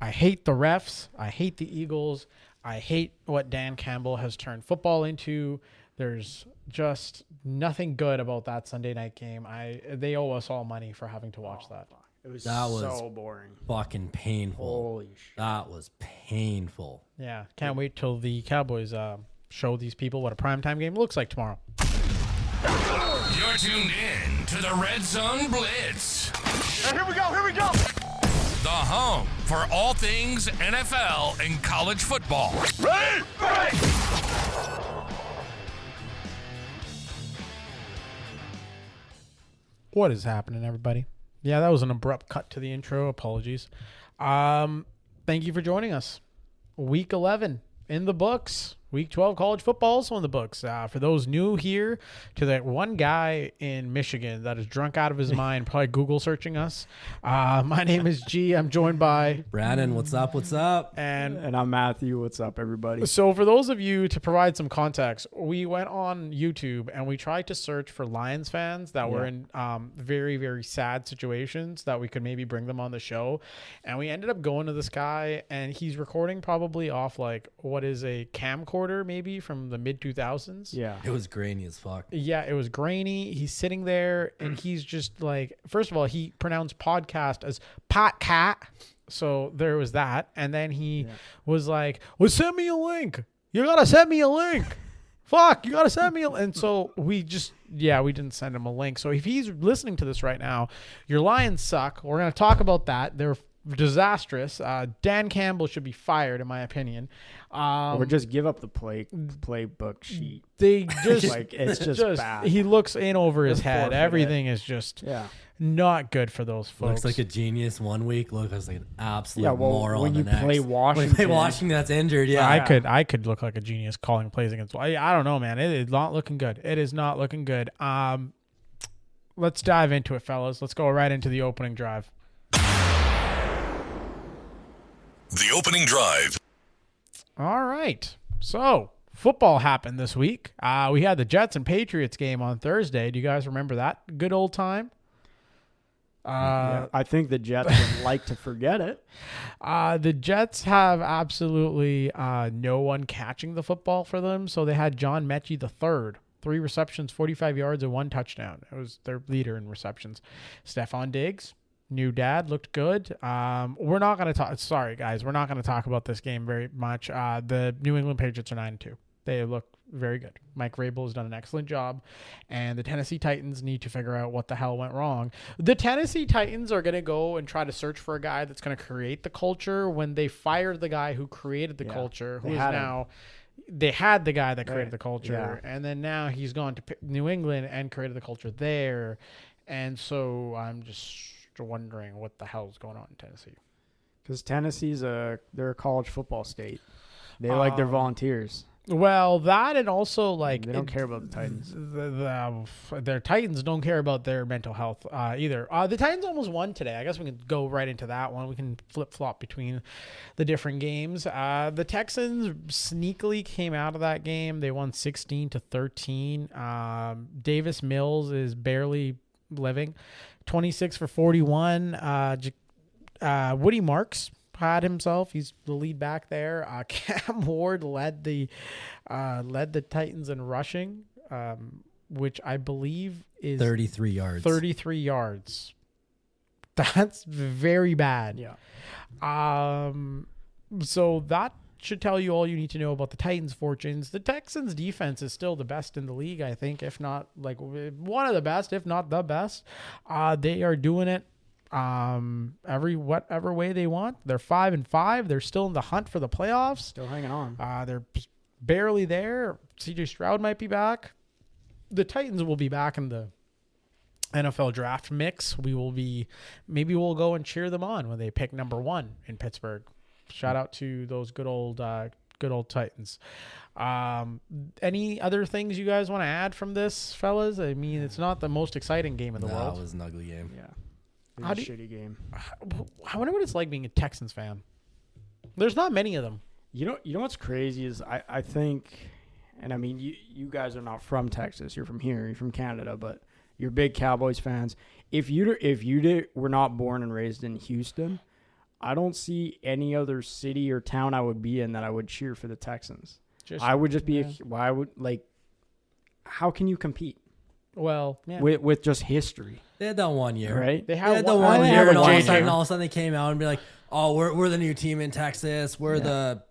I hate the refs. I hate the Eagles. I hate what Dan Campbell has turned football into. There's just nothing good about that Sunday night game. They owe us all money for having to watch that. It was so boring. Fucking painful. Holy shit. That was painful. Yeah, can't wait till the Cowboys show these people what a primetime game looks like tomorrow. You're tuned in to the Red Zone Blitz. Here we go. The home for all things NFL and college football. Ready? What is happening, everybody? Yeah, that was an abrupt cut to the intro. Apologies. Thank you for joining us. Week 11 in the books. Week 12 college football also in the books. For those new here, to that one guy in Michigan that is drunk out of his mind, probably Google searching us. My name is G. I'm joined by Brandon. What's up? And I'm Matthew. What's up, everybody? So for those of you, to provide some context, we went on YouTube and we tried to search for Lions fans that were in very, very sad situations that we could maybe bring them on the show. And we ended up going to this guy, and he's recording probably off like what is a camcorder maybe from the mid 2000s. Yeah. It was grainy as fuck. Yeah, it was grainy. He's sitting there and he's just like, first of all, he pronounced podcast as potcat. So there was that. And then he was like, well, send me a link. You got to send me a link. Fuck, you got to send me a link. And so we didn't send him a link. So if he's listening to this right now, your Lions suck. We're going to talk about that. They're disastrous. Dan Campbell should be fired, in my opinion. Or just give up the playbook sheet. They just like it's just bad. He looks in over his head. Everything is just not good for those folks. Looks like a genius one week. Looks like an absolute moron when you the next. play Washington. When you play Washington, that's injured. Yeah, I could look like a genius calling plays against. I don't know, man. It is not looking good. It is not looking good. Let's dive into it, fellas. Let's go right into the opening drive. The opening drive. All right. So football happened this week. We had the Jets and Patriots game on Thursday. Do you guys remember that good old time? I think the Jets would like to forget it. The Jets have absolutely no one catching the football for them. So they had John Mechie III, 3 receptions, 45 yards, and 1 touchdown. It was their leader in receptions. Stephon Diggs, new dad, looked good. We're not going to talk. Sorry, guys. We're not going to talk about this game very much. The New England Patriots are 9-2. They look very good. Mike Vrabel has done an excellent job, and the Tennessee Titans need to figure out what the hell went wrong. The Tennessee Titans are going to go and try to search for a guy that's going to create the culture when they fired the guy who created the culture, who is now... They had the guy that created the culture, and then now he's gone to New England and created the culture there. And so I'm just wondering what the hell is going on in Tennessee. Because they're a college football state. They like their volunteers. Well, that and also like they don't care about the Titans. Their Titans don't care about their mental health either. The Titans almost won today. I guess we can go right into that one. We can flip-flop between the different games. The Texans sneakily came out of that game. They won 16-13. Davis Mills is barely living. 26 for 41. Woody Marks had himself. He's the lead back there. Cam Ward led the Titans in rushing, which I believe is 33 yards. 33 yards. That's very bad. Yeah. So that should tell you all you need to know about the Titans' fortunes. The Texans' defense is still the best in the league, I think, if not like one of the best, if not the best. They are doing it whatever way they want. They're 5-5. They're still in the hunt for the playoffs. Still hanging on. They're barely there. CJ Stroud might be back. The Titans will be back in the NFL draft mix. Maybe we'll go and cheer them on when they pick number 1 in Pittsburgh. Shout out to those good old Titans. Any other things you guys want to add from this, fellas? I mean, it's not the most exciting game in the world. It was an ugly game. Yeah. It was a shitty game. I wonder what it's like being a Texans fan. There's not many of them. You know what's crazy is I think, and I mean you guys are not from Texas. You're from here. You're from Canada, but you're big Cowboys fans. If you were not born and raised in Houston, I don't see any other city or town I would be in that I would cheer for the Texans. I would just be how can you compete? Well, with just history. They had that one year, right? They had the one year, and all of a sudden they came out and be like, "Oh, we're the new team in Texas. We're the."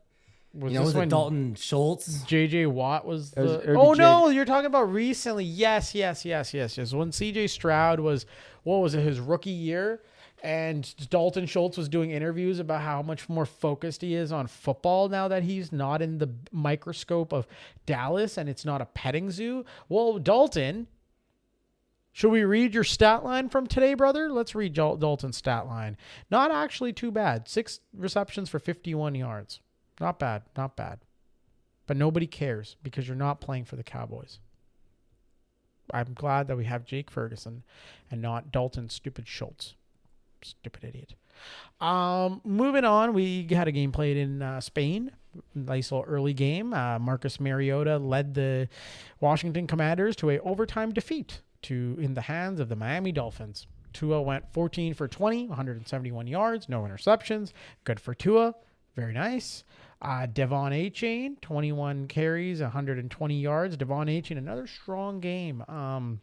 Was it Dalton Schultz? J.J. Watt was the... no, you're talking about recently. Yes. When C.J. Stroud was, his rookie year, and Dalton Schultz was doing interviews about how much more focused he is on football now that he's not in the microscope of Dallas and it's not a petting zoo. Well, Dalton... Should we read your stat line from today, brother? Let's read Dalton's stat line. Not actually too bad. 6 receptions for 51 yards. Not bad. But nobody cares because you're not playing for the Cowboys. I'm glad that we have Jake Ferguson and not Dalton Stupid Schultz. Stupid idiot. Moving on, we had a game played in Spain. Nice little early game. Marcus Mariota led the Washington Commanders to a overtime defeat in the hands of the Miami Dolphins. Tua went 14 for 20, 171 yards, no interceptions. Good for Tua. Very nice. Devon Achane, 21 carries, 120 yards. Devon Achane, another strong game on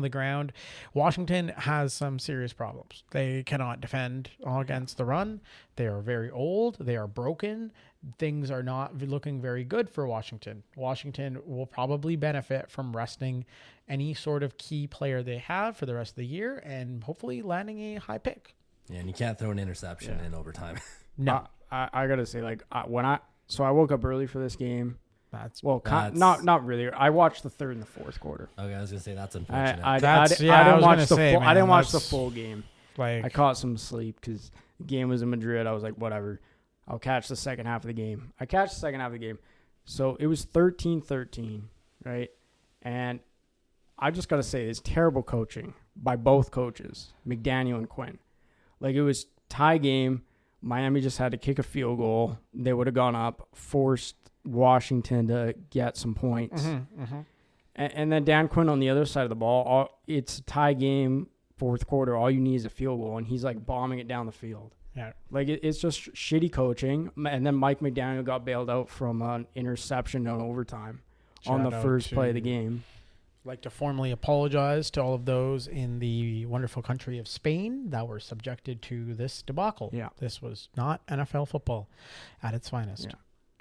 the ground. Washington has some serious problems. They cannot defend against the run. They are very old. They are broken. Things are not looking very good for Washington. Washington will probably benefit from resting any sort of key player they have for the rest of the year and hopefully landing a high pick. Yeah, and you can't throw an interception in overtime. No. I gotta say, I woke up early for this game. Not really. I watched the third and the fourth quarter. Okay, I was gonna say that's unfortunate. I didn't watch the full game. I caught some sleep because the game was in Madrid. I was like, whatever. I'll catch the second half of the game. So it was 13-13, right? And I just gotta say, it's terrible coaching by both coaches, McDaniel and Quinn. It was tie game. Miami just had to kick a field goal. They would have gone up, forced Washington to get some points. And then Dan Quinn on the other side of the ball, it's a tie game, fourth quarter. All you need is a field goal, and he's bombing it down the field. Yeah. It's just shitty coaching. And then Mike McDaniel got bailed out from an interception on overtime on the first play of the game. I'd like to formally apologize to all of those in the wonderful country of Spain that were subjected to this debacle. Yeah. This was not NFL football at its finest. Yeah.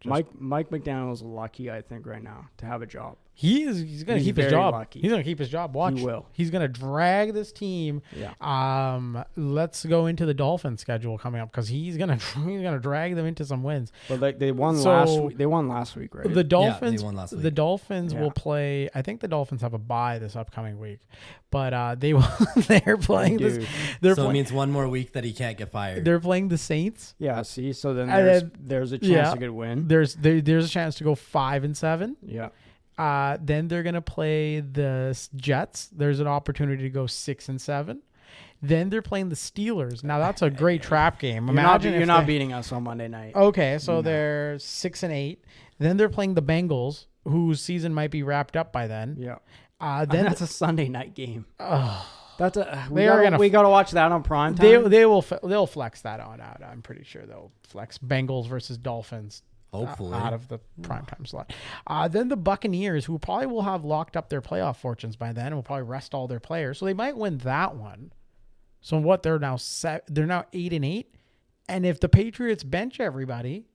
Mike McDaniel's lucky, I think, right now to have a job. He's going to keep his job. Lucky. He's going to keep his job. Watch. He will. He's going to drag this team. Yeah. Let's go into the Dolphins schedule coming up because he's going to drag them into some wins. But they won last week. They won last week, right? The Dolphins. they won last week. The Dolphins will play. I think the Dolphins have a bye this upcoming week, but they're playing this. It means one more week that he can't get fired. They're playing the Saints. Yeah. See, so then there's a chance to get a win. There's a chance to go 5-7. Yeah. Then they're going to play the Jets. There's an opportunity to go 6-7. Then they're playing the Steelers. Now that's a great trap game. You're not beating us on Monday night. Okay, so they're 6-8. Then they're playing the Bengals, whose season might be wrapped up by then. Yeah. Then that's a Sunday night game. We got to watch that on prime time. They'll flex that on out. I'm pretty sure they'll flex Bengals versus Dolphins. Hopefully. Out of the primetime slot. Then the Buccaneers, who probably will have locked up their playoff fortunes by then, will probably rest all their players. So they might win that one. So what, they're now 8-8. And if the Patriots bench everybody,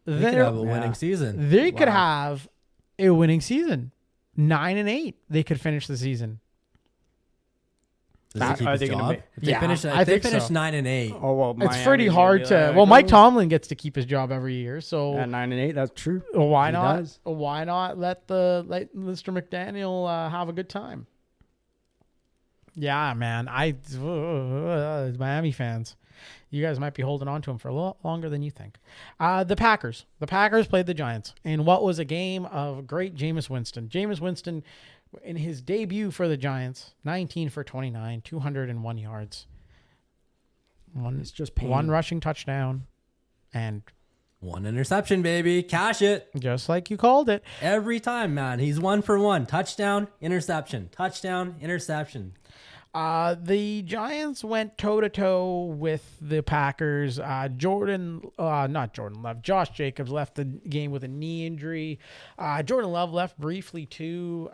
they could have a winning season. They could have a winning season. 9-8. They could finish the season. Does he keep his job? If they finish 9-8. Oh well, it's pretty hard to. Well, Mike Tomlin gets to keep his job every year, so at 9-8, that's true. Why not? Why not let Mr. McDaniel have a good time? Yeah, man. Miami fans, you guys might be holding on to him for a lot longer than you think. The Packers played the Giants in what was a game of great Jameis Winston. Jameis Winston, in his debut for the Giants, 19 for 29, 201 yards. One rushing touchdown and one interception, baby. Cash it. Just like you called it. Every time, man. He's 1 for 1. Touchdown, interception. Touchdown, interception. The Giants went toe-to-toe with the Packers. Josh Jacobs left the game with a knee injury. Jordan Love left briefly too.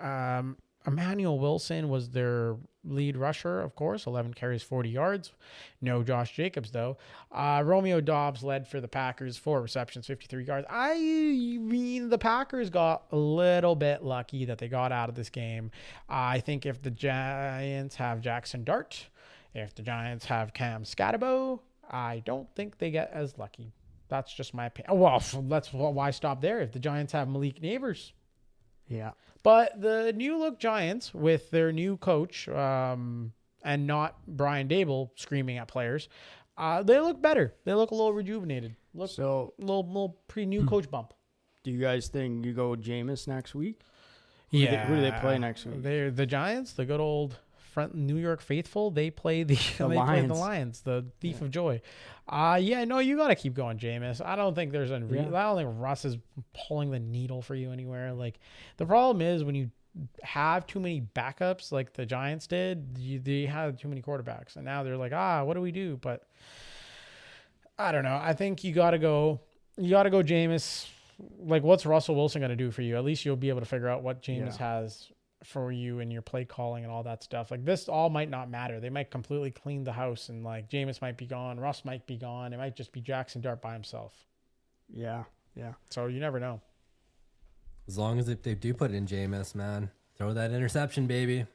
Emmanuel Wilson was their lead rusher, of course, 11 carries, 40 yards. No Josh Jacobs, though. Romeo Doubs led for the Packers, 4 receptions, 53 yards. I mean, the Packers got a little bit lucky that they got out of this game. I think if the Giants have Jackson Dart, if the Giants have Cam Scatterbo, I don't think they get as lucky. That's just my opinion. Well, that's why stop there. If the Giants have Malik Neighbors. Yeah. But the new look Giants with their new coach and not Brian Dable screaming at players, they look better. They look a little rejuvenated. So little pre-new coach bump. Do you guys think you go Jameis next week? Who do they play next week? They're the Giants, the good old New York faithful. They play the Lions, the thief of joy. You got to keep going, Jameis. I don't think there's I don't think Russ is pulling the needle for you anywhere. Like, the problem is when you have too many backups, like the Giants did, they had too many quarterbacks, and now they're like, what do we do? But I don't know. I think you got to go Jameis. Like, what's Russell Wilson going to do for you? At least you'll be able to figure out what Jameis has for you and your play calling and all that stuff. Like, this all might not matter. They might completely clean the house, and like Jameis might be gone, Russ might be gone. It might just be Jackson Dart by himself. Yeah. So you never know. As long as they do put in Jameis, man, throw that interception, baby.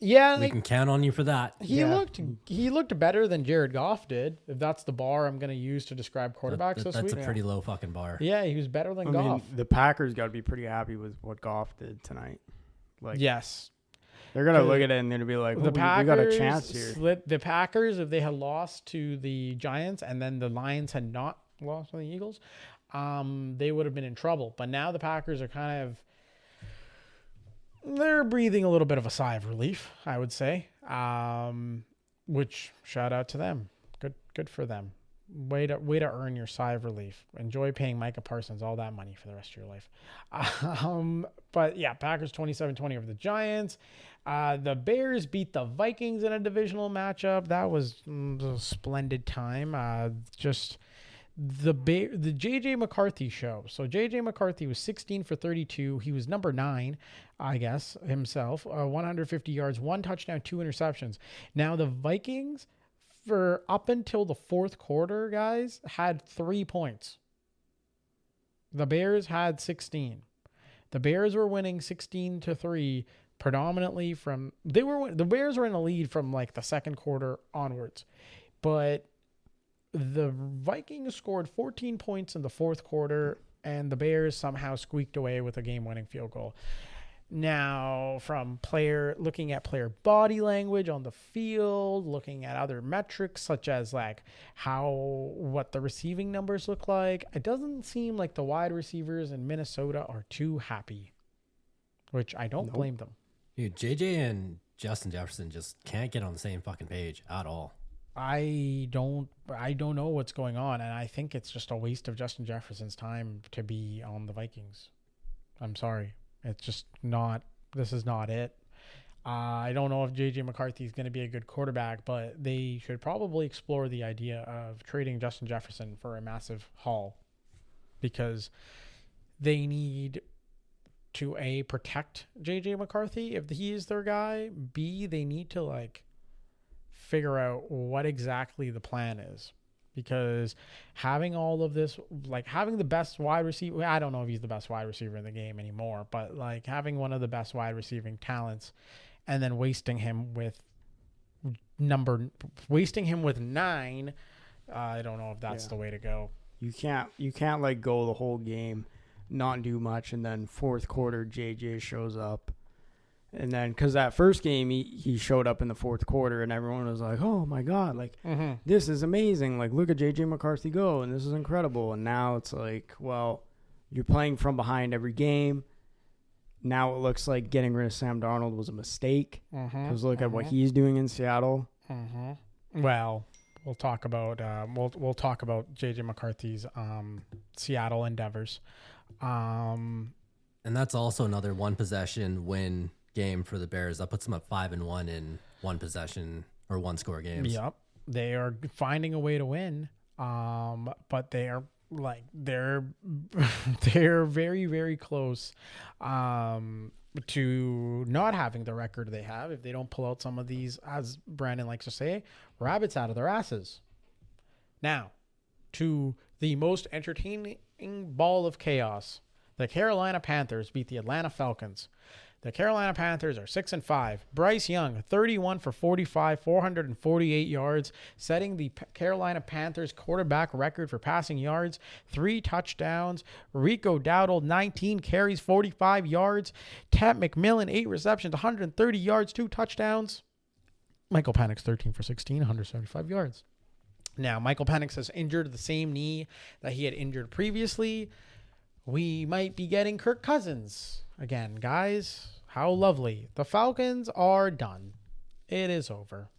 Yeah, we can count on you for that. He looked better than Jared Goff did. If that's the bar I'm going to use to describe quarterbacks this week. That's a pretty low fucking bar. Yeah, he was better than Goff. The Packers got to be pretty happy with what Goff did tonight. Like, yes. They're going to look at it and they're going to be like, we got a chance here. The Packers, if they had lost to the Giants and then the Lions had not lost to the Eagles, they would have been in trouble. But now the Packers are they're breathing a little bit of a sigh of relief, I would say, which shout out to them. Good for them. Way to earn your sigh of relief. Enjoy paying Micah Parsons all that money for the rest of your life. But yeah, Packers 27-20 over the Giants. The Bears beat the Vikings in a divisional matchup. That was a splendid time. Just the J.J. McCarthy show. So J.J. McCarthy was 16 for 32. He was number 9, I guess, himself. 150 yards, 1 touchdown, 2 interceptions. Now the Vikings, for up until the fourth quarter, guys, had 3 points. The Bears had 16. The Bears were winning 16-3 predominantly from the Bears were in a lead from like the second quarter onwards. But the Vikings scored 14 points in the fourth quarter, and the Bears somehow squeaked away with a game-winning field goal. Now, from looking at player body language on the field, looking at other metrics such as like what the receiving numbers look like, it doesn't seem like the wide receivers in Minnesota are too happy, which I don't blame them. Dude, JJ and Justin Jefferson just can't get on the same fucking page at all. I don't know what's going on, and I think it's just a waste of Justin Jefferson's time to be on the Vikings. I'm sorry. It's just not. This is not it. I don't know if J.J. McCarthy is going to be a good quarterback, but they should probably explore the idea of trading Justin Jefferson for a massive haul, because they need to, A, protect J.J. McCarthy if he is their guy. B, they need to figure out what exactly the plan is, because having all of this, having the best wide receiver, I don't know if he's the best wide receiver in the game anymore, but having one of the best wide receiving talents and then wasting him with 9, I don't know if that's the way to go. You can't go the whole game, not do much, and then fourth quarter JJ shows up. And then, because that first game, he showed up in the fourth quarter, and everyone was like, oh, my God, this is amazing. Look at J.J. McCarthy go, and this is incredible. And now it's well, you're playing from behind every game. Now it looks like getting rid of Sam Darnold was a mistake. Because look at what he's doing in Seattle. Well, we'll talk about we'll talk about J.J. McCarthy's Seattle endeavors. And that's also another one possession when game for the Bears. That puts them at 5-1 in one possession or one score games. Yep. They are finding a way to win. But they're very, very close to not having the record they have if they don't pull out some of these, as Brandon likes to say, rabbits out of their asses. Now, to the most entertaining ball of chaos, the Carolina Panthers beat the Atlanta Falcons. The Carolina Panthers are 6-5. Bryce Young, 31 for 45, 448 yards, setting the Carolina Panthers quarterback record for passing yards, 3 touchdowns. Rico Dowdle, 19 carries, 45 yards. Tat McMillan, 8 receptions, 130 yards, 2 touchdowns. Michael Penix, 13 for 16, 175 yards. Now, Michael Penix has injured the same knee that he had injured previously. We might be getting Kirk Cousins again, guys. How lovely. The Falcons are done. It is over.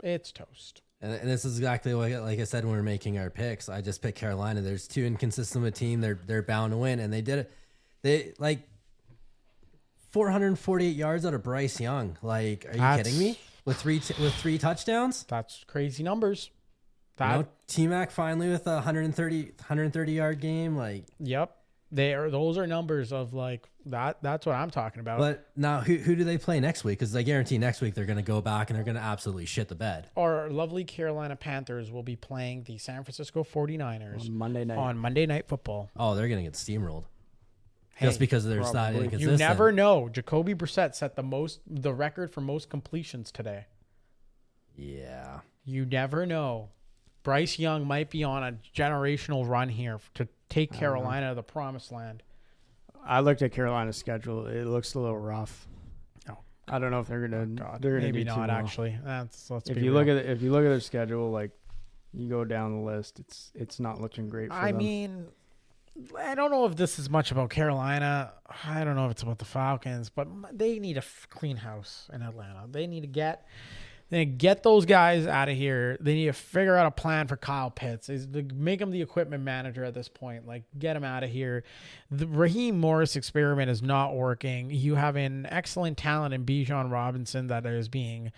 It's toast. And this is exactly what, like I said, when we were making our picks, I just picked Carolina. There's too inconsistent of a team. They're bound to win, and they did it. They 448 yards out of Bryce Young. Like, are you kidding me? With three touchdowns? That's crazy numbers. T-Mac finally with a 130 yard game. Like, yep. Those are numbers of like that. That's what I'm talking about. But now, who do they play next week? Because I guarantee next week they're going to go back and they're going to absolutely shit the bed. Our lovely Carolina Panthers will be playing the San Francisco 49ers on Monday night Football. Oh, they're going to get steamrolled. Just because there's not inconsistent. You never know. Jacoby Brissett set the record for most completions today. Yeah. You never know. Bryce Young might be on a generational run here to take Carolina to the promised land. I looked at Carolina's schedule. It looks a little rough. Oh, I don't know if they're gonna. Maybe not actually. If you look at their schedule, like you go down the list, it's not looking great for them. I mean, I don't know if this is much about Carolina. I don't know if it's about the Falcons, but they need a clean house in Atlanta. They need to get those guys out of here. They need to figure out a plan for Kyle Pitts. Make him the equipment manager at this point. Like, get him out of here. The Raheem Morris experiment is not working. You have an excellent talent in Bijan Robinson that is being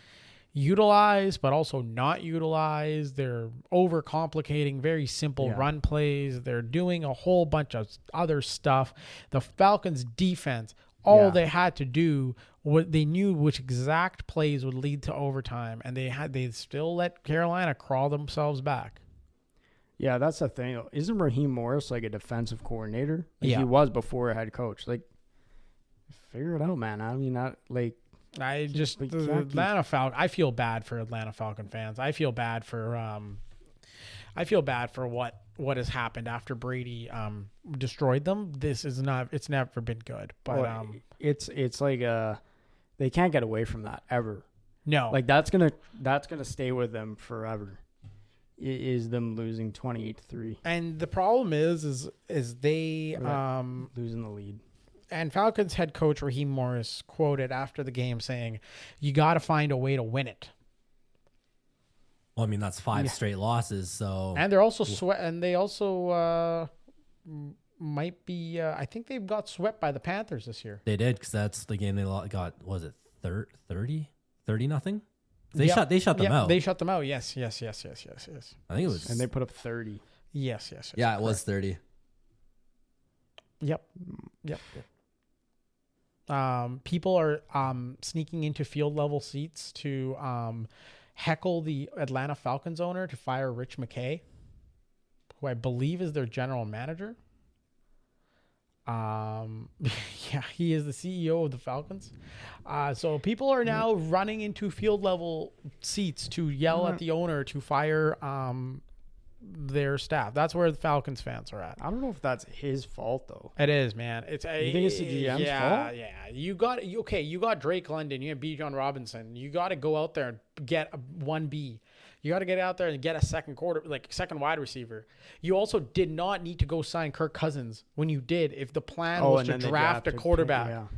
utilized, but also not utilized. They're overcomplicating very simple run plays. They're doing a whole bunch of other stuff. The Falcons' defense, they had to do what they knew which exact plays would lead to overtime, and they still let Carolina crawl themselves back. Yeah, that's the thing. Isn't Raheem Morris like a defensive coordinator? Like he was before a head coach. Like, figure it out, man. I mean, the Atlanta Falcon. I feel bad for Atlanta Falcon fans. I feel bad for what has happened after Brady destroyed them. It's never been good. But it's like they can't get away from that ever. No. Like that's gonna stay with them forever. Is them losing 28-3. And the problem is they losing the lead. And Falcons head coach Raheem Morris quoted after the game saying, "You got to find a way to win it." Well, I mean, that's 5 straight losses. So, and they're also they also might be. I think they've got swept by the Panthers this year. They did, because that's the game they got. Was it 30 nothing? They shut them out. They shut them out. Yes. I think it was, and they put up 30. Yes. Yeah, it was 30. Yep. People are sneaking into field level seats to heckle the Atlanta Falcons owner to fire Rich McKay, who I believe is their general manager. He is the CEO of the Falcons. So people are now running into field level seats to yell at the owner to fire their staff. That's where the Falcons fans are at. I don't know if that's his fault though. It is, man. You think it's the GM's fault? Yeah. You got Drake London. You have Bijan Robinson. You got to go out there and get a 1B. You got to get out there and get a second wide receiver. You also did not need to go sign Kirk Cousins when you did. If the plan was to draft a quarterback,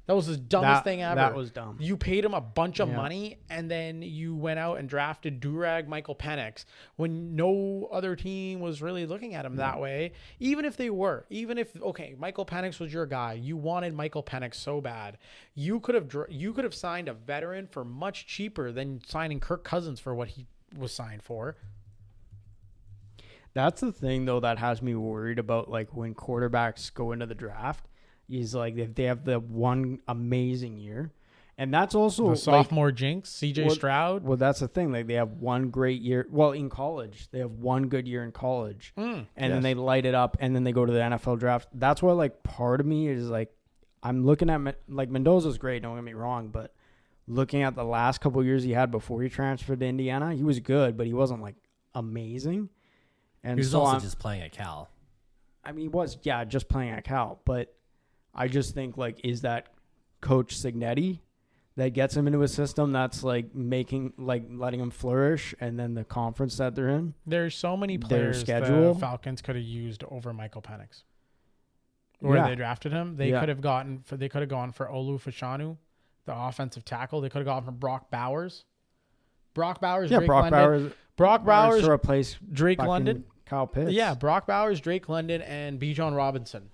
that was the dumbest thing ever. That was dumb. You paid him a bunch of money, and then you went out and drafted Durag Michael Penix when no other team was really looking at him that way. Even if Michael Penix was your guy, you wanted Michael Penix so bad, you could have signed a veteran for much cheaper than signing Kirk Cousins for what he was signed for. That's the thing, though, that has me worried about, like, when quarterbacks go into the draft. Is like if they have the one amazing year, and that's also the sophomore jinx, CJ Stroud. Well, that's the thing. Like they have one great year. Well, in college, they have one good year in college, and then they light it up, and then they go to the NFL draft. That's why, like, part of me is like, I'm looking at like Mendoza's great. Don't get me wrong, but looking at the last couple of years he had before he transferred to Indiana, he was good, but he wasn't like amazing. And he was also just playing at Cal. I mean, he was just playing at Cal, but. I just think, like, is that Coach Cignetti that gets him into a system that's, like, letting him flourish, and then the conference that they're in? There's so many players the Falcons could have used over Michael Penix. Where they drafted him. They could have gone for Olu Fashanu, the offensive tackle. They could have gone for Brock Bowers. Brock Bowers to replace Drake London. Kyle Pitts. Yeah, Brock Bowers, Drake London, and Bijan Robinson.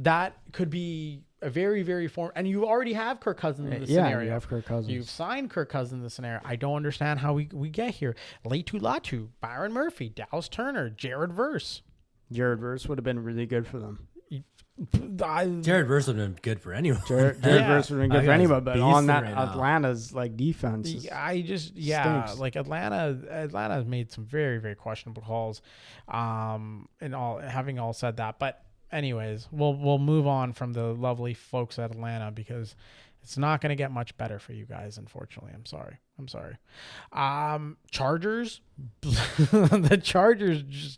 That could be a very, very form. And you already have Kirk Cousins in this scenario. You have Kirk Cousins. You've signed Kirk Cousins in this scenario. I don't understand how we get here. Latu Latu, Byron Murphy, Dallas Turner, Jared Verse. Jared Verse would have been really good for them. Jared Verse would have been good for anyone. Jared Verse would have been good for anyone, but on that Atlanta's like defense. Like Atlanta has made some very, very questionable calls. Having all said that, but. Anyways, we'll move on from the lovely folks at Atlanta because it's not going to get much better for you guys, unfortunately. I'm sorry. Chargers. The Chargers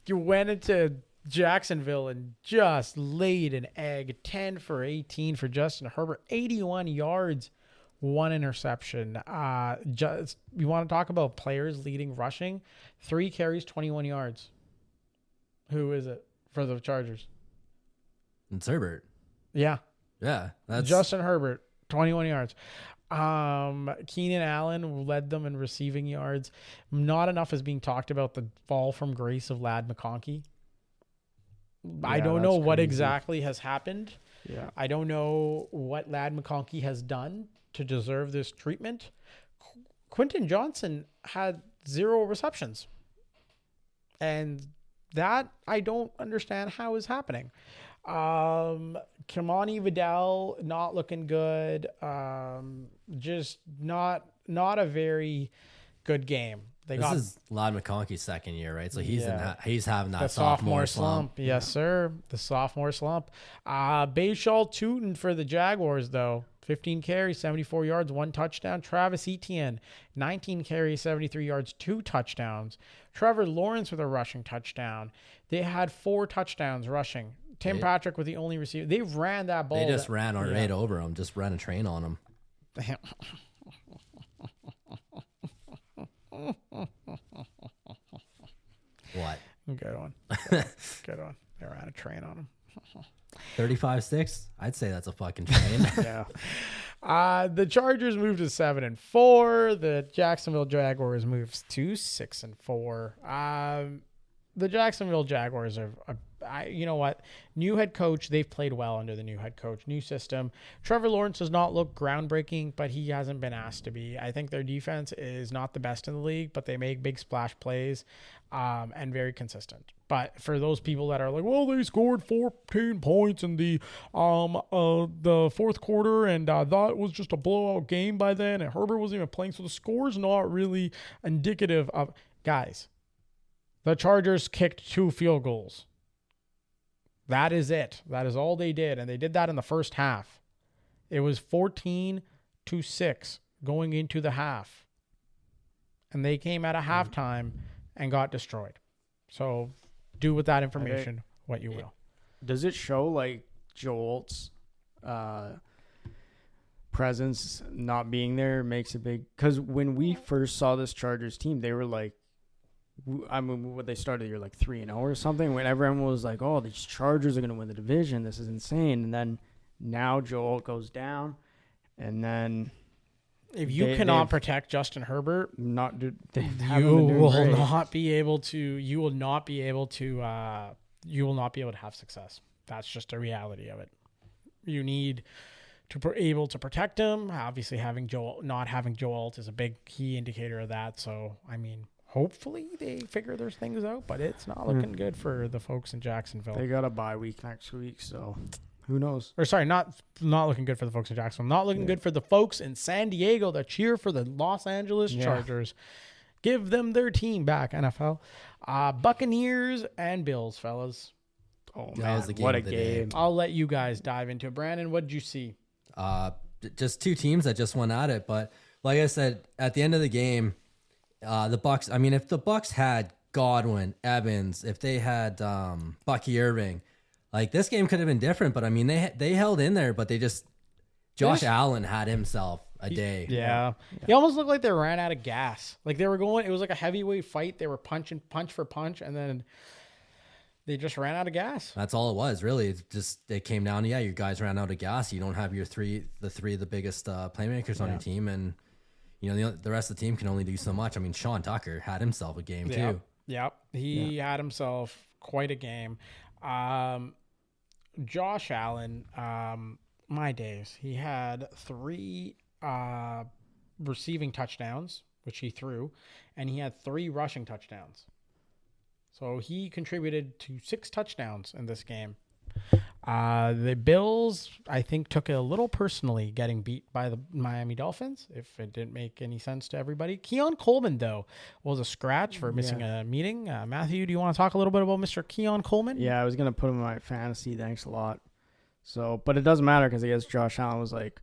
you went into Jacksonville and just laid an egg. 10 for 18 for Justin Herbert. 81 yards, 1 interception. You want to talk about players leading rushing? 3 carries, 21 yards. Who is it? For the Chargers. It's Herbert. Yeah. Yeah. That's Justin Herbert, 21 yards. Keenan Allen led them in receiving yards. Not enough is being talked about the fall from grace of Ladd McConkey. I don't know what exactly has happened. Yeah. I don't know what Ladd McConkey has done to deserve this treatment. Quentin Johnson had 0 receptions. And that I don't understand how is happening. Kimani Vidal not looking good. Just not a very good game. This is Ladd McConkey's second year, right? So he's having that sophomore slump. Yes, sir. The sophomore slump. Bayshall Tootin for the Jaguars, though. 15 carries, 74 yards, 1 touchdown. Travis Etienne, 19 carries, 73 yards, 2 touchdowns. Trevor Lawrence with a rushing touchdown. They had 4 touchdowns rushing. Tim Patrick with the only receiver. They ran that ball. They just ran right over him, just ran a train on him. What? Good one. Good one. They ran a train on him. 35-6. I'd say that's a fucking train. Yeah. The Chargers moved to 7-4. The Jacksonville Jaguars moves to 6-4. The Jacksonville Jaguars are, you know what? New head coach. They've played well under the new head coach. New system. Trevor Lawrence does not look groundbreaking, but he hasn't been asked to be. I think their defense is not the best in the league, but they make big splash plays and very consistent. But for those people that are like, well, they scored 14 points in the fourth quarter, and that was just a blowout game by then, and Herbert wasn't even playing, so the score's not really indicative of guys. The Chargers kicked 2 field goals. That is it. That is all they did. And they did that in the first half. It was 14-6 going into the half. And they came at a halftime and got destroyed. So do with that information what you will. Does it show like Jolt's presence not being there makes a big, because when we first saw this Chargers team, they were like, I mean, what they started the year like 3-0 or something, when everyone was like, oh, these Chargers are going to win the division. This is insane. And then now Joel goes down, and then if you cannot protect Justin Herbert, you will not be able to have success. That's just a reality of it. You need to be able to protect him. Obviously, not having Joe Alt is a big key indicator of that. So, I mean, hopefully they figure those things out, but it's not looking good for the folks in Jacksonville. They got a bye week next week, so who knows? Or sorry, not looking good for the folks in Jacksonville. Not looking good for the folks in San Diego that cheer for the Los Angeles Chargers. Give them their team back, NFL. Buccaneers and Bills, fellas. Oh, man, what a game. I'll let you guys dive into it. Brandon, what did you see? Just two teams that just went at it. But like I said, at the end of the game, the Bucs, I mean, if the Bucs had Godwin, Evans, if they had Bucky Irving, like this game could have been different. But I mean, they held in there, but Josh Allen had himself a day. Yeah. He almost looked like they ran out of gas. Like they were going, it was like a heavyweight fight. They were punch for punch, and then they just ran out of gas. That's all it was, really. It came down to, you guys ran out of gas. You don't have the three of the biggest playmakers on your team, and the rest of the team can only do so much. I mean, Sean Tucker had himself a game too. Yep, he had himself quite a game. Josh Allen, my days. He had 3 receiving touchdowns, which he threw, and he had 3 rushing touchdowns. So he contributed to 6 touchdowns in this game. The Bills, I think, took it a little personally getting beat by the Miami Dolphins, if it didn't make any sense to everybody. Keon Coleman, though, was a scratch for missing a meeting. Matthew, do you want to talk a little bit about Mr. Keon Coleman? Yeah, I was going to put him in my fantasy. Thanks a lot. So, but it doesn't matter because I guess Josh Allen was like,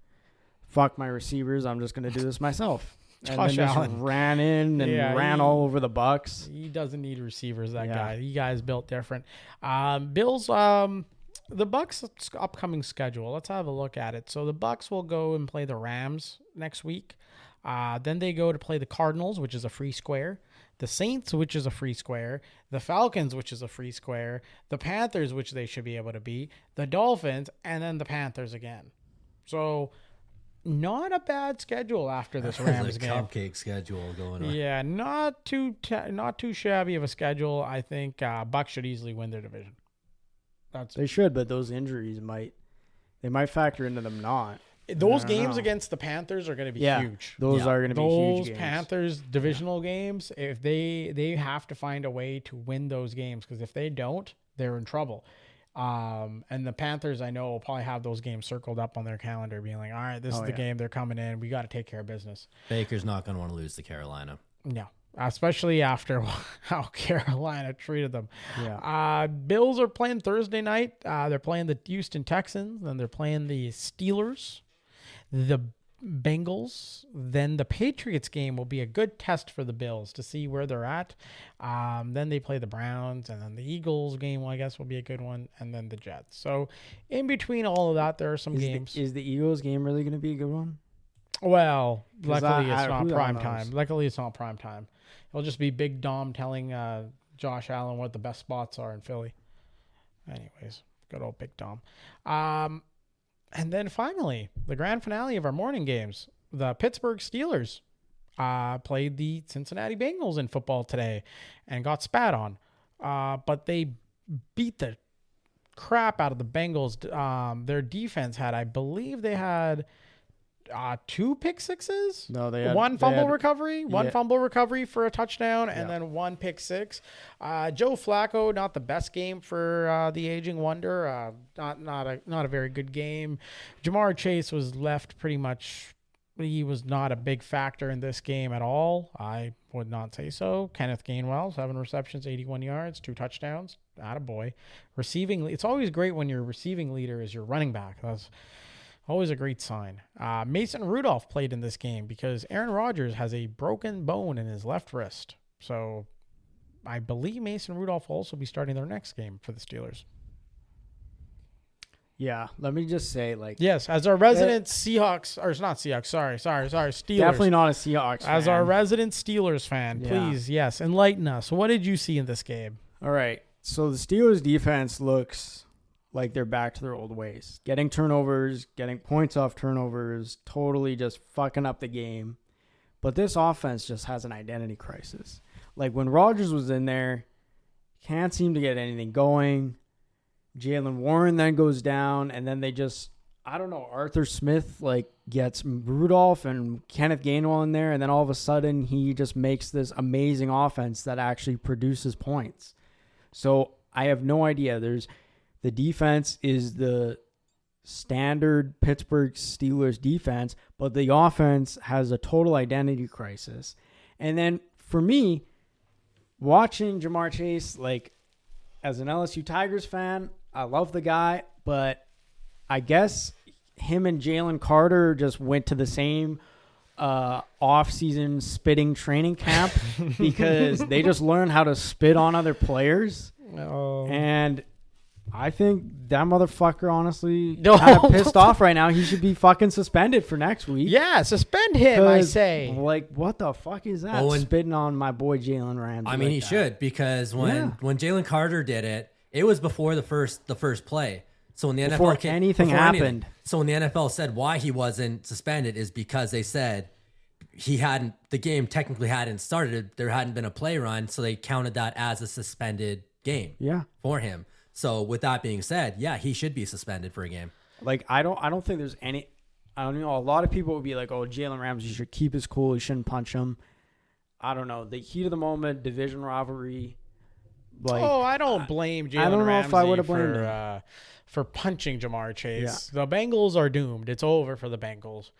fuck my receivers. I'm just going to do this myself. Josh Allen ran in and ran all over the Bucs. He doesn't need receivers, that guy. He guy's built different. Bills, the Bucs' upcoming schedule. Let's have a look at it. So the Bucs will go and play the Rams next week. Then they go to play the Cardinals, which is a free square. The Saints, which is a free square. The Falcons, which is a free square. The Panthers, which they should be able to beat. The Dolphins, and then the Panthers again. So not a bad schedule after this Rams game. Cupcake schedule going on. Yeah, not too shabby of a schedule. I think Bucs should easily win their division. They should, but those injuries might factor into them not. Those games against the Panthers are going to be huge. Those are going to be huge games. Those Panthers divisional games, if they have to find a way to win those games, because if they don't, they're in trouble. And the Panthers, I know, will probably have those games circled up on their calendar, being like, all right, this is the game. They're coming in. We got to take care of business. Baker's not going to want to lose to Carolina. No, especially after how Carolina treated them. Yeah. Bills are playing Thursday night. They're playing the Houston Texans, then they're playing the Steelers, the Bengals. Then the Patriots game will be a good test for the Bills to see where they're at. Then they play the Browns, and then the Eagles game, I guess, will be a good one, and then the Jets. So in between all of that, there are some games. Is the Eagles game really going to be a good one? Well, luckily it's not prime time. Luckily it's not prime time. It'll just be Big Dom telling Josh Allen what the best spots are in Philly. Anyways, good old Big Dom. And then finally, the grand finale of our morning games. The Pittsburgh Steelers played the Cincinnati Bengals in football today and got spat on. But they beat the crap out of the Bengals. Their defense had, I believe they had 2 pick sixes. No, they had one fumble recovery for a touchdown, and then 1 pick six. Joe Flacco, not the best game for the aging wonder. Not a very good game. Jamar Chase was left pretty much. He was not a big factor in this game at all. I would not say so. Kenneth Gainwell, 7 receptions, 81 yards, 2 touchdowns. Attaboy. Receiving. It's always great when your receiving leader is your running back. That's always a great sign. Mason Rudolph played in this game because Aaron Rodgers has a broken bone in his left wrist. So I believe Mason Rudolph will also be starting their next game for the Steelers. Yeah, let me just say, yes, as our resident Seahawks, or not Seahawks, sorry, Steelers. Definitely not a Seahawks fan. As our resident Steelers fan, please, yes, enlighten us. What did you see in this game? All right, so the Steelers defense looks like they're back to their old ways. Getting turnovers, getting points off turnovers, totally just fucking up the game. But this offense just has an identity crisis. Like when Rodgers was in there, can't seem to get anything going. Jalen Warren then goes down, and then they just, I don't know, Arthur Smith gets Rudolph and Kenneth Gainwell in there, and then all of a sudden he just makes this amazing offense that actually produces points. So I have no idea. The defense is the standard Pittsburgh Steelers defense, but the offense has a total identity crisis. And then for me, watching Ja'Marr Chase, as an LSU Tigers fan, I love the guy, but I guess him and Jalen Carter just went to the same off-season spitting training camp because they just learned how to spit on other players. And I think that motherfucker, honestly, kind of pissed off right now. He should be fucking suspended for next week. Yeah, suspend him, I say. What the fuck is that? Spitting on my boy Jalen Ramsey. I mean, he should, because when Jalen Carter did it, it was before the first play. So when the before NFL anything happened. So when the NFL said why he wasn't suspended is because they said the game technically hadn't started. There hadn't been a play run, so they counted that as a suspended game. For him. So with that being said, he should be suspended for a game. I don't think there's any. I don't know. A lot of people would be like, "Oh, Jalen Ramsey should keep his cool. He shouldn't punch him." I don't know. The heat of the moment, division rivalry. I don't blame Jalen Ramsey. I don't know if I would have blamed him for punching Ja'Marr Chase. The Bengals are doomed. It's over for the Bengals.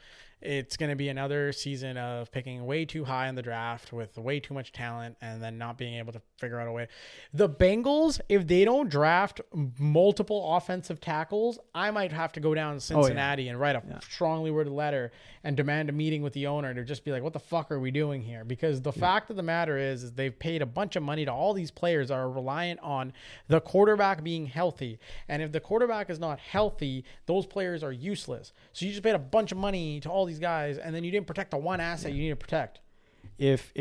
It's going to be another season of picking way too high in the draft with way too much talent and then not being able to figure out a way. The Bengals, if they don't draft multiple offensive tackles, I might have to go down to Cincinnati and write a strongly worded letter and demand a meeting with the owner to just be like, what the fuck are we doing here? Because the fact of the matter is they've paid a bunch of money to all these players that are reliant on the quarterback being healthy. And if the quarterback is not healthy, those players are useless. So you just paid a bunch of money to all these guys, and then you didn't protect the one asset you need to protect. If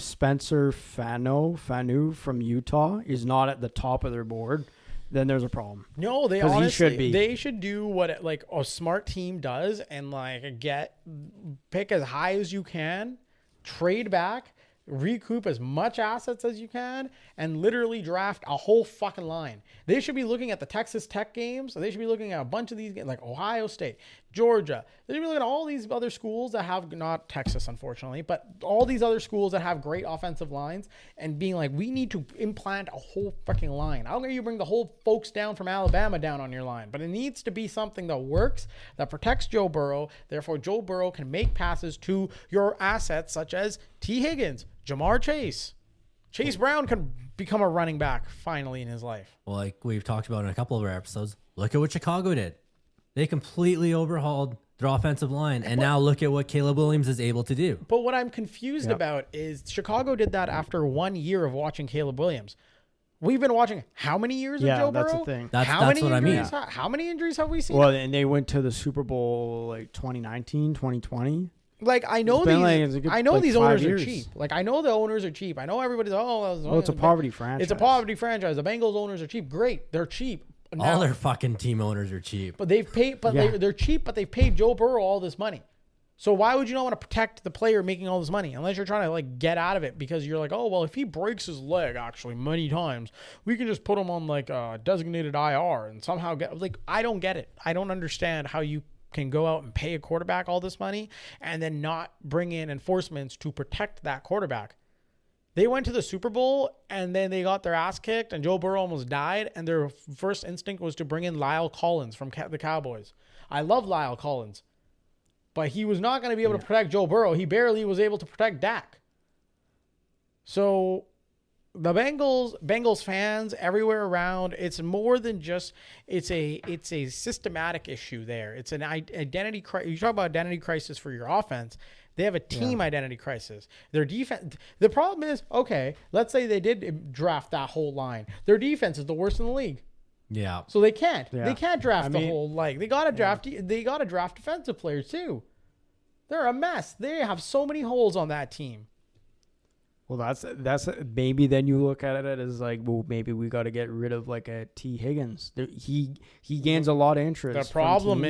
Spencer Fanu from Utah is not at the top of their board, then there's a problem. No, they honestly should be. They should do what a smart team does and pick as high as you can, trade back, recoup as much assets as you can, and literally draft a whole fucking line. They should be looking at the Texas Tech games. They should be looking at a bunch of these games, like Ohio State, Georgia. They should be looking at all these other schools that have, not Texas, unfortunately, but all these other schools that have great offensive lines and being like, we need to implant a whole fucking line. I don't care you bring the whole folks down from Alabama down on your line, but it needs to be something that works, that protects Joe Burrow. Therefore, Joe Burrow can make passes to your assets such as T. Higgins, Ja'Marr Chase. Chase Brown can become a running back finally in his life. Well, like we've talked about in a couple of our episodes, look at what Chicago did. They completely overhauled their offensive line, and now look at what Caleb Williams is able to do. But what I'm confused about is Chicago did that after 1 year of watching Caleb Williams. We've been watching how many years of Joe Burrow? Yeah, that's the thing. That's what I mean. How many injuries have we seen? Well, and they went to the Super Bowl 2019, 2020. I know these owners are cheap. I know the owners are cheap. I know everybody's it's a poverty franchise. It's a poverty franchise. The Bengals owners are cheap. Great, they're cheap. Now, all their fucking team owners are cheap. But they've paid. They're cheap. But they've paid Joe Burrow all this money. So why would you not want to protect the player making all this money unless you're trying to get out of it because you're like, oh well, if he breaks his leg actually many times, we can just put him on designated IR and somehow get I don't get it. I don't understand how you can go out and pay a quarterback all this money and then not bring in enforcements to protect that quarterback. They went to the Super Bowl and then they got their ass kicked and Joe Burrow almost died and their first instinct was to bring in Lyle Collins from the Cowboys. I love Lyle Collins, but he was not going to be able to protect Joe Burrow. He barely was able to protect Dak. So the Bengals fans everywhere around, it's more than just, it's a systematic issue there. It's an identity crisis. You talk about identity crisis for your offense. They have a team identity crisis. Their defense, the problem is, okay, let's say they did draft that whole line. Their defense is the worst in the league. Yeah. So they can't. Yeah. They can't draft the whole they gotta draft defensive players too. They're a mess. They have so many holes on that team. Well, that's maybe then you look at it as like, well, maybe we got to get rid of like a T. Higgins. He gains a lot of interest. The problem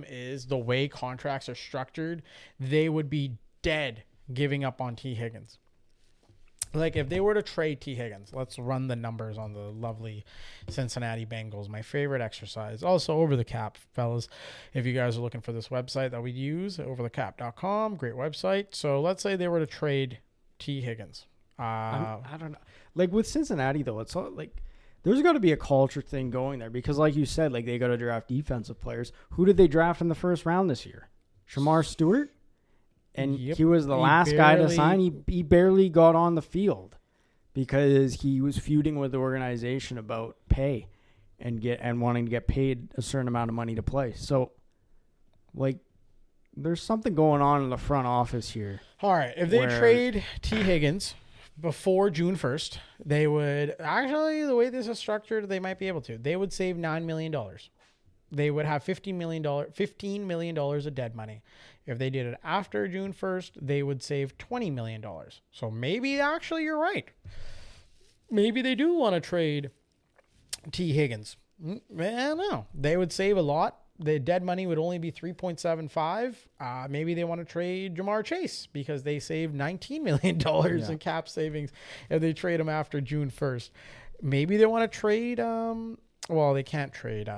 is the way contracts are structured. They would be dead giving up on T. Higgins. Like if they were to trade T. Higgins, let's run the numbers on the lovely Cincinnati Bengals. My favorite exercise. Also over the cap, fellas. If you guys are looking for this website that we use, overthecap.com, great website. So let's say they were to trade T. Higgins. I don't know. Like with Cincinnati though, it's all, like there's got to be a culture thing going there because, like you said, like they got to draft defensive players. Who did they draft in the first round this year? Shamar Stewart, and he was the last guy to sign. He barely got on the field because he was feuding with the organization about pay and wanting to get paid a certain amount of money to play. So, like, there's something going on in the front office here. All right, if they trade T. Higgins before June 1st, they would actually, the way this is structured, they might be able to. They would save $9 million. They would have $15 million of dead money. If they did it after June 1st, they would save $20 million. So maybe actually you're right. Maybe they do want to trade T. Higgins. I don't know. They would save a lot. The dead money would only be 3.75. Maybe they want to trade Jamar Chase because they saved $19 million in cap savings if they trade him after June 1st. Maybe they want to trade, well, they can't trade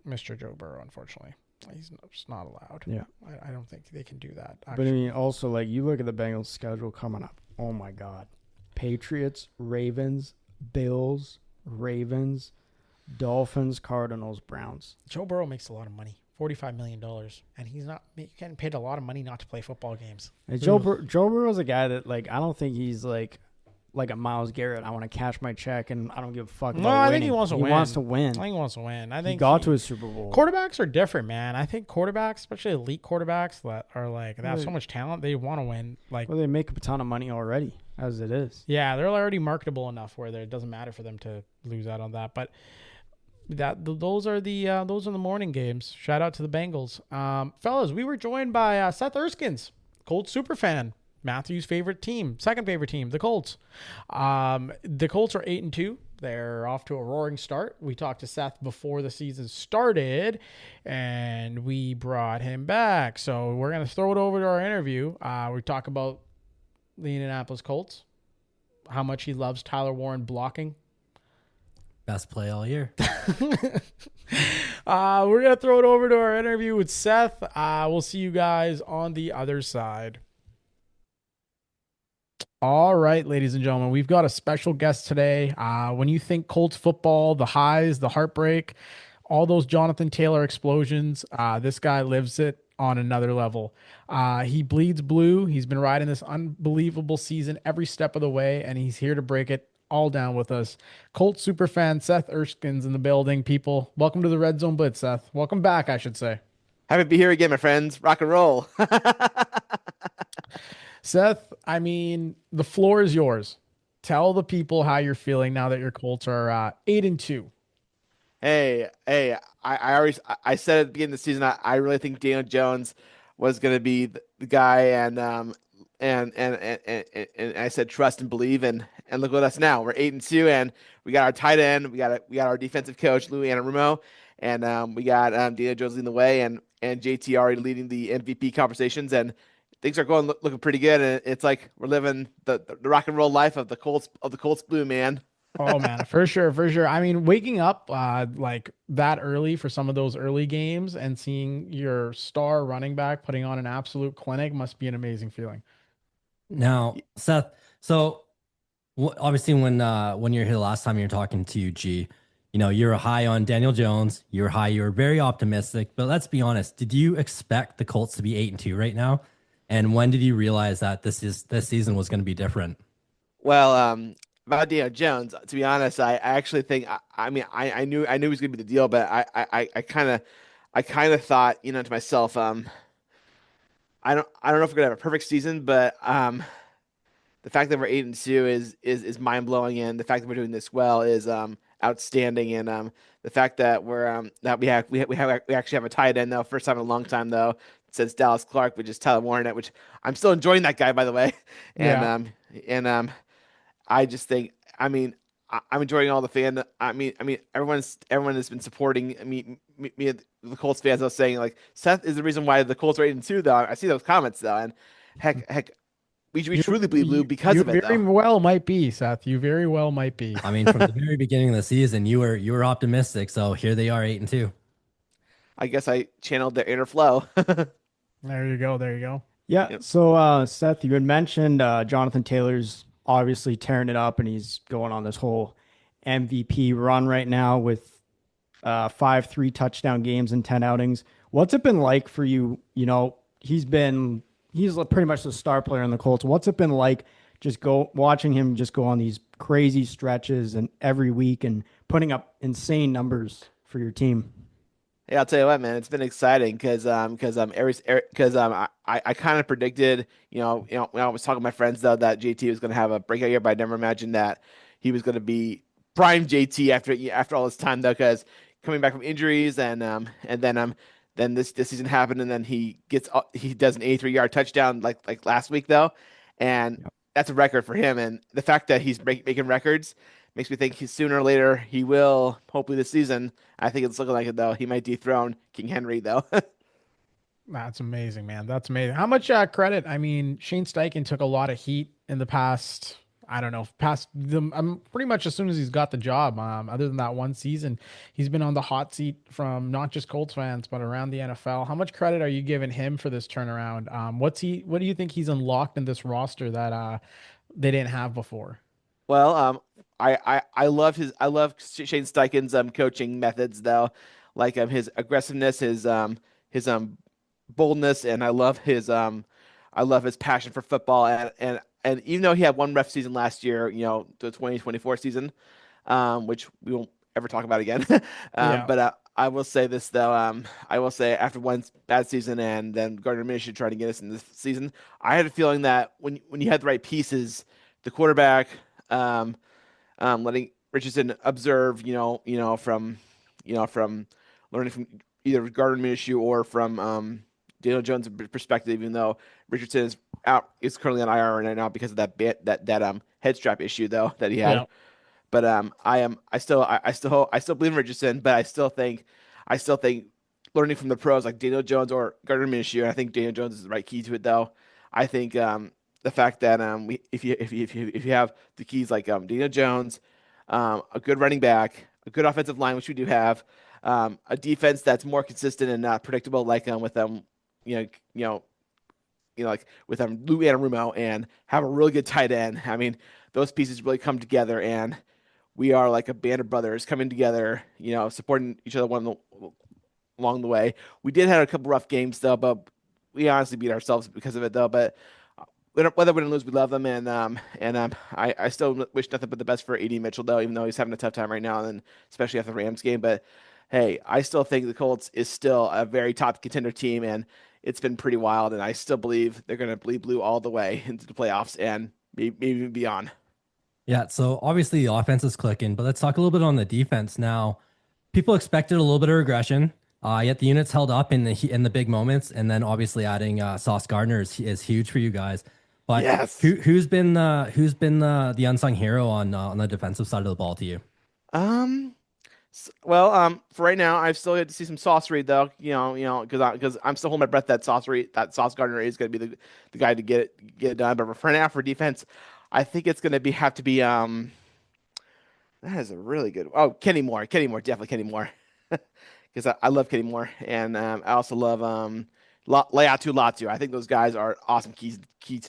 Mr. Joe Burrow, unfortunately. He's not allowed. Yeah. I don't think they can do that. Actually. But I mean, also, like, you look at the Bengals schedule coming up. Oh, my God. Patriots, Ravens, Bills, Ravens, Dolphins, Cardinals, Browns. Joe Burrow makes a lot of money, $45 million, and he's not getting paid a lot of money not to play football games. Joe Burrow's a guy that, like, I don't think he's like a Miles Garrett. I want to cash my check, and I don't give a fuck about winning. I think he wants to win. He wants to win. I think he wants to win. I think he got to a Super Bowl. Quarterbacks are different, man. I think quarterbacks, especially elite quarterbacks that are like, they have so much talent, they want to win. Like, well, they make a ton of money already, as it is. Yeah, they're already marketable enough where it doesn't matter for them to lose out on that. But those are the morning games. Shout out to the Bengals. Fellas, we were joined by Seth Irskens, Colts Super Fan. Matthew's favorite team, second favorite team, the Colts. The Colts are 8-2. They're off to a roaring start. We talked to Seth before the season started, and we brought him back. So we're going to throw it over to our interview. We talk about the Indianapolis Colts, how much he loves Tyler Warren blocking. Best play all year. We're going to throw it over to our interview with Seth. We'll see you guys on the other side. All right, ladies and gentlemen, we've got a special guest today. When you think Colts football, the highs, the heartbreak, all those Jonathan Taylor explosions, this guy lives it on another level. He bleeds blue. He's been riding this unbelievable season every step of the way, and he's here to break it all down with us. Colts Super Fan Seth Irskens in the building, people. Welcome to the Red Zone Blitz, Seth. Welcome back, I should say. Happy to be here again, my friends. Rock and roll. Seth, I mean, the floor is yours. Tell the people how you're feeling now that your Colts are 8-2. Hey, I said at the beginning of the season, I really think Daniel Jones was going to be the guy, and I said trust and believe, and look at us now. We're 8-2, and we got our tight end, we got our defensive coach Louis Anarumo, and we got Daniel Jones leading the way, and JT already leading the MVP conversations, and things are looking pretty good, and it's like we're living the rock and roll life of the Colts blue, man. Oh man, for sure. I mean, waking up like that early for some of those early games and seeing your star running back putting on an absolute clinic must be an amazing feeling. Now, Seth, so obviously when you're here last time, you were talking to G, you know, you're high on Daniel Jones. You were very optimistic, but let's be honest. Did you expect the Colts to be 8-2 right now? And when did you realize that this season was going to be different? Well, about Daniel Jones, to be honest, I actually think I knew he was going to be the deal, but I kind of thought, you know, to myself, I don't know if we're going to have a perfect season, but the fact that we're 8-2 is mind blowing, and the fact that we're doing this well is outstanding. And the fact that we actually have a tight end though, first time in a long time though, since Dallas Clark, which is Tyler Warren, which I'm still enjoying that guy, by the way. And I just think, I'm enjoying all the fan. Everyone has been supporting me, the Colts fans. I was saying like Seth is the reason why the Colts are 8-2 though. I see those comments though, and heck, we truly believe Lou because of it. You very well might be, Seth. You very well might be. I mean, from the very beginning of the season, you were optimistic. So here they are, 8-2. I guess I channeled their inner flow. There you go. Yeah. Yep. So Seth, you had mentioned Jonathan Taylor's obviously tearing it up, and he's going on this whole MVP run right now with 5 3-touchdown games and 10 outings. What's it been like for you? You know, he's pretty much the star player in the Colts. What's it been like watching him just go on these crazy stretches and every week and putting up insane numbers for your team? Yeah, I'll tell you what, man, it's been exciting because I kind of predicted, when I was talking to my friends though that JT was going to have a breakout year, but I never imagined that he was going to be prime JT after all this time though, because coming back from injuries and then this season happened, and then he does an 83-yard touchdown like last week though, and that's a record for him. And the fact that he's making records makes me think sooner or later he will, hopefully this season. I think it's looking like it though. He might dethrone King Henry though. That's amazing, man. That's amazing. How much credit? I mean, Shane Steichen took a lot of heat in the past. I'm pretty much as soon as he's got the job. Other than that one season, he's been on the hot seat from not just Colts fans but around the NFL. How much credit are you giving him for this turnaround? What do you think he's unlocked in this roster that they didn't have before? Well, I love Shane Steichen's coaching methods though, like his aggressiveness, his boldness, and I love his passion for football, and even though he had one rough season last year, the 2024 season, which we won't ever talk about again. But I will say this though, I will say after one bad season and then Gardner Minshew trying to get us in this season, I had a feeling that when you had the right pieces, the quarterback, letting Richardson observe, from learning from either Gardner Minshew or from Daniel Jones' perspective, even though Richardson is currently on IR right now because of that head strap issue though that he had. Yeah. But I still believe in Richardson, but I still think learning from the pros like Daniel Jones or Gardner Minshew, and I think Daniel Jones is the right key to it though. I think the fact that if you have the keys like Daniel Jones, a good running back, a good offensive line, which we do have, a defense that's more consistent and not predictable, like with with Lou Anarumo, and have a really good tight end. I mean, those pieces really come together, and we are like a band of brothers coming together, supporting each other along the way. We did have a couple rough games though, but we honestly beat ourselves because of it though. But whether win or lose, we love them, and I still wish nothing but the best for AD Mitchell though, even though he's having a tough time right now, and especially after the Rams game. But hey, I still think the Colts is still a very top contender team, and it's been pretty wild, and I still believe they're going to bleed blue all the way into the playoffs and maybe even beyond. Yeah, so obviously the offense is clicking, but let's talk a little bit on the defense now. People expected a little bit of regression, yet the units held up in the big moments, and then obviously adding Sauce Gardner is huge for you guys. But yes. who's been the unsung hero on the defensive side of the ball to you? Well, for right now, I've still yet to see some Sauce Reed though. Because I'm still holding my breath that Sauce Gardner is going to be the guy to get it done. But for now, for defense, I think it's going to have to be that is a really good. Oh, Kenny Moore, definitely Kenny Moore, because I love Kenny Moore, and I also love Laiatu Latu. I think those guys are awesome keys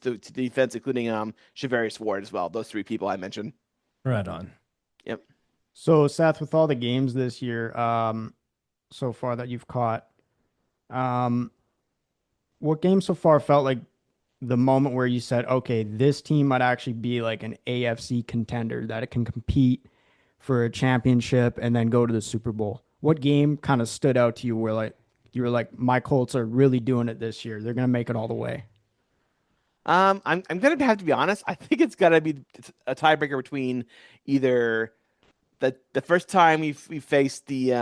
to defense, including Shavarius Ward as well. Those three people I mentioned. Right on. Yep. So Seth, with all the games this year, so far that you've caught, what game so far felt like the moment where you said, okay, this team might actually be like an AFC contender, that it can compete for a championship and then go to the Super Bowl? What game kind of stood out to you where you were like, my Colts are really doing it this year. They're going to make it all the way. I'm going to have to be honest. I think it's got to be a tiebreaker between either the first time we faced the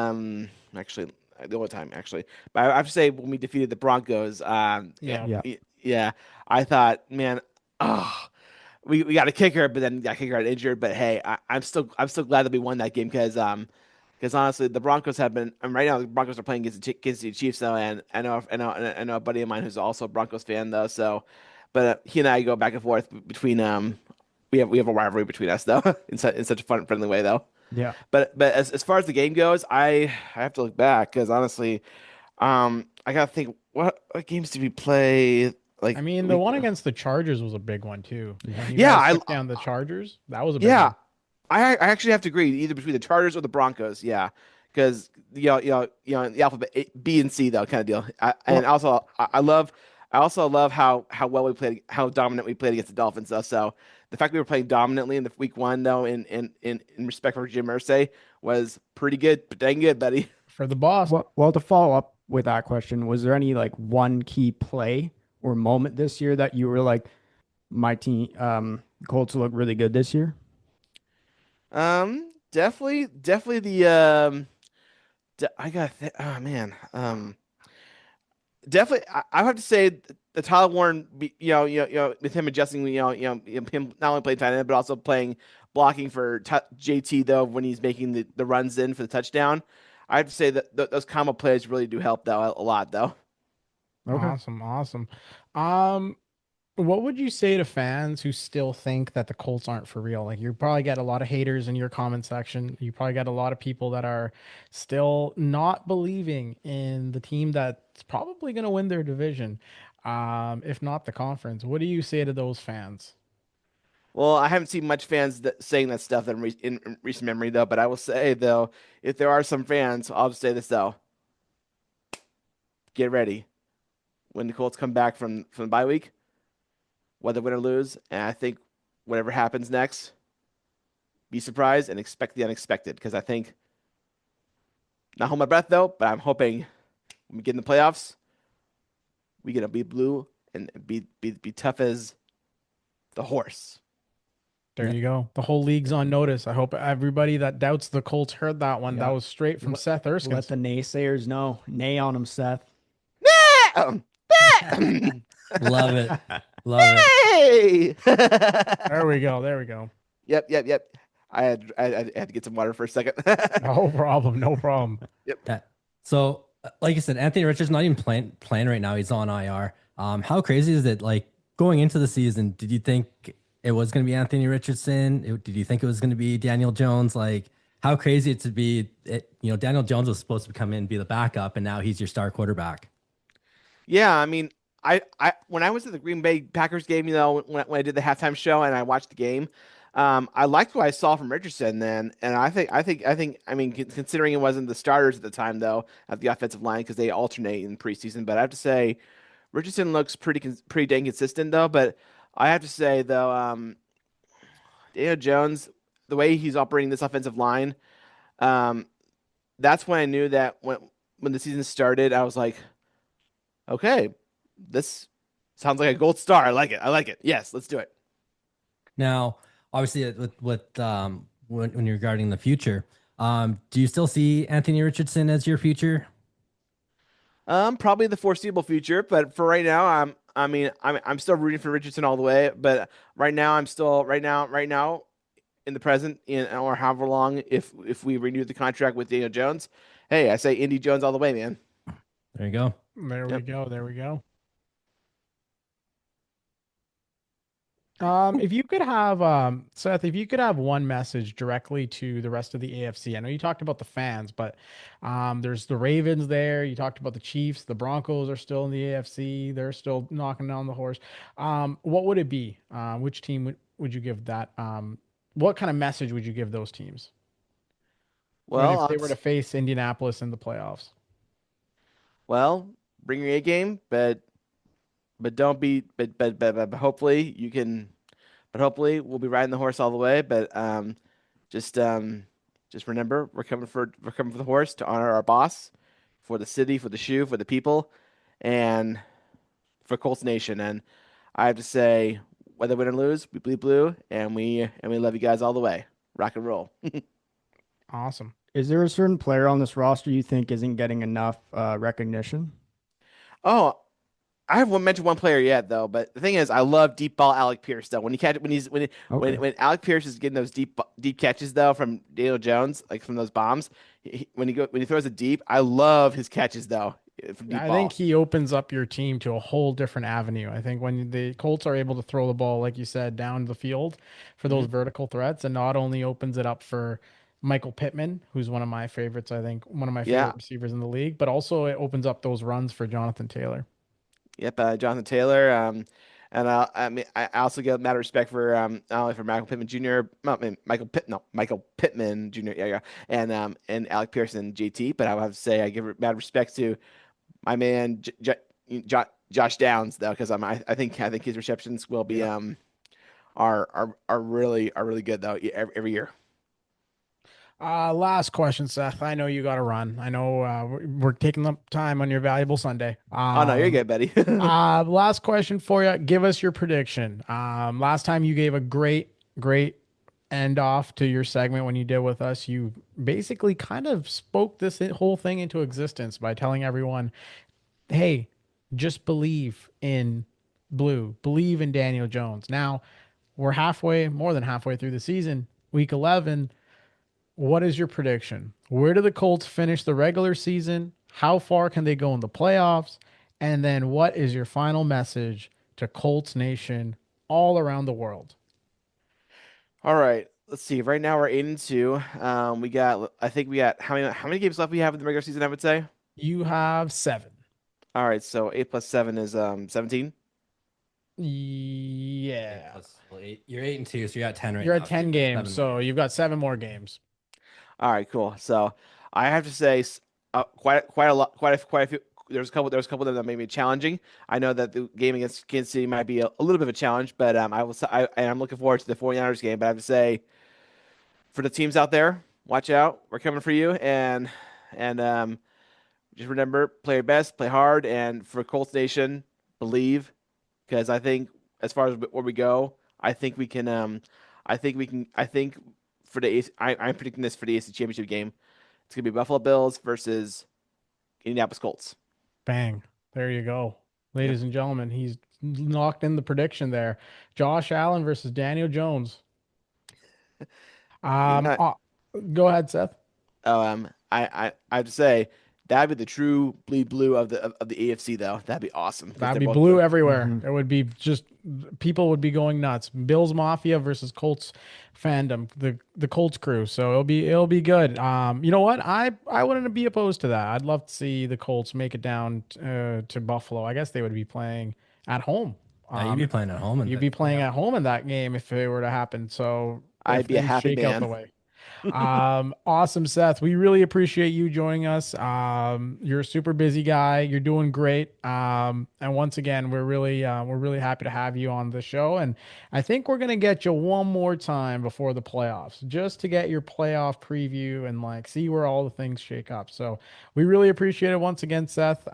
actually the only time actually, but I have to say when we defeated the Broncos, yeah, I thought, man, oh, we got a kicker, but then that kicker got injured. But hey, I'm still glad that we won that game because honestly the Broncos have been, and right now the Broncos are playing against the Chiefs though, and I know a buddy of mine who's also a Broncos fan though, so but he and I go back and forth between we have a rivalry between us though in such a fun friendly way though. Yeah. But as far as the game goes, I have to look back because honestly, I gotta think what games did we play? Like, I mean, the one against the Chargers was a big one too. Yeah, I took down the Chargers. That was a big one. I actually have to agree either between the Chargers or the Broncos. Yeah, because the alphabet B and C though kind of deal. And also I also love how well we played, how dominant we played against the Dolphins though. So the fact we were playing dominantly in the week one though, in respect for Jim Irsay, was pretty good, but dang good, buddy. For the boss. Well, to follow up with that question, was there any like one key play or moment this year that you were like, my team, Colts look really good this year? Definitely the oh man, definitely I have to say the Tyler Warren, with him adjusting, him not only playing tight end but also blocking for JT though when he's making the runs in for the touchdown. I have to say that those combo plays really do help though a lot though. Okay. Awesome. What would you say to fans who still think that the Colts aren't for real? Like, you probably get a lot of haters in your comment section. You probably get a lot of people that are still not believing in the team that's probably going to win their division, if not the conference. What do you say to those fans? Well, I haven't seen much fans saying that stuff in recent memory, though. But I will say, though, if there are some fans, I'll just say this, though. Get ready. When the Colts come back from the bye week, whether win or lose, and I think whatever happens next, be surprised and expect the unexpected. Because I think, not hold my breath, though, but I'm hoping when we get in the playoffs, we're going to be blue and be tough as the horse. There you go. The whole league's on notice. I hope everybody that doubts the Colts heard that one. That was straight from Seth Irskens. Let the naysayers know. Nay on them, Seth. Love it. Hey! There we go. Yep. I had to get some water for a second. No problem. Yep. So, like I said, Anthony Richards not even playing right now. He's on IR. How crazy is it? Like, going into the season, did you think it was going to be Anthony Richardson? Did you think it was going to be Daniel Jones? Like, how crazy it to be? Daniel Jones was supposed to come in and be the backup, and now he's your star quarterback. Yeah, I mean, I when I was at the Green Bay Packers game, when I did the halftime show and I watched the game, I liked what I saw from Richardson then, and I think I mean, considering it wasn't the starters at the time though at the offensive line because they alternate in preseason, but I have to say Richardson looks pretty dang consistent though. But I have to say though, Daniel Jones, the way he's operating this offensive line, that's when I knew that when the season started, I was like, okay, this sounds like a gold star. I like it. Yes, let's do it. Now, obviously, when you're regarding the future, do you still see Anthony Richardson as your future? Probably the foreseeable future, but for right now, I'm still rooting for Richardson all the way. But right now, I'm still right now in the present, or however long, if we renew the contract with Daniel Jones, hey, I say Indy Jones all the way, man. There you go. There we go. If you could have, Seth, if you could have one message directly to the rest of the AFC, I know you talked about the fans, but there's the Ravens there. You talked about the Chiefs. The Broncos are still in the AFC. They're still knocking down the horse. What would it be? Which team would you give that? What kind of message would you give those teams? Well, if they were to face Indianapolis in the playoffs. Well, bring your A game, but don't be, but hopefully you can, but hopefully we'll be riding the horse all the way. But just remember, we're coming for the horse to honor our boss, for the city, for the shoe, for the people, and for Colts Nation. And I have to say, whether win or lose, we bleed blue, and we love you guys all the way. Rock and roll. Awesome. Is there a certain player on this roster you think isn't getting enough recognition? Oh, I haven't mentioned one player yet though, but the thing is, I love deep ball Alec Pierce though. When Alec Pierce is getting those deep catches though from Daniel Jones, like from those bombs, when he throws it deep, I love his catches though. From deep I ball. think he opens up your team to a whole different avenue. I think when the Colts are able to throw the ball, like you said, down the field for those vertical threats, and not only opens it up for Michael Pittman, who's one of my favorites, I think one of my favorite receivers in the league, but also it opens up those runs for Jonathan Taylor. Yep, Jonathan Taylor. And I also give mad respect for not only for Michael Pittman Jr. Michael Pittman Jr. Yeah, and Alec Pierce and JT. But I would have to say I give mad respect to my man Josh Downs though, because I think his receptions will be are really good though every year. Last question, Seth. I know you got to run. I know we're taking up time on your valuable Sunday. Oh no, you're good, buddy. Last question for you. Give us your prediction. Last time you gave a great end off to your segment when you did with us. You basically kind of spoke this whole thing into existence by telling everyone, hey, just believe in Blue, believe in Daniel Jones. Now we're more than halfway through the season, week 11. What is your prediction? Where do the Colts finish the regular season? How far can they go in the playoffs? And then what is your final message to Colts Nation all around the world? All right. Let's see. Right now we're 8-2. I think we got how many games left we have in the regular season, I would say? You have 7. All right. So 8 plus 7 is 17. Yeah. You're 8-2, so you're at 10 right now. You're at 10 games, so you've got 7 more games. All right, cool. So I have to say, quite a few. There's a couple of them that made me challenging. I know that the game against Kansas City might be a little bit of a challenge, but I'm looking forward to the 49ers game. But I have to say, for the teams out there, watch out. We're coming for you, and just remember, play your best, play hard, and for Colts Nation, believe, because I think as far as where we go, I think we can. I'm predicting this for the AFC Championship game. It's gonna be Buffalo Bills versus Indianapolis Colts. Bang! There you go, ladies and gentlemen. He's knocked in the prediction there. Josh Allen versus Daniel Jones. Go ahead, Seth. I have to say that'd be the true bleed blue of the AFC though. That'd be awesome. That'd be blue everywhere. Mm-hmm. It would be just people would be going nuts. Bills Mafia versus Colts fandom, the Colts crew. So it'll be good. You know what? I wouldn't be opposed to that. I'd love to see the Colts make it down to Buffalo. I guess they would be playing at home. You'd be playing at home. You'd be playing at home in that game if it were to happen. So I'd be a happy man. Out the way. Awesome, Seth. We really appreciate you joining us. You're a super busy guy. You're doing great. And once again, we're really happy to have you on the show. And I think we're gonna get you one more time before the playoffs, just to get your playoff preview and see where all the things shake up. So we really appreciate it once again, Seth.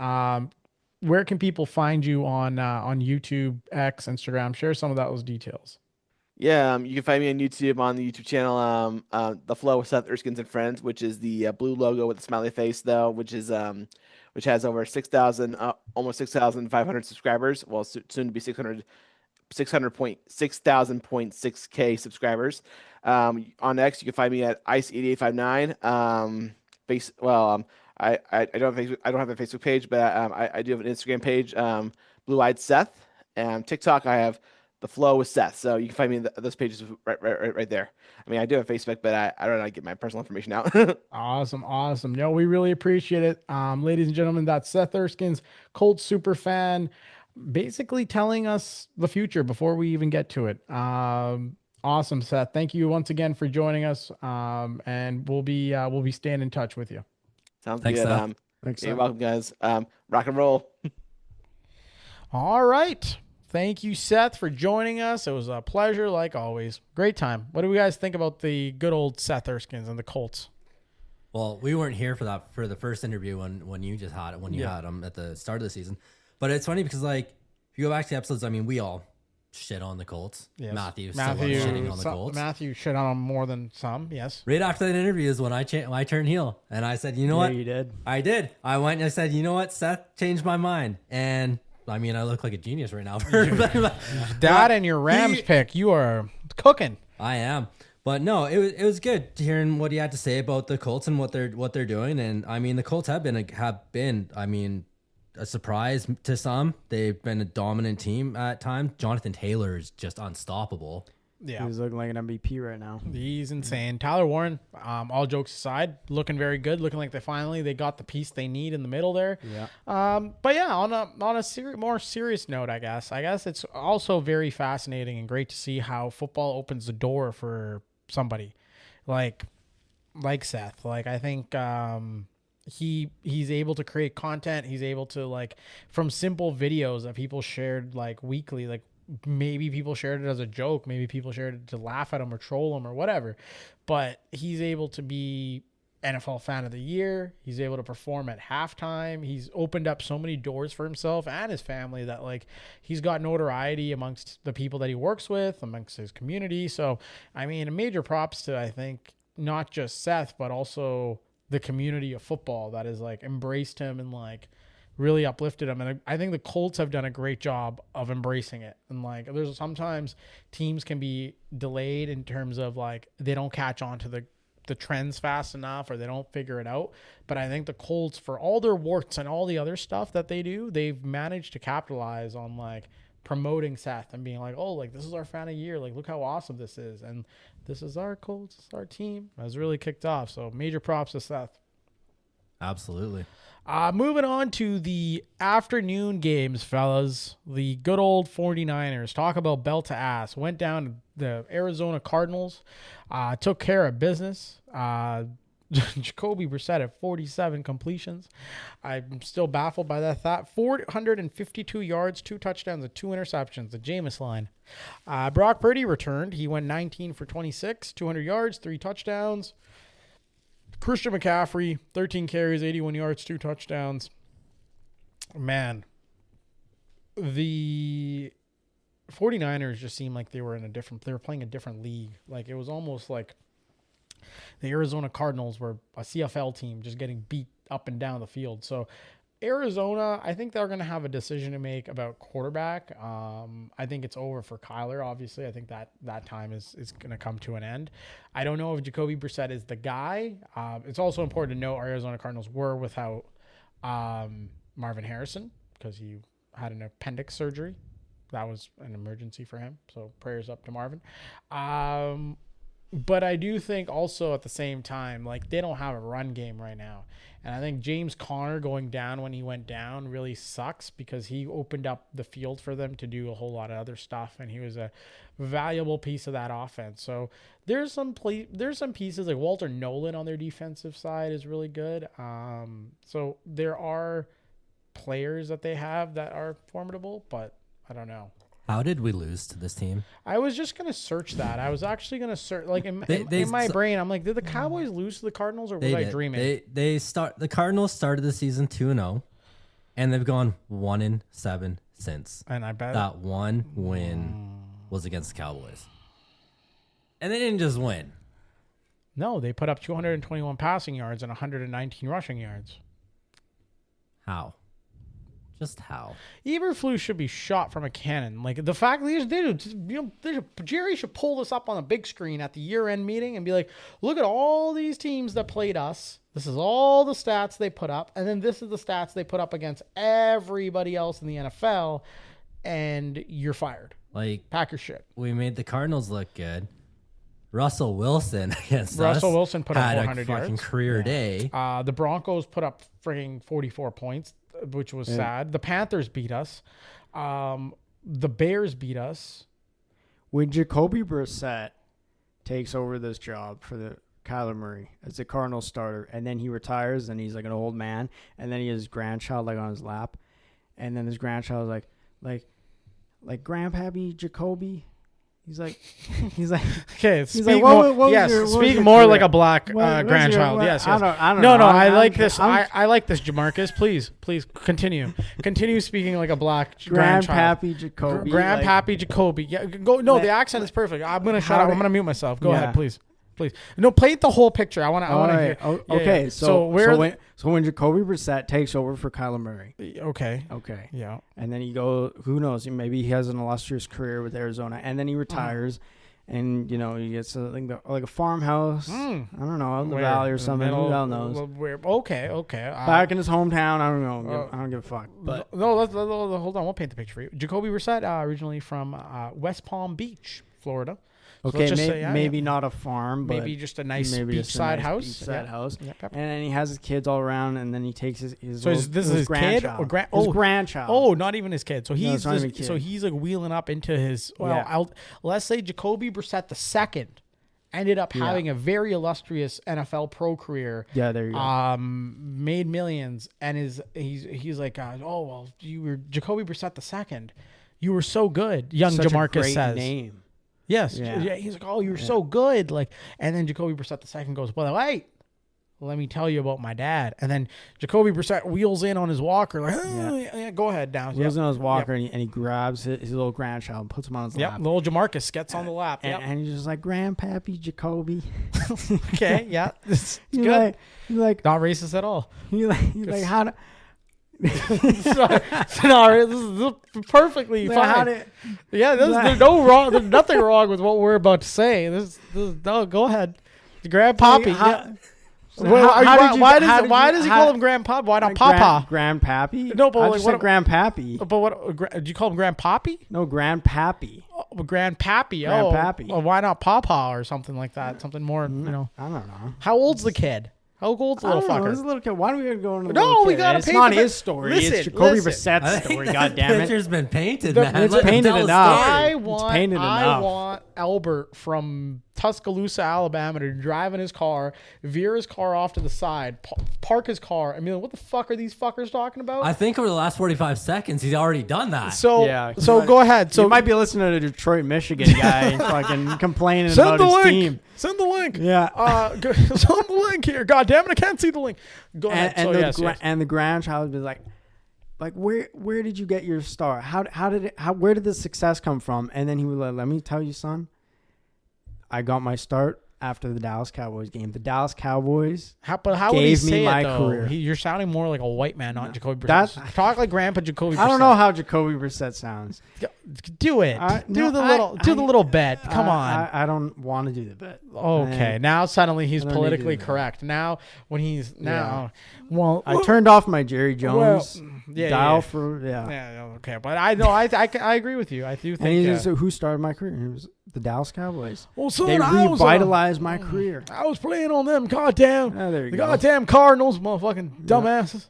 Where can people find you on YouTube, X, Instagram? Share some of those details. Yeah, you can find me on YouTube on the YouTube channel, The Flow with Seth Irskens and Friends, which is the blue logo with the smiley face, though, which has over 6,000, almost 6,500 subscribers. Well, soon to be 6,000.6K subscribers. On X, you can find me at Ice8859. I don't have a Facebook page, but I do have an Instagram page, Blue Eyed Seth, and TikTok I have The Flow with Seth. So you can find me in those pages right there. I mean, I do have Facebook, but I don't know how to get my personal information out. Awesome. No, we really appreciate it. Ladies and gentlemen, that's Seth Irskens, Colts Super Fan, basically telling us the future before we even get to it. Awesome, Seth. Thank you once again for joining us. And we'll be staying in touch with you. Sounds Thanks, good. Seth. Thanks, you're welcome, guys. Rock and roll. All right. Thank you, Seth, for joining us. It was a pleasure, like always. Great time. What do you guys think about the good old Seth Irskens and the Colts? Well, we weren't here for the first interview when you just had it, had him at the start of the season. But it's funny because if you go back to the episodes, I mean, we all shit on the Colts. Yes. Matthew shitting on the Colts. Matthew shit on them more than some. Yes. Right after that interview is when I turned heel, and I said, you know what? You did. I did. I went and I said, you know what? Seth changed my mind, and I mean, I look like a genius right now. That and your Rams pick, you are cooking. I am. But no, it was good hearing what he had to say about the Colts and what they're doing. And I mean, the Colts have been I mean, a surprise to some. They've been a dominant team at times. Jonathan Taylor is just unstoppable. Yeah, he's looking like an MVP right now. He's insane. Tyler Warren, all jokes aside, looking very good. Looking like they got the piece they need in the middle there. Yeah. But yeah, on a more serious note, I guess it's also very fascinating and great to see how football opens the door for somebody like Seth. Like, I think he's able to create content. He's able to, like, from simple videos that people shared like weekly, like maybe people shared it as a joke, maybe people shared it to laugh at him or troll him or whatever, but he's able to be NFL fan of the year. He's able to perform at halftime. He's opened up so many doors for himself and his family that, like, he's got notoriety amongst the people that he works with, amongst his community. So, I mean, major props to, I think, not just Seth, but also the community of football that has, like, embraced him and, like, really uplifted him. And I think the Colts have done a great job of embracing it. And, like, there's sometimes teams can be delayed in terms of, like, they don't catch on to the trends fast enough, or they don't figure it out. But I think the Colts, for all their warts and all the other stuff that they do, they've managed to capitalize on, like, promoting Seth and being like, oh, like, this is our fan of the year. Like, look how awesome this is. And this is our Colts. This is our team. It has really kicked off. So major props to Seth. Absolutely. Moving on to the afternoon games, fellas. The good old 49ers, talk about belt to ass, went down to the Arizona Cardinals, took care of business. Jacoby Brissett at 47 completions. I'm still baffled by that thought. 452 yards, 2 touchdowns, and 2 interceptions, the Jameis line. Brock Purdy returned. He went 19 for 26, 200 yards, 3 touchdowns. Christian McCaffrey, 13 carries, 81 yards, 2 touchdowns. Man, the 49ers just seemed like they were playing a different league. Like, it was almost like the Arizona Cardinals were a CFL team just getting beat up and down the field. So Arizona, I think they're going to have a decision to make about quarterback. I think it's over for Kyler, obviously. I think that time is going to come to an end. I don't know if Jacoby Brissett is the guy. It's also important to note our Arizona Cardinals were without Marvin Harrison because he had an appendix surgery. That was an emergency for him. So prayers up to Marvin. But I do think also at the same time, like, they don't have a run game right now. And I think James Conner going down when he went down really sucks because he opened up the field for them to do a whole lot of other stuff. And he was a valuable piece of that offense. So there's some pieces like Walter Nolan on their defensive side is really good. So there are players that they have that are formidable, but I don't know. How did we lose to this team? I was just going to search that. I was actually going to search, like, in my brain, I'm like, did the Cowboys lose to the Cardinals, or was I dreaming? The Cardinals started the season 2-0, and they've gone 1-7 since. And I bet that one win was against the Cowboys. And they didn't just win. No, they put up 221 passing yards and 119 rushing yards. How? Just how? Eberflus should be shot from a cannon. Like, the fact that Jerry should pull this up on a big screen at the year-end meeting and be like, look at all these teams that played us. This is all the stats they put up. And then this is the stats they put up against everybody else in the NFL. And you're fired. Like, pack your shit. We made the Cardinals look good. Russell Wilson against us. Russell Wilson put up 400 yards. Had a fucking yards. career day. The Broncos put up frigging 44 points, which was sad. The Panthers beat us. The Bears beat us. When Jacoby Brissett takes over this job for the Kyler Murray as the Cardinals starter, and then he retires, and he's like an old man, and then he has his grandchild like on his lap, and then his grandchild is like Grandpappy Jacoby, He's like, okay. Speak like, more. Yes, speak more like a black grandchild. Yes. I don't know. No, I like this. I like this, Jamarcus. Please continue. Continue speaking like a black grandchild. Grandpappy Jacoby. Grandpappy Jacoby. Yeah. Go. No, the accent is perfect. I'm gonna shut up. I'm gonna mute myself. Go ahead, please. No, paint the whole picture. I want to hear. Okay. Yeah. So when Jacoby Brissett takes over for Kyler Murray. Okay. Yeah. And then who knows? Maybe he has an illustrious career with Arizona, and then he retires, and he gets like a farmhouse. I don't know, out in the valley or something. Who the hell knows? Okay. Back in his hometown. I don't know. I don't give a fuck. But no, hold on. We'll paint the picture for you. Jacoby Brissett, originally from West Palm Beach, Florida. Okay, so maybe not a farm, but maybe just a nice beachside house. Beachside house. Yep. And then he has his kids all around, and then he takes his So this is his kid or his grandchild. Oh, not even his kid. So he's like wheeling up into his. Let's say Jacoby Brissett II ended up having a very illustrious NFL pro career. Yeah, there you go. Made millions, and he's like, you were Jacoby Brissett II. You were so good, young Such Jamarcus a great says. Name. Yes. Yeah. He's like, oh, you're so good. Like, and then Jacoby Brissett II goes, well, wait, let me tell you about my dad. And then Jacoby Brissett wheels in on his walker, like, go ahead, down. Wheels in on his walker, and he grabs his little grandchild and puts him on his lap. Little Jamarcus gets on the lap. And he's just like, Grandpappy Jacoby. Okay, yeah. It's good. Like, not racist at all. He's like, how to... No, this is perfectly fine. There's no wrong. There's nothing wrong with what we're about to say. No, go ahead, Grandpappy. Why does he call him Grandpa? Why not Papa? Grandpappy? No, but I just said Grandpappy. But what? Do you call him Grandpappy? No, Grandpappy. Grandpappy. Grandpappy. Oh, why not Papa or something like that? Something more. I don't know. How old's the kid? How old's the little fucker? This little kid. Why do we go into the No, little we kid? gotta It's paint not the his story. It's Jacoby Brissett's story. God damn it! Picture's been painted, man. It's painted enough. I want Albert from Tuscaloosa, Alabama, to drive in his car, veer his car off to the side, park his car. I mean, what the fuck are these fuckers talking about? I think over the last 45 seconds, he's already done that. So go ahead. So you might be listening to a Detroit, Michigan guy fucking complaining about his team. Send the link. Yeah. Send the link here. God damn it, I can't see the link. Go ahead. And the grandchild was like where did you get your star? Where did the success come from? And then he was like, let me tell you, son, I got my start after the Dallas Cowboys game. The Dallas Cowboys gave me my career. You're sounding more like a white man, not Jacoby Brissett. Talk like Grandpa Jacoby Brissett. I don't know how Jacoby Brissett sounds. Do it. Do the little bet. Come on. I don't want to do the bet. Okay. Now suddenly he's politically correct. Now when he's well, I turned off my Jerry Jones dial for okay, but I know I agree with you. I do think. And he just who started my career? It was the Dallas Cowboys. Well, son, they revitalized my career. I was playing on them goddamn goddamn Cardinals, motherfucking dumbasses.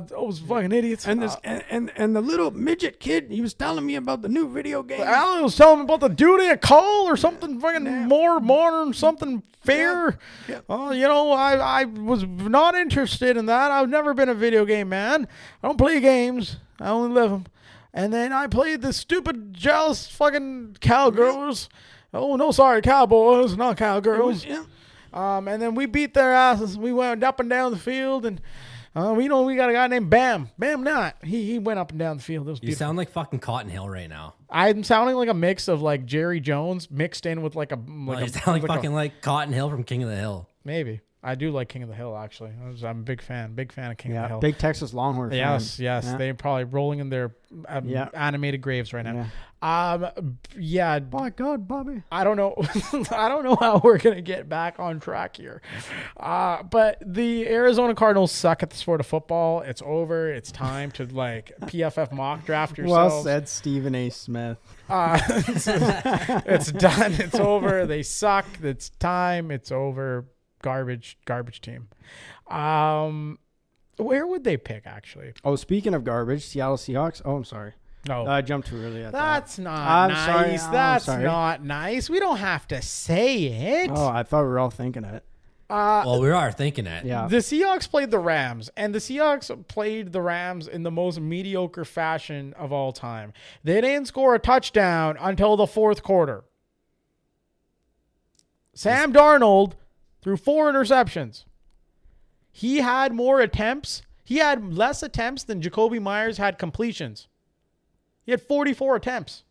Those fucking idiots. And and the little midget kid, he was telling me about the new video game. Alan was telling me about the duty of call or something fucking more modern, something fair. Yeah. I was not interested in that. I've never been a video game man. I don't play games. I only live them. And then I played the stupid, jealous fucking cowgirls. Oh, no, sorry, cowboys, not cowgirls. And then we beat their asses. We went up and down the field. And we got a guy named Bam. Bam Knott. He went up and down the field. It was beautiful. You sound like fucking Cotton Hill right now. I'm sounding like a mix of like Jerry Jones mixed in with like a... you sound like Cotton Hill from King of the Hill. Maybe. I do like King of the Hill, actually. I'm a big fan of King of the Hill. Big Texas Longhorn fan. Yes. Yeah. They're probably rolling in their animated graves right now. By God, Bobby. I don't know. I don't know how we're gonna get back on track here. But the Arizona Cardinals suck at the sport of football. It's over. It's time to PFF mock draft yourselves. Well said, Stephen A. Smith. It's done. It's over. They suck. It's time. It's over. Garbage team. Where would they pick, actually? Oh, speaking of garbage, Seattle Seahawks. Oh, I'm sorry. No, I jumped too early at that. That's not nice. That's not nice. We don't have to say it. Oh, I thought we were all thinking it. Well, we are thinking it. Yeah. The Seahawks played the Rams, and the Seahawks played the Rams in the most mediocre fashion of all time. They didn't score a touchdown until the fourth quarter. Sam Darnold threw 4 interceptions. He had more attempts. He had less attempts than Jacoby Myers had completions. He had 44 attempts.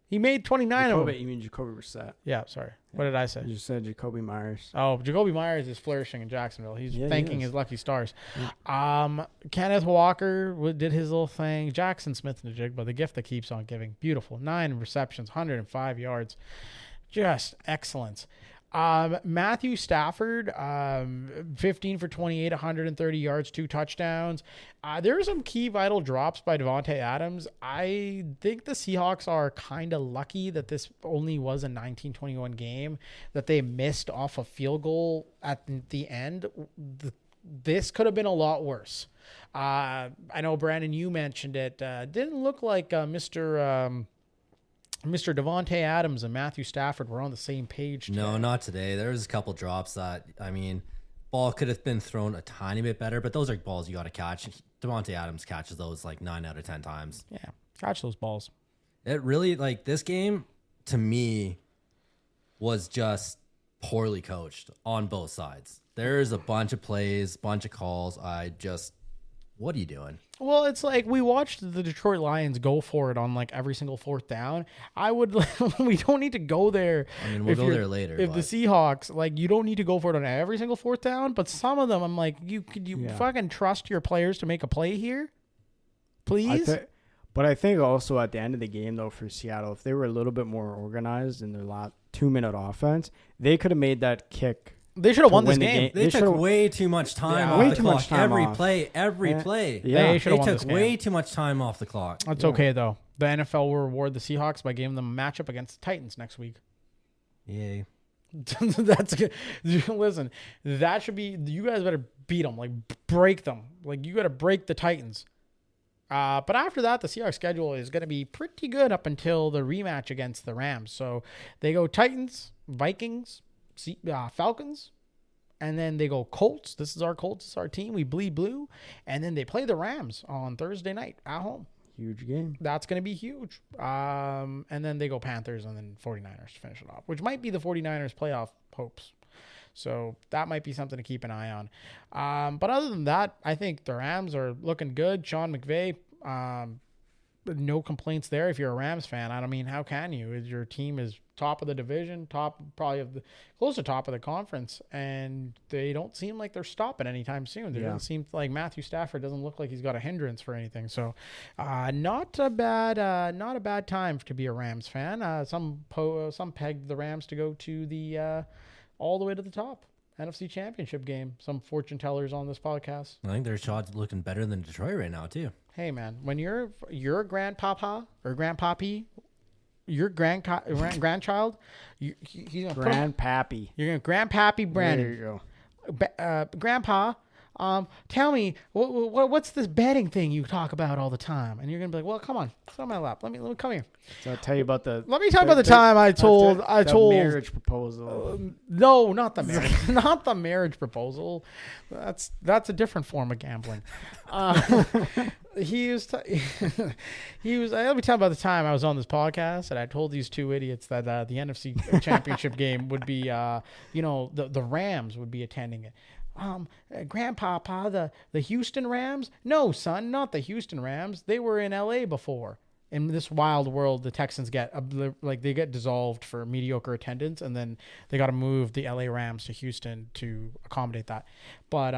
He made 29 of them. You mean Jacoby Brissett? Yeah, sorry. What did I say? You just said Jacoby Myers. Oh, Jacoby Myers is flourishing in Jacksonville. He's thanking his lucky stars. Kenneth Walker did his little thing. Jackson Smith in the jig, but the gift that keeps on giving. Beautiful. 9 receptions, 105 yards. Just excellence. Matthew Stafford, 15 for 28, 130 yards, 2 touchdowns. There are some key vital drops by Davante Adams. I think the Seahawks are kind of lucky that this only was a 19-21 game, that they missed off a field goal at the end. This could have been a lot worse. I know, Brandon, you mentioned it. Didn't look like Mr. Davante Adams and Matthew Stafford were on the same page today. No, not today. There was a couple drops that, ball could have been thrown a tiny bit better, but those are balls you got to catch. Davante Adams catches those like 9 out of 10 times. Yeah, catch those balls. It really, this game, to me, was just poorly coached on both sides. There's a bunch of plays, bunch of calls. What are you doing? Well, it's like we watched the Detroit Lions go for it on every single 4th down. We don't need to go there. We'll go there later. If the Seahawks, you don't need to go for it on every single 4th down, but some of them, I'm like, you fucking trust your players to make a play here? Please? But I think also at the end of the game, though, for Seattle, if they were a little bit more organized in their 2-minute offense, they could have made that kick. They should have won this game. They took way too much time off the clock. Every play. Yeah. They took way too much time off the clock. That's okay, though. The NFL will reward the Seahawks by giving them a matchup against the Titans next week. Yay. That's good. Listen, that should be... You guys better beat them. Break them. You got to break the Titans. But after that, the Seahawks schedule is going to be pretty good up until the rematch against the Rams. So they go Titans, Vikings, Falcons, and then they go Colts. This is our Colts. This is our team. We bleed blue. And then they play the Rams on Thursday night at home. Huge game. That's going to be huge. And then they go Panthers and then 49ers to finish it off, which might be the 49ers playoff hopes. So that might be something to keep an eye on. But other than that, I think the Rams are looking good. Sean McVay, no complaints there. If you're a Rams fan, how can you? Your team is top of the division, close to top of the conference, and they don't seem like they're stopping anytime soon. It doesn't seem like Matthew Stafford doesn't look like he's got a hindrance for anything. So, not a bad time to be a Rams fan. Some pegged the Rams to go to the all the way to the top. NFC Championship game. Some fortune tellers on this podcast. I think their shot's looking better than Detroit right now too. Hey man, when you're a grandpapa or grandpappy, your grandchild, he's gonna grandpappy. You're gonna grandpappy Brandon. There you go. Grandpa, tell me what's this betting thing you talk about all the time? And you're gonna be like, well, come on, sit on my lap. Let me come here. So I'll tell you about Let me talk about the time I told marriage proposal. No, not the marriage, not the marriage proposal. That's a different form of gambling. Let me tell about the time I was on this podcast and I told these two idiots that the NFC Championship game would be, the Rams would be attending it. Grandpapa, the Houston Rams? No, son, not the Houston Rams. They were in LA before. In this wild world, the Texans get dissolved for mediocre attendance, and then they got to move the LA Rams to Houston to accommodate that. But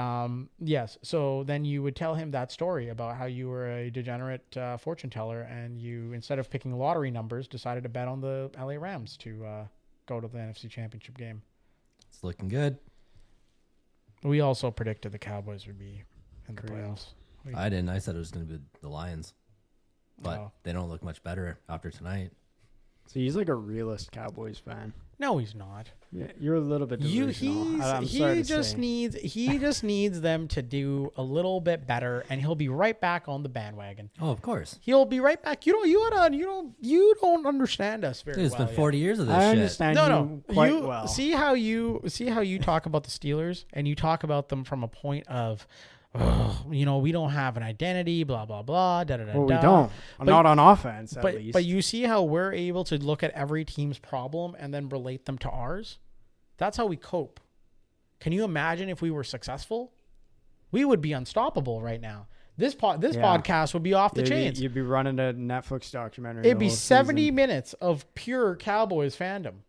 yes, so then you would tell him that story about how you were a degenerate fortune teller, and you, instead of picking lottery numbers, decided to bet on the LA Rams to go to the NFC Championship game. It's looking good. We also predicted the Cowboys would be in the playoffs. I didn't. I said it was going to be the Lions. But they don't look much better after tonight. So he's like a realist Cowboys fan. No, he's not. Yeah, you're a little bit delusional. He just needs them to do a little bit better, and he'll be right back on the bandwagon. Oh, of course. He'll be right back. You don't understand us very well. It's been 40 years of this shit. I understand you quite well. See how you talk about the Steelers, and you talk about them from a point of, we don't have an identity, blah, blah, blah, Well, we don't. Not on offense, at least. But you see how we're able to look at every team's problem and then relate them to ours? That's how we cope. Can you imagine if we were successful? We would be unstoppable right now. This podcast would be off the chains. You'd be running a Netflix documentary. It'd be 70 minutes of pure Cowboys fandom.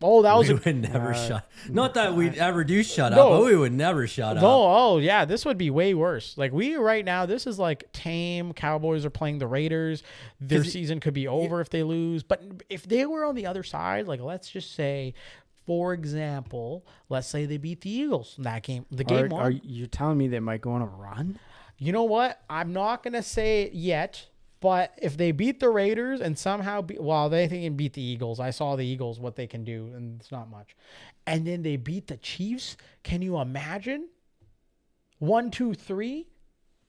Oh, that was we would never shut. Not that we'd ever do shut up, but we would never shut up. Oh yeah, this would be way worse. Like we right now, this is like tame. Cowboys are playing the Raiders. Their season could be over if they lose. But if they were on the other side, like let's just say, for example, let's say they beat the Eagles in that game. The game are you telling me they might go on a run? You know what? I'm not gonna say it yet. But if they beat the Raiders and somehow, they can beat the Eagles. I saw the Eagles, what they can do, and it's not much. And then they beat the Chiefs. Can you imagine? 1, 2, 3.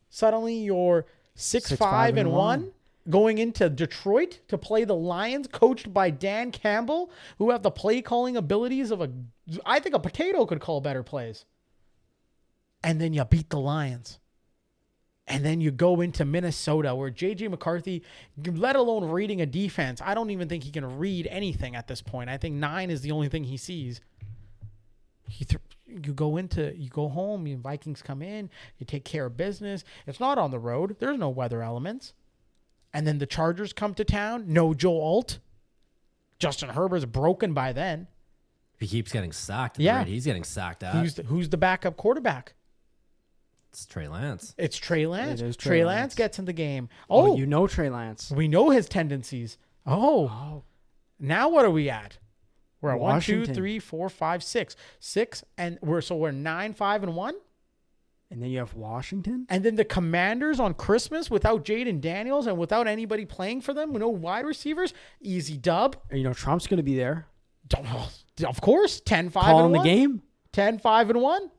Suddenly you're 6-5-1 going into Detroit to play the Lions, coached by Dan Campbell, who have the play calling abilities of I think a potato could call better plays. And then you beat the Lions. And then you go into Minnesota where J.J. McCarthy, let alone reading a defense, I don't even think he can read anything at this point. I think 9 is the only thing he sees. You go home, your Vikings come in, you take care of business. It's not on the road. There's no weather elements. And then the Chargers come to town. No Joe Alt. Justin Herbert's broken by then. He keeps getting sacked. Yeah. He's getting sacked out. Who's the backup quarterback? It's Trey Lance. It's Trey Lance. Trey Lance gets in the game. Oh, you know Trey Lance. We know his tendencies. Oh. Now what are we at? We're at Washington. 1, 2, 3, 4, 5, 6. 6, and we're 9-5-1. And then you have Washington. And then the Commanders on Christmas without Jaden Daniels and without anybody playing for them, with no wide receivers. Easy dub. And you know Trump's going to be there. Of course. 10-5-1. Calling the game. 10-5-1.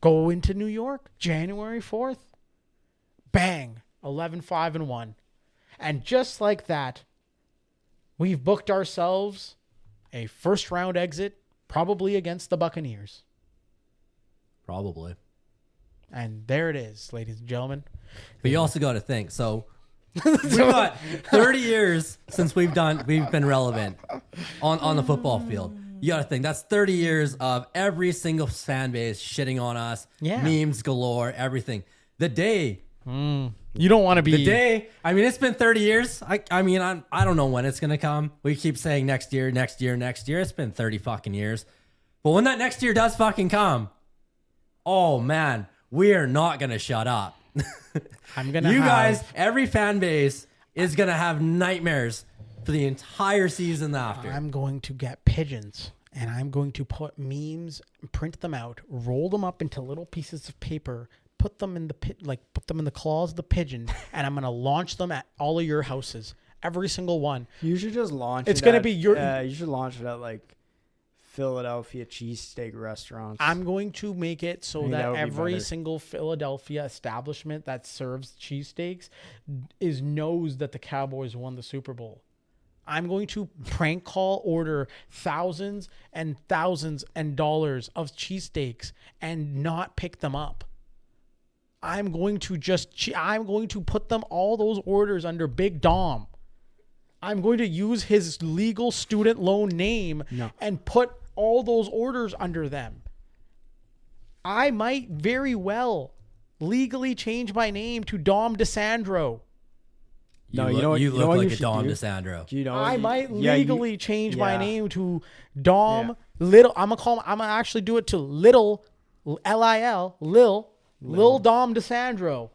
Go into New York, January 4th. Bang, 11-5-1. And just like that, we've booked ourselves a first-round exit, probably against the Buccaneers. Probably. And there it is, ladies and gentlemen. But you also got to think, so we've got 30 years since we've been relevant on the football field. You got to think, that's 30 years of every single fan base shitting on us, memes galore, everything. The day. You don't want to be. The day. I mean, it's been 30 years. I don't know when it's going to come. We keep saying next year. It's been 30 fucking years. But when that next year does fucking come, oh, man, we are not going to shut up. Guys, every fan base is going to have nightmares for the entire season after. I'm going to get pigeons and I'm going to put memes, print them out, roll them up into little pieces of paper, put them in the claws of the pigeon, and I'm going to launch them at all of your houses, every single one. You should just launch it's going to be your you should launch it at like Philadelphia cheesesteak restaurants. I'm going to make it so that every single Philadelphia establishment that serves cheesesteaks knows that the Cowboys won the Super Bowl. I'm going to prank call order thousands and thousands and dollars of cheesesteaks and not pick them up. I'm going to put all those orders under Big Dom. I'm going to use his legal student loan name and put all those orders under them. I might very well legally change my name to Dom DeSandro. You look like a Dom DeSandro. I might legally change my name to Dom Little. I'm gonna actually do it to Little Lil Dom DeSandro.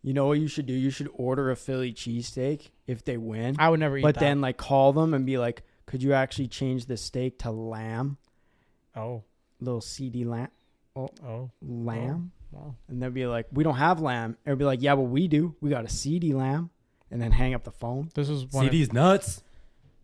You know what you should do? You should order a Philly cheesesteak if they win. I would never eat that. But then like call them and be like, could you actually change the steak to lamb? Oh. Little CD lamb. Lamb. Oh. And they'll be like, we don't have lamb. And they'll be like, yeah, but we do. We got a CD lamb. And then hang up the phone. This is CD's nuts.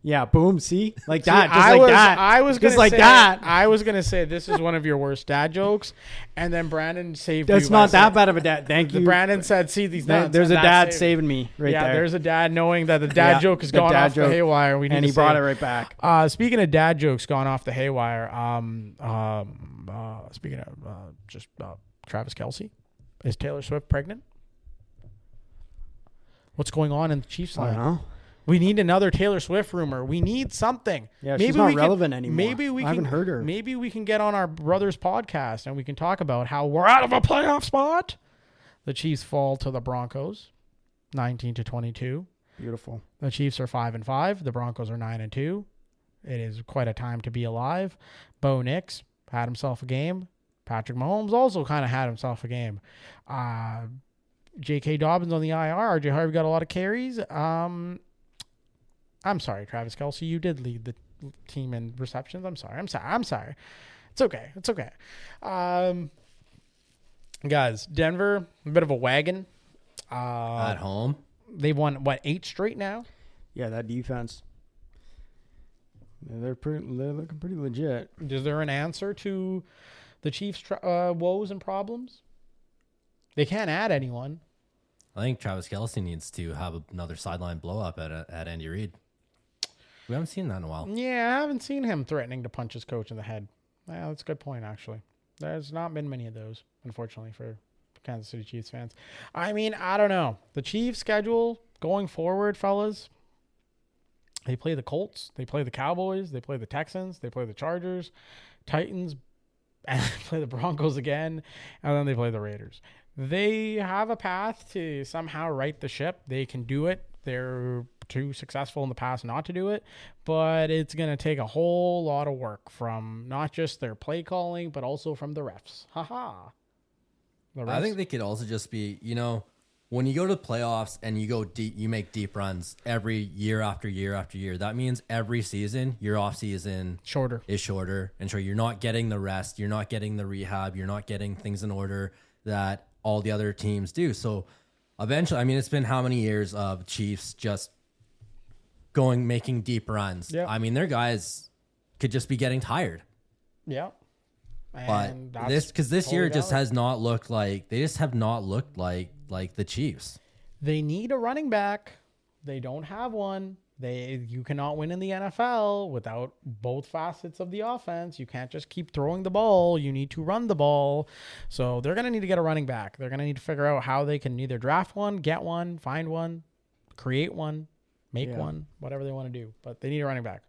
Yeah, boom, see? Like that, I was going to say this is one of your worst dad jokes, and then Brandon saved That's you. That's not that bad of a dad. Thank you. Brandon said, see these nuts. There's a dad saving me there. Yeah, there's a dad knowing that the dad joke has gone off the haywire. And he brought it right back. Speaking of dad jokes gone off the haywire, speaking of Travis Kelce, is Taylor Swift pregnant? What's going on in the Chiefs line? I don't know. We need another Taylor Swift rumor. We need something. Yeah, she's not relevant anymore. I haven't heard her. Maybe we can get on our brother's podcast and we can talk about how we're out of a playoff spot. The Chiefs fall to the Broncos, 19-22. Beautiful. The Chiefs are 5-5. The Broncos are 9-2. It is quite a time to be alive. Bo Nix had himself a game. Patrick Mahomes also kind of had himself a game. J.K. Dobbins on the IR. R.J. Harvey got a lot of carries. I'm sorry, Travis Kelce. You did lead the team in receptions. I'm sorry. It's okay. Guys, Denver, a bit of a wagon. At home. They've won, 8 straight now? Yeah, that defense. They're looking pretty legit. Is there an answer to the Chiefs' woes and problems? They can't add anyone. I think Travis Kelce needs to have another sideline blow up at Andy Reid. We haven't seen that in a while. Yeah, I haven't seen him threatening to punch his coach in the head. Yeah, that's a good point, actually. There's not been many of those, unfortunately, for Kansas City Chiefs fans. I mean, I don't know. The Chiefs' schedule going forward, fellas, they play the Colts, they play the Cowboys, they play the Texans, they play the Chargers, Titans, and they play the Broncos again, and then they play the Raiders. They have a path to somehow right the ship. They can do it. They're too successful in the past not to do it, but it's going to take a whole lot of work from not just their play calling, but also from the refs. I think they could also just be, when you go to the playoffs and you go deep, you make deep runs every year after year after year. That means every season, your off season is shorter. And so you're not getting the rest. You're not getting the rehab. You're not getting things in order that all the other teams do. So eventually, it's been how many years of Chiefs just making deep runs. Yep. Their guys could just be getting tired. Yeah. But this year just has not looked like, they just have not looked like the Chiefs. They need a running back. They don't have one. You cannot win in the NFL without both facets of the offense. You can't just keep throwing the ball. You need to run the ball. So they're going to need to get a running back. They're going to need to figure out how they can either draft one, get one, find one, create one, make one, whatever they want to do. But they need a running back.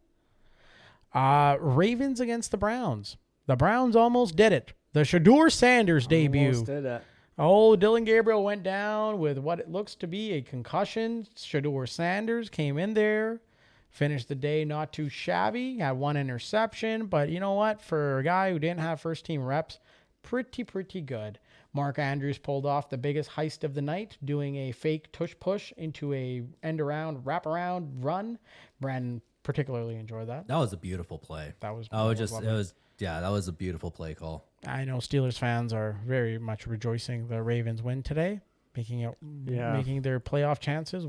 Ravens against the Browns. The Browns almost did it. The Shedeur Sanders debut. Almost did it. Oh, Dylan Gabriel went down with what it looks to be a concussion. Shedeur Sanders came in there, finished the day not too shabby, had 1 interception. But you know what? For a guy who didn't have first-team reps, pretty good. Mark Andrews pulled off the biggest heist of the night, doing a fake tush push into a end-around, wrap-around run. Brandon particularly enjoyed that. That was a beautiful play. That was a beautiful play call. I know Steelers fans are very much rejoicing the Ravens win today, making their playoff chances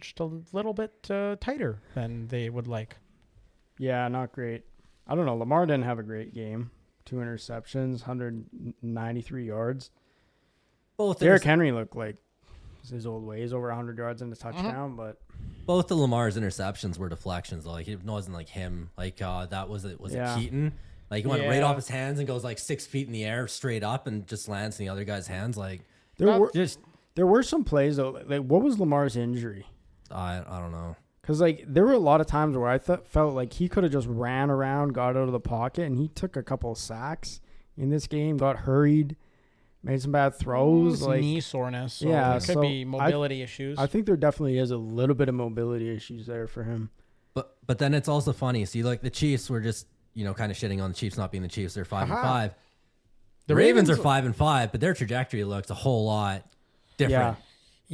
just a little bit tighter than they would like. Yeah, not great. I don't know. Lamar didn't have a great game. 2 interceptions, 193 yards. Derrick Henry looked like his old ways, over 100 yards and a touchdown, but both of Lamar's interceptions were deflections. Like it wasn't like him. Like that was it Keaton. Like he went right off his hands and goes like 6 feet in the air straight up and just lands in the other guy's hands. Like there were some plays though. Like what was Lamar's injury? I don't know. Because like there were a lot of times where I felt like he could have just ran around, got out of the pocket, and he took a couple of sacks in this game. Got hurried, made some bad throws, like knee soreness. So it could be mobility issues. I think there definitely is a little bit of mobility issues there for him. But then it's also funny. See, like the Chiefs were just kind of shitting on the Chiefs not being the Chiefs. They're 5-5. The Ravens are 5-5, but their trajectory looks a whole lot different.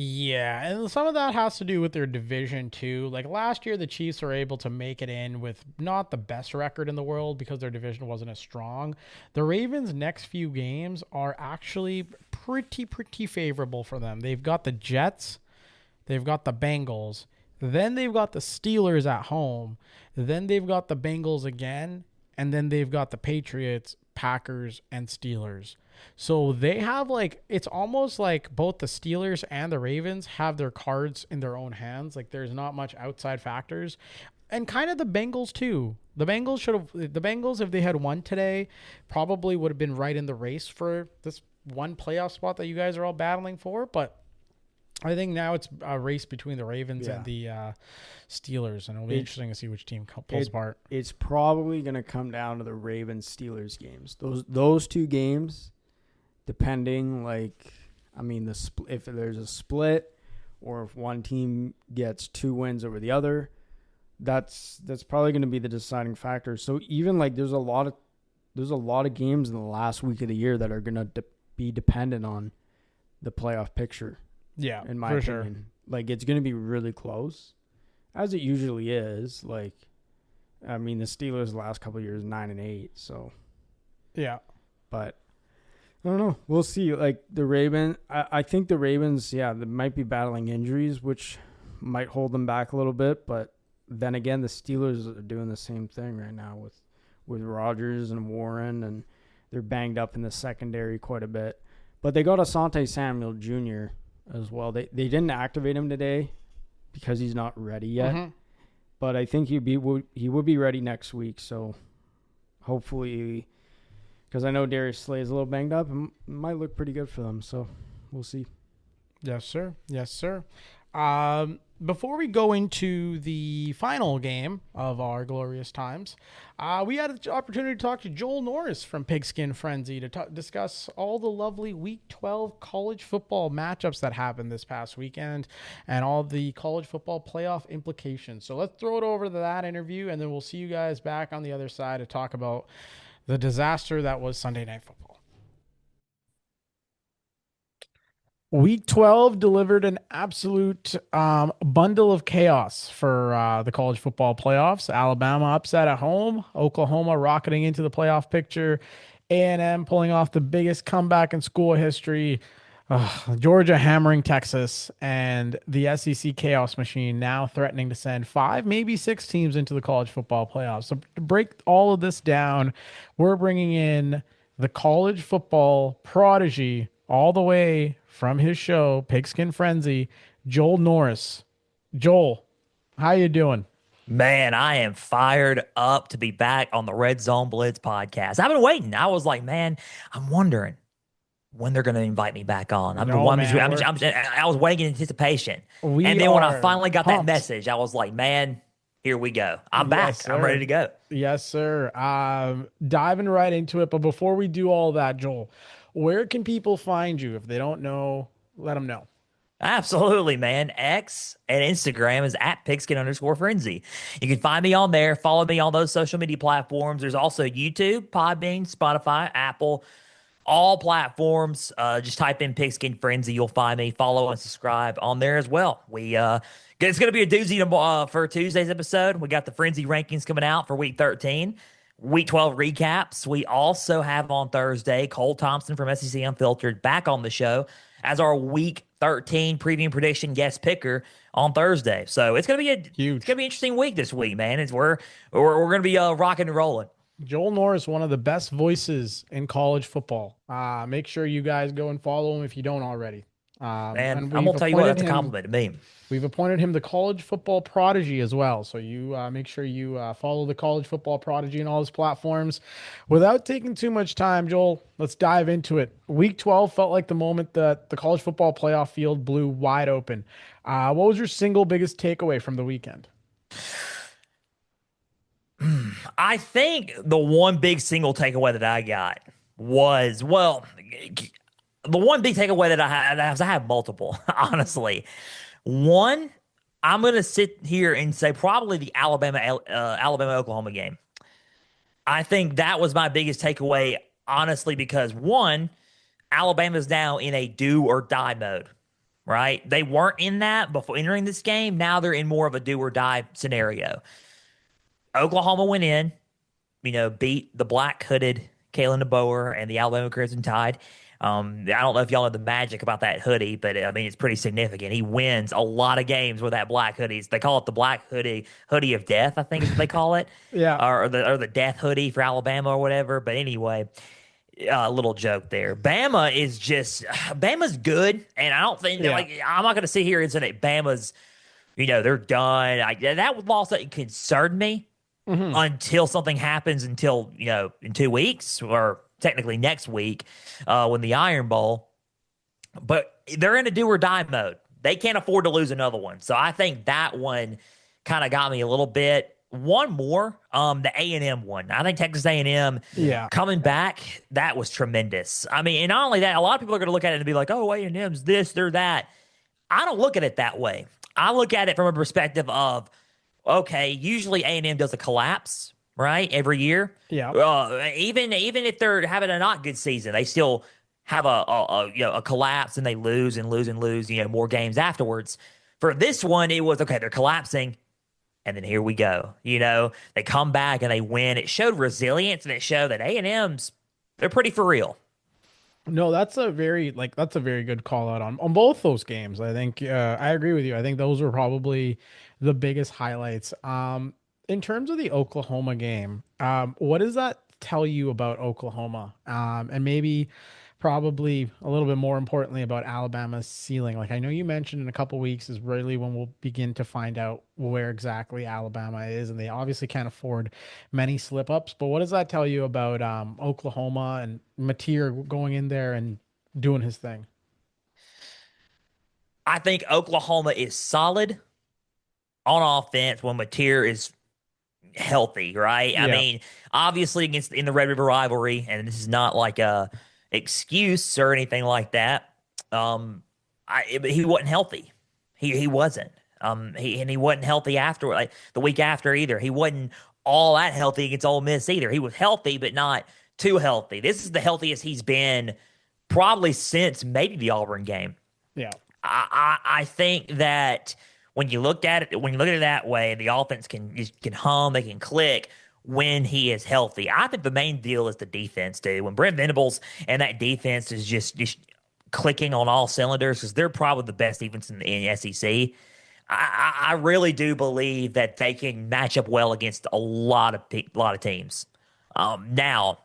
Yeah, and some of that has to do with their division too. Like last year, the Chiefs were able to make it in with not the best record in the world because their division wasn't as strong. The Ravens' next few games are actually pretty favorable for them. They've got the Jets, they've got the Bengals, then they've got the Steelers at home, then they've got the Bengals again, and then they've got the Patriots, Packers, and Steelers. So they have it's almost like both the Steelers and the Ravens have their cards in their own hands. Like there's not much outside factors, and kind of the Bengals too. The Bengals, if they had won today, probably would have been right in the race for this one playoff spot that you guys are all battling for. But I think now it's a race between the Ravens and the Steelers, and it'll be interesting to see which team pulls apart. It's probably going to come down to the Ravens-Steelers games. Those two games, depending, if there's a split or if one team gets 2 wins over the other, that's probably going to be the deciding factor. So even there's a lot of games in the last week of the year that are going to be dependent on the playoff picture. Yeah, in my opinion. Sure. It's going to be really close, as it usually is. The Steelers the last couple of years 9-8, so yeah. But I don't know. We'll see. The Ravens, I think the Ravens, they might be battling injuries, which might hold them back a little bit. But then again, the Steelers are doing the same thing right now with Rodgers and Warren, and they're banged up in the secondary quite a bit. But they got Asante Samuel Jr. as well. They didn't activate him today because he's not ready yet. Mm-hmm. But I think he would be ready next week. So hopefully, because I know Darius Slay is a little banged up, it might look pretty good for them. So we'll see. Yes, sir. Yes, sir. Before we go into the final game of our glorious times, we had an opportunity to talk to Joel Norris from Pigskin Frenzy to discuss all the lovely Week 12 college football matchups that happened this past weekend and all the college football playoff implications. So let's throw it over to that interview, and then we'll see you guys back on the other side to talk about the disaster that was Sunday Night Football. Week 12 delivered an absolute bundle of chaos for the college football playoffs. Alabama upset at home, Oklahoma rocketing into the playoff picture, A&M pulling off the biggest comeback in school history, Georgia hammering Texas, and the SEC chaos machine now threatening to send 5, maybe 6 teams into the college football playoffs. So to break all of this down, we're bringing in the college football prodigy all the way from his show, Pigskin Frenzy, Joel Norris. Joel, how you doing? Man, I am fired up to be back on the Red Zone Blitz podcast. I've been waiting. I was like, man, I'm wondering when they're going to invite me back on. I was waiting in anticipation. And then when I finally got that message, I was like, man, here we go. I'm back. Sir. I'm ready to go. Yes, sir. Diving right into it. But before we do all that, Joel, where can people find you? If they don't know, let them know. Absolutely, man. X and Instagram is at pigskin_frenzy. You can find me on there. Follow me on those social media platforms. There's also YouTube, Podbean, Spotify, Apple, all platforms. Just type in Pigskin Frenzy. You'll find me. Follow and subscribe on there as well. It's going to be a doozy for Tuesday's episode. We got the Frenzy rankings coming out for Week 13. Week 12 recaps. We also have on Thursday Cole Thompson from SEC Unfiltered back on the show as our Week 13 preview and prediction guest picker on Thursday. So it's gonna be an interesting week this week, man. We're gonna be rocking and rolling. Joel Norris, one of the best voices in college football. Make sure you guys go and follow him if you don't already. Man, I'm gonna tell you what, that's a compliment to me. We've appointed him the college football prodigy as well. So you make sure you follow the college football prodigy on all his platforms. Without taking too much time, Joel, let's dive into it. Week 12 felt like the moment that the college football playoff field blew wide open. What was your single biggest takeaway from the weekend? I think the one big single takeaway that I got was, the one big takeaway that I have multiple, honestly. One, I'm going to sit here and say probably the Alabama-Oklahoma game. I think that was my biggest takeaway, honestly, because one, Alabama's now in a do or die mode, right? They weren't in that before entering this game. Now they're in more of a do or die scenario. Oklahoma went in, beat the black-hooded Kalen DeBoer and the Alabama Crimson Tide. I don't know if y'all know the magic about that hoodie, but it's pretty significant. He wins a lot of games with that black hoodie. They call it the black hoodie of death, I think is what they call it. Yeah. Or the death hoodie for Alabama or whatever. But anyway, a little joke there. Bama's good, and I don't think I'm not going to sit here and say that Bama's, they're done. That loss that concerned me until something happens in 2 weeks or technically next week when the Iron Bowl. But they're in a do or die mode. They can't afford to lose another one. So I think that one kind of got me a little bit. One more, the A&M one. I think Texas A&M coming back, that was tremendous. I mean, and not only that, a lot of people are going to look at it and be like, oh, A&M's this, they're that. I don't look at it that way. I look at it from a perspective of, okay, usually A&M does a collapse, right, every year. Yeah. Even if they're having a not good season, they still have a collapse and they lose and lose and lose, more games afterwards. For this one, it was, okay, they're collapsing, and then here we go. They come back and they win. It showed resilience, and it showed that A&M's, they're pretty for real. No, that's a very good call out on both those games. I think I agree with you. I think those were probably the biggest highlights. In terms of the Oklahoma game, what does that tell you about Oklahoma? And maybe probably a little bit more importantly about Alabama's ceiling. Like, I know you mentioned in a couple weeks is really when we'll begin to find out where exactly Alabama is, and they obviously can't afford many slip ups. But what does that tell you about Oklahoma and Mateer going in there and doing his thing? I think Oklahoma is solid on offense when Mateer is healthy, right? Yeah. I mean, obviously in the Red River rivalry, and this is not like a excuse or anything like that. He wasn't healthy. He wasn't. He wasn't healthy after, like the week after either. He wasn't all that healthy against Ole Miss either. He was healthy, but not too healthy. This is the healthiest he's been probably since maybe the Auburn game. Yeah. I think that when you look at it that way, the offense can hum, they can click when he is healthy. I think the main deal is the defense, dude. When Brent Venables and that defense is just clicking on all cylinders, because they're probably the best defense in the SEC. I really do believe that they can match up well against a lot of teams. Now,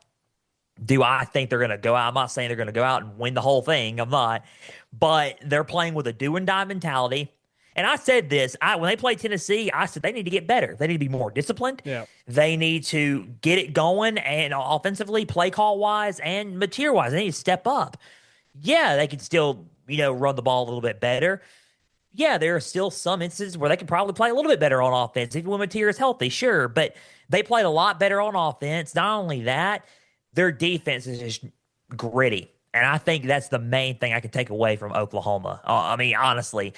do I think they're going to go out? I'm not saying they're going to go out and win the whole thing. I'm not. But they're playing with a do and die mentality. And I said this, when they played Tennessee, I said they need to get better. They need to be more disciplined. Yeah. They need to get it going, and offensively, play call wise and material wise, they need to step up. Yeah, they can still, run the ball a little bit better. Yeah, there are still some instances where they can probably play a little bit better on offense, even when Mateer is healthy, sure. But they played a lot better on offense. Not only that, their defense is just gritty. And I think that's the main thing I can take away from Oklahoma. I mean, honestly,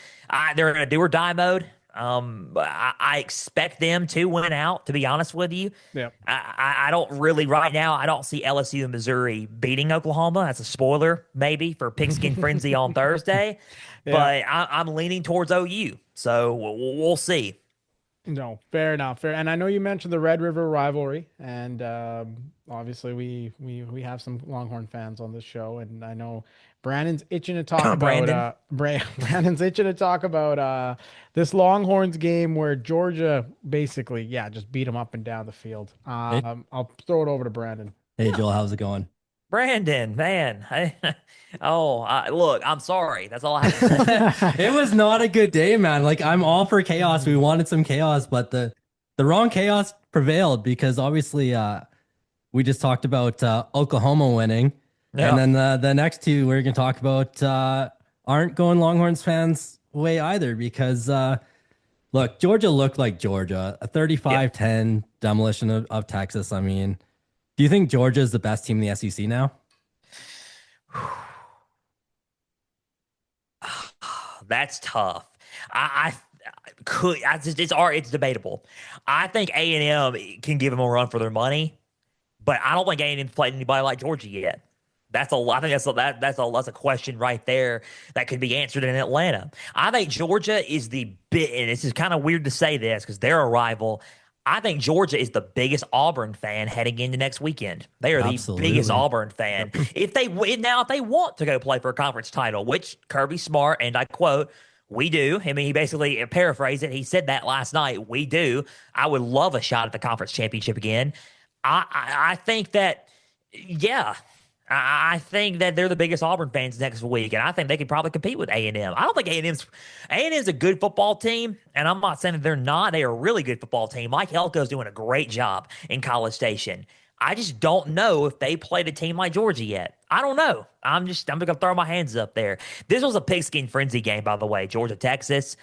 they're in a do or die mode. I expect them to win out, to be honest with you. Yeah. I don't really, right now, I don't see LSU and Missouri beating Oklahoma. That's a spoiler, maybe, for Pigskin Frenzy on Thursday. Yeah. But I'm leaning towards OU. So we'll see. No, fair enough. Fair. And I know you mentioned the Red River rivalry, and obviously we have some Longhorn fans on this show, and I know Brandon's itching to talk about Brandon's itching to talk about this Longhorns game where Georgia basically just beat them up and down the field. I'll throw it over to Brandon. Hey Joel, how's it going? Brandon, man. Look, I'm sorry. That's all I have to say. It was not a good day, man. Like, I'm all for chaos. We wanted some chaos, but the wrong chaos prevailed, because obviously we just talked about Oklahoma winning. Yeah. And then the next two we're going to talk about aren't going Longhorns fans' way either, because look, Georgia looked like Georgia. A 35-10 demolition of Texas. I mean, do you think Georgia is the best team in the SEC now? That's tough. It's debatable. I think A&M can give them a run for their money, but I don't think A&M's played anybody like Georgia yet. I think that's a question right there that could be answered in Atlanta. I think Georgia is and this is kind of weird to say this because they're a rival. I think Georgia is the biggest Auburn fan heading into next weekend. They are the biggest Auburn fan. If they want to go play for a conference title, which Kirby Smart, and I quote, "We do." I mean, he basically paraphrased it. He said that last night. We do. I would love a shot at the conference championship again. I think that, I think that they're the biggest Auburn fans next week, and I think they could probably compete with A&M. I don't think A&M's a good football team, and I'm not saying that they're not. They are a really good football team. Mike Elko's doing a great job in College Station. I just don't know if they played a team like Georgia yet. I don't know. I'm going to throw my hands up there. This was a Pigskin Frenzy game, by the way. Georgia, Texas.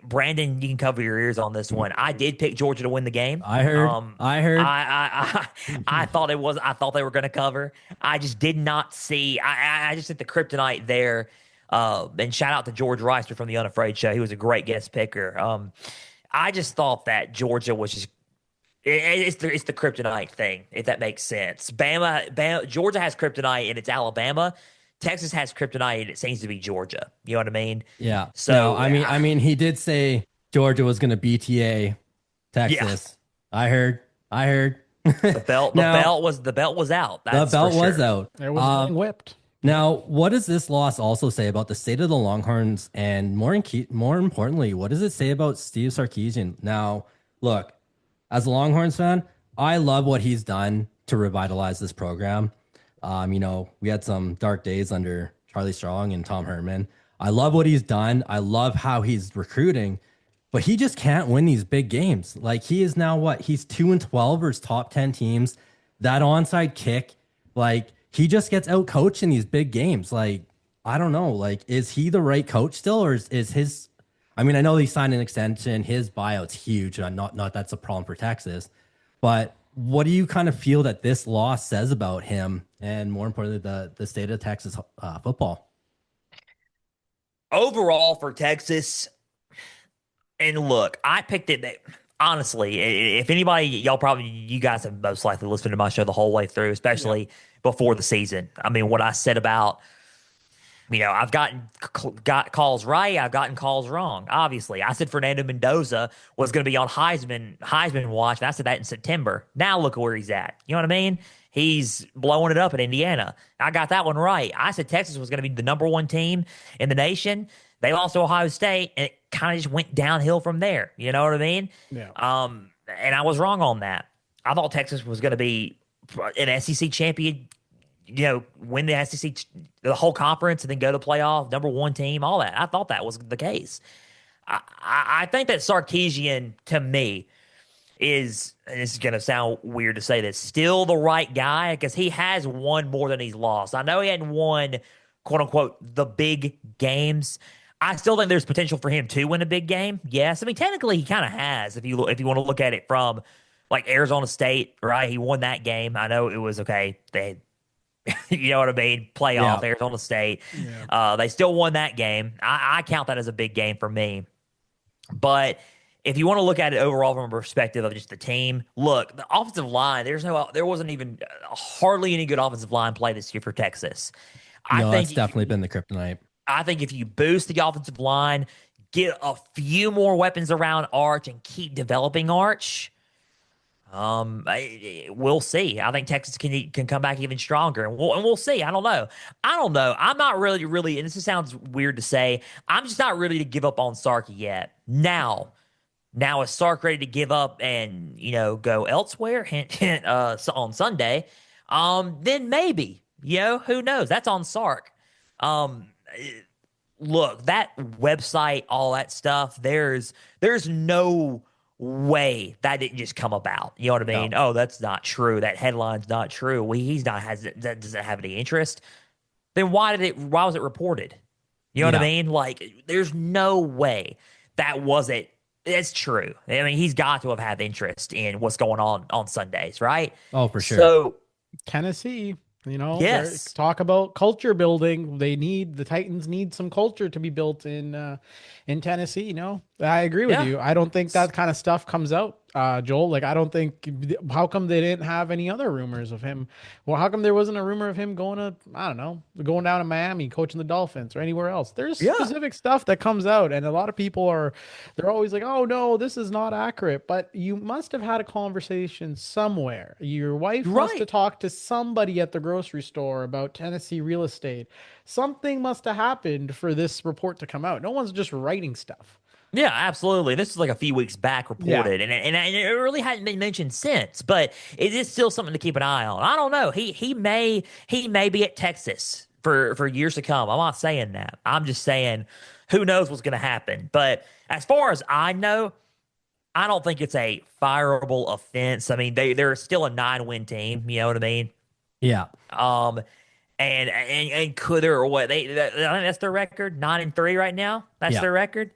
Brandon, you can cover your ears on this one. I did pick Georgia to win the game. I heard. I thought it was. I thought they were going to cover. I just did not see. I just hit the kryptonite there. And shout out to George Reister from the Unafraid Show. He was a great guest picker. I just thought that Georgia was just. It's the kryptonite thing, if that makes sense. Bama, Georgia has kryptonite and it's Alabama. Texas has kryptonite and it seems to be Georgia. You know what I mean? Yeah. So no, I mean, he did say Georgia was going to BTA Texas. Yeah. I heard. The belt was out. The belt was out. It was being whipped. Now, what does this loss also say about the state of the Longhorns, and more importantly, what does it say about Steve Sarkisian? Now, look, as a Longhorns fan, I love what he's done to revitalize this program. We had some dark days under Charlie Strong and Tom Herman. I love what he's done. I love how he's recruiting, but he just can't win these big games. Like, he is now he's 2-12 versus top 10 teams. That onside kick, like, he just gets out coached in these big games. Like, I don't know. Like, is he the right coach still, or is his? I mean, I know he signed an extension. His buyout's huge. Not that's a problem for Texas, but what do you kind of feel that this loss says about him, and more importantly, the state of Texas football? Overall for Texas, and look, I picked it. Honestly, if anybody, you guys have most likely listened to my show the whole way through, especially before the season. I mean, what I said about, I've got calls right. I've gotten calls wrong. Obviously, I said Fernando Mendoza was going to be on Heisman watch. And I said that in September. Now look at where he's at. You know what I mean? He's blowing it up at Indiana. I got that one right. I said Texas was going to be the number one team in the nation. They lost to Ohio State, and it kind of just went downhill from there. You know what I mean? Yeah. And I was wrong on that. I thought Texas was going to be an SEC champion. Win the SEC, the whole conference, and then go to playoff, number one team, all that. I thought that was the case. I think that Sarkisian, to me, is, and this is going to sound weird to say this, still the right guy, because he has won more than he's lost. I know he hadn't won, quote unquote, the big games. I still think there's potential for him to win a big game. Yes. I mean, technically he kind of has, if you want to look at it from like Arizona State, right? He won that game. I know it was okay. They you know what I mean? Playoff, Arizona State. Yeah. They still won that game. I count that as a big game for me. But if you want to look at it overall from a perspective of just the team, look, the offensive line, there wasn't even hardly any good offensive line play this year for Texas. I think it's definitely been the kryptonite. I think if you boost the offensive line, get a few more weapons around Arch, and keep developing Arch, we'll see. I think Texas can come back even stronger, and we'll see. I don't know. I'm not really, and this sounds weird to say, I'm just not ready to give up on Sark yet. Now is Sark ready to give up and go elsewhere? Hint, hint. On Sunday, then maybe. Who knows? That's on Sark. Look, that website, all that stuff. There's no way that didn't just come about. You know what I mean? No. Oh, that's not true. That headline's not true. That doesn't have any interest. Then why was it reported? You know what I mean? Like, there's no way that wasn't. It's true. I mean, he's got to have had interest in what's going on Sundays, right? Oh, for sure. So Tennessee, yes. Talk about culture building. The Titans need some culture to be built in Tennessee. I agree with you. I don't think that kind of stuff comes out, Joel. Like, I don't think. How come they didn't have any other rumors of him? Well, how come there wasn't a rumor of him going down to Miami, coaching the Dolphins, or anywhere else? There's specific stuff that comes out, and a lot of people they're always like, "Oh no, this is not accurate." But you must have had a conversation somewhere. Your wife must have talked to somebody at the grocery store about Tennessee real estate. Something must have happened for this report to come out. No one's just writing stuff. Yeah, absolutely. This is like a few weeks back reported, and it really hadn't been mentioned since. But it is still something to keep an eye on. I don't know. He may be at Texas for years to come. I'm not saying that. I'm just saying who knows what's going to happen. But as far as I know, I don't think it's a fireable offense. I mean, they're still a 9-win team. You know what I mean? Yeah. And could there or what I think that's their record, 9-3 right now. That's their record.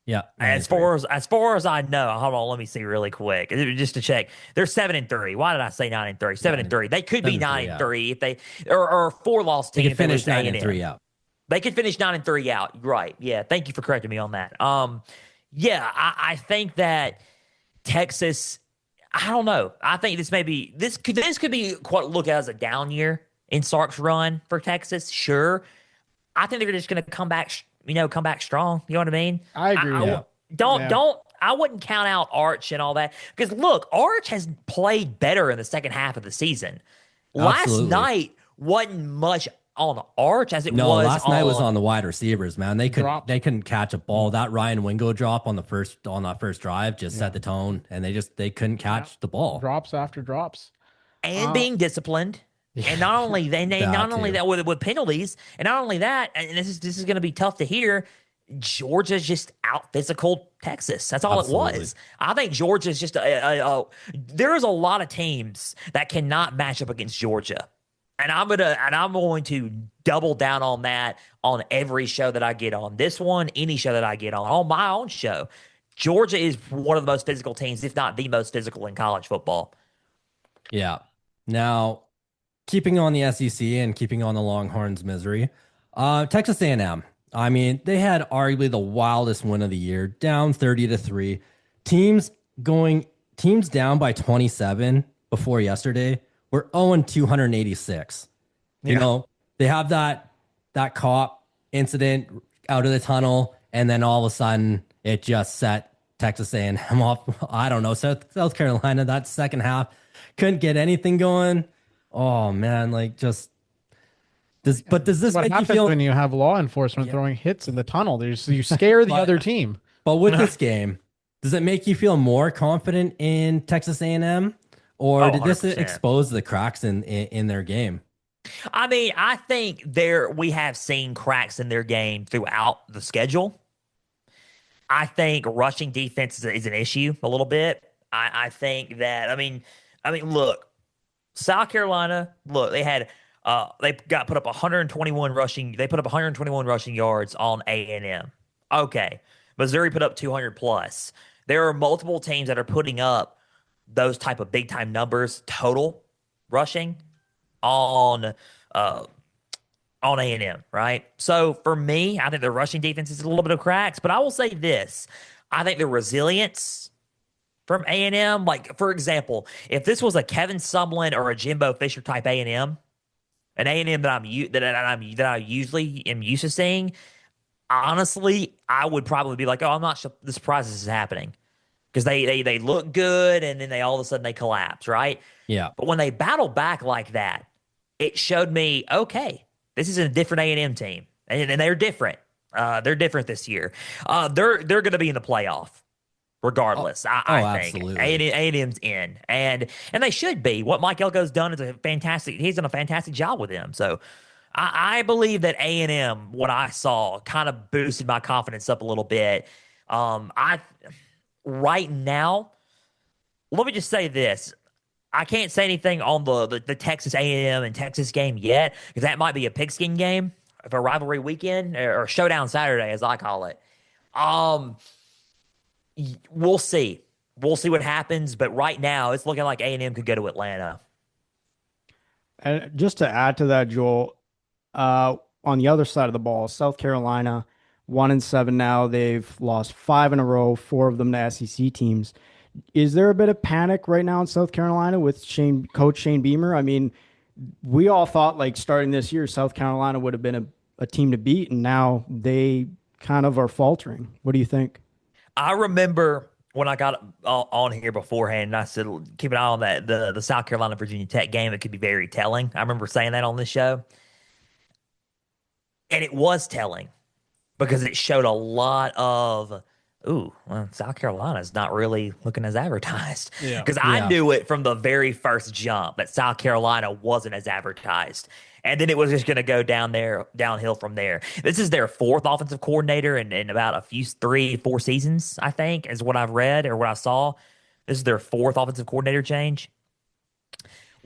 Yeah. As far as I know, hold on, let me see really quick just to check. They're 7-3. Why did I say 9-3? 7-3. They could be 9-3 if they or a 4-loss team. They could finish 9-3 out. They could finish 9-3 out. Right? Yeah. Thank you for correcting me on that. Yeah, I think that Texas. I don't know. I think this could be quite look as a down year in Sark's run for Texas. Sure, I think they're just going to come back strong. You know what I mean? I agree. I wouldn't count out Arch and all that because look, Arch has played better in the second half of the season. Absolutely. Last night wasn't much on Arch as it was. No, last night was on the wide receivers, man. They couldn't catch a ball. That Ryan Wingo drop on that first drive just set the tone, and they couldn't catch the ball. Drops after drops, and being disciplined. And not only that with penalties, and not only that, and this is going to be tough to hear. Georgia's just out physical Texas. That's all Absolutely. It was. I think Georgia's just there's a lot of teams that cannot match up against Georgia, and I'm going to double down on that on every show that I get on. This one, any show that I get on my own show. Georgia is one of the most physical teams, if not the most physical in college football. Yeah. Now, keeping on the SEC and keeping on the Longhorns' misery, Texas A&M. I mean, they had arguably the wildest win of the year, down 30-3. Teams down by 27 before yesterday were 0-286. You know, they have that cop incident out of the tunnel, and then all of a sudden it just set Texas A&M off. I don't know, South Carolina, that second half couldn't get anything going. Oh man, does this what make you feel when you have law enforcement throwing hits in the tunnel? You scare the other team. But with this game, does it make you feel more confident in Texas A&M, or did this expose the cracks in their game? I mean, I think we have seen cracks in their game throughout the schedule. I think rushing defense is an issue a little bit. I think that I mean, look. South Carolina, look, they put up 121 rushing. They put up 121 rushing yards on A&M. Okay, Missouri put up 200 plus. There are multiple teams that are putting up those type of big time numbers total rushing on A&M, right? So for me, I think the rushing defense is a little bit of cracks, but I will say this: I think the resilience from A&M, like for example, if this was a Kevin Sumlin or a Jimbo Fisher type A&M, an A&M that I usually am used to seeing, honestly, I would probably be like, oh, I'm not surprised this is happening because they look good and then all of a sudden they collapse, right? Yeah. But when they battle back like that, it showed me, okay, this is a different A&M team, and they're different. They're different this year. They're going to be in the playoff. Regardless, I think A&M's in, and they should be. What Mike Elko's done is he's done a fantastic job with them. So I believe that A&M, what I saw, kind of boosted my confidence up a little bit. Right now, let me just say this. I can't say anything on the Texas A&M and Texas game yet, because that might be a pigskin game for rivalry weekend or showdown Saturday, as I call it. We'll see. We'll see what happens. But right now, it's looking like A&M could go to Atlanta. And just to add to that, Joel, on the other side of the ball, South Carolina, 1-7 now. They've lost 5 in a row, 4 of them to SEC teams. Is there a bit of panic right now in South Carolina with Coach Shane Beamer? I mean, we all thought starting this year, South Carolina would have been a team to beat, and now they kind of are faltering. What do you think? I remember when I got on here beforehand, and I said, keep an eye on that the South Carolina Virginia Tech game. It could be very telling. I remember saying that on this show. And it was telling because it showed a lot of ooh, well, South Carolina's not really looking as advertised. Yeah. Because I knew it from the very first jump that South Carolina wasn't as advertised. And then it was just going to go downhill from there. This is their fourth offensive coordinator in about 3-4 seasons, I think, is what I've read or what I saw. This is their fourth offensive coordinator change.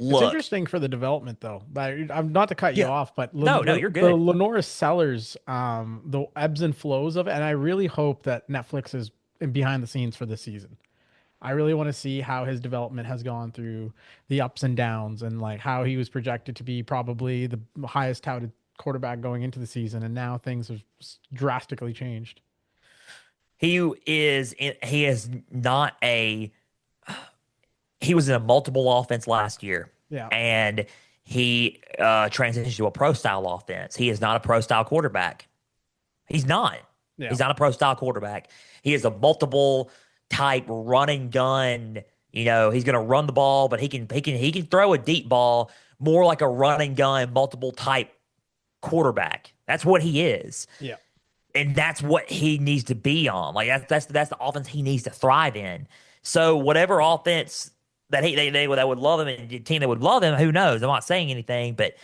It's interesting for the development, though. I'm not to cut you off, but no, you're good. The Norris sellers, the ebbs and flows of it, and I really hope that Netflix is behind the scenes for this season. I really want to see how his development has gone through the ups and downs, and like how he was projected to be probably the highest touted quarterback going into the season, and now things have drastically changed. He was in a multiple offense last year. Yeah. And he transitioned to a pro style offense. He is not a pro style quarterback. He's not. Yeah. He's not a pro style quarterback. He is a multiple type run and gun. He's going to run the ball, but he can throw a deep ball more like a run and gun multiple type quarterback. That's what he is. Yeah. And that's what he needs to be on. Like that's the offense he needs to thrive in. So whatever offense that they would love him and the team that would love him, who knows? I'm not saying anything, but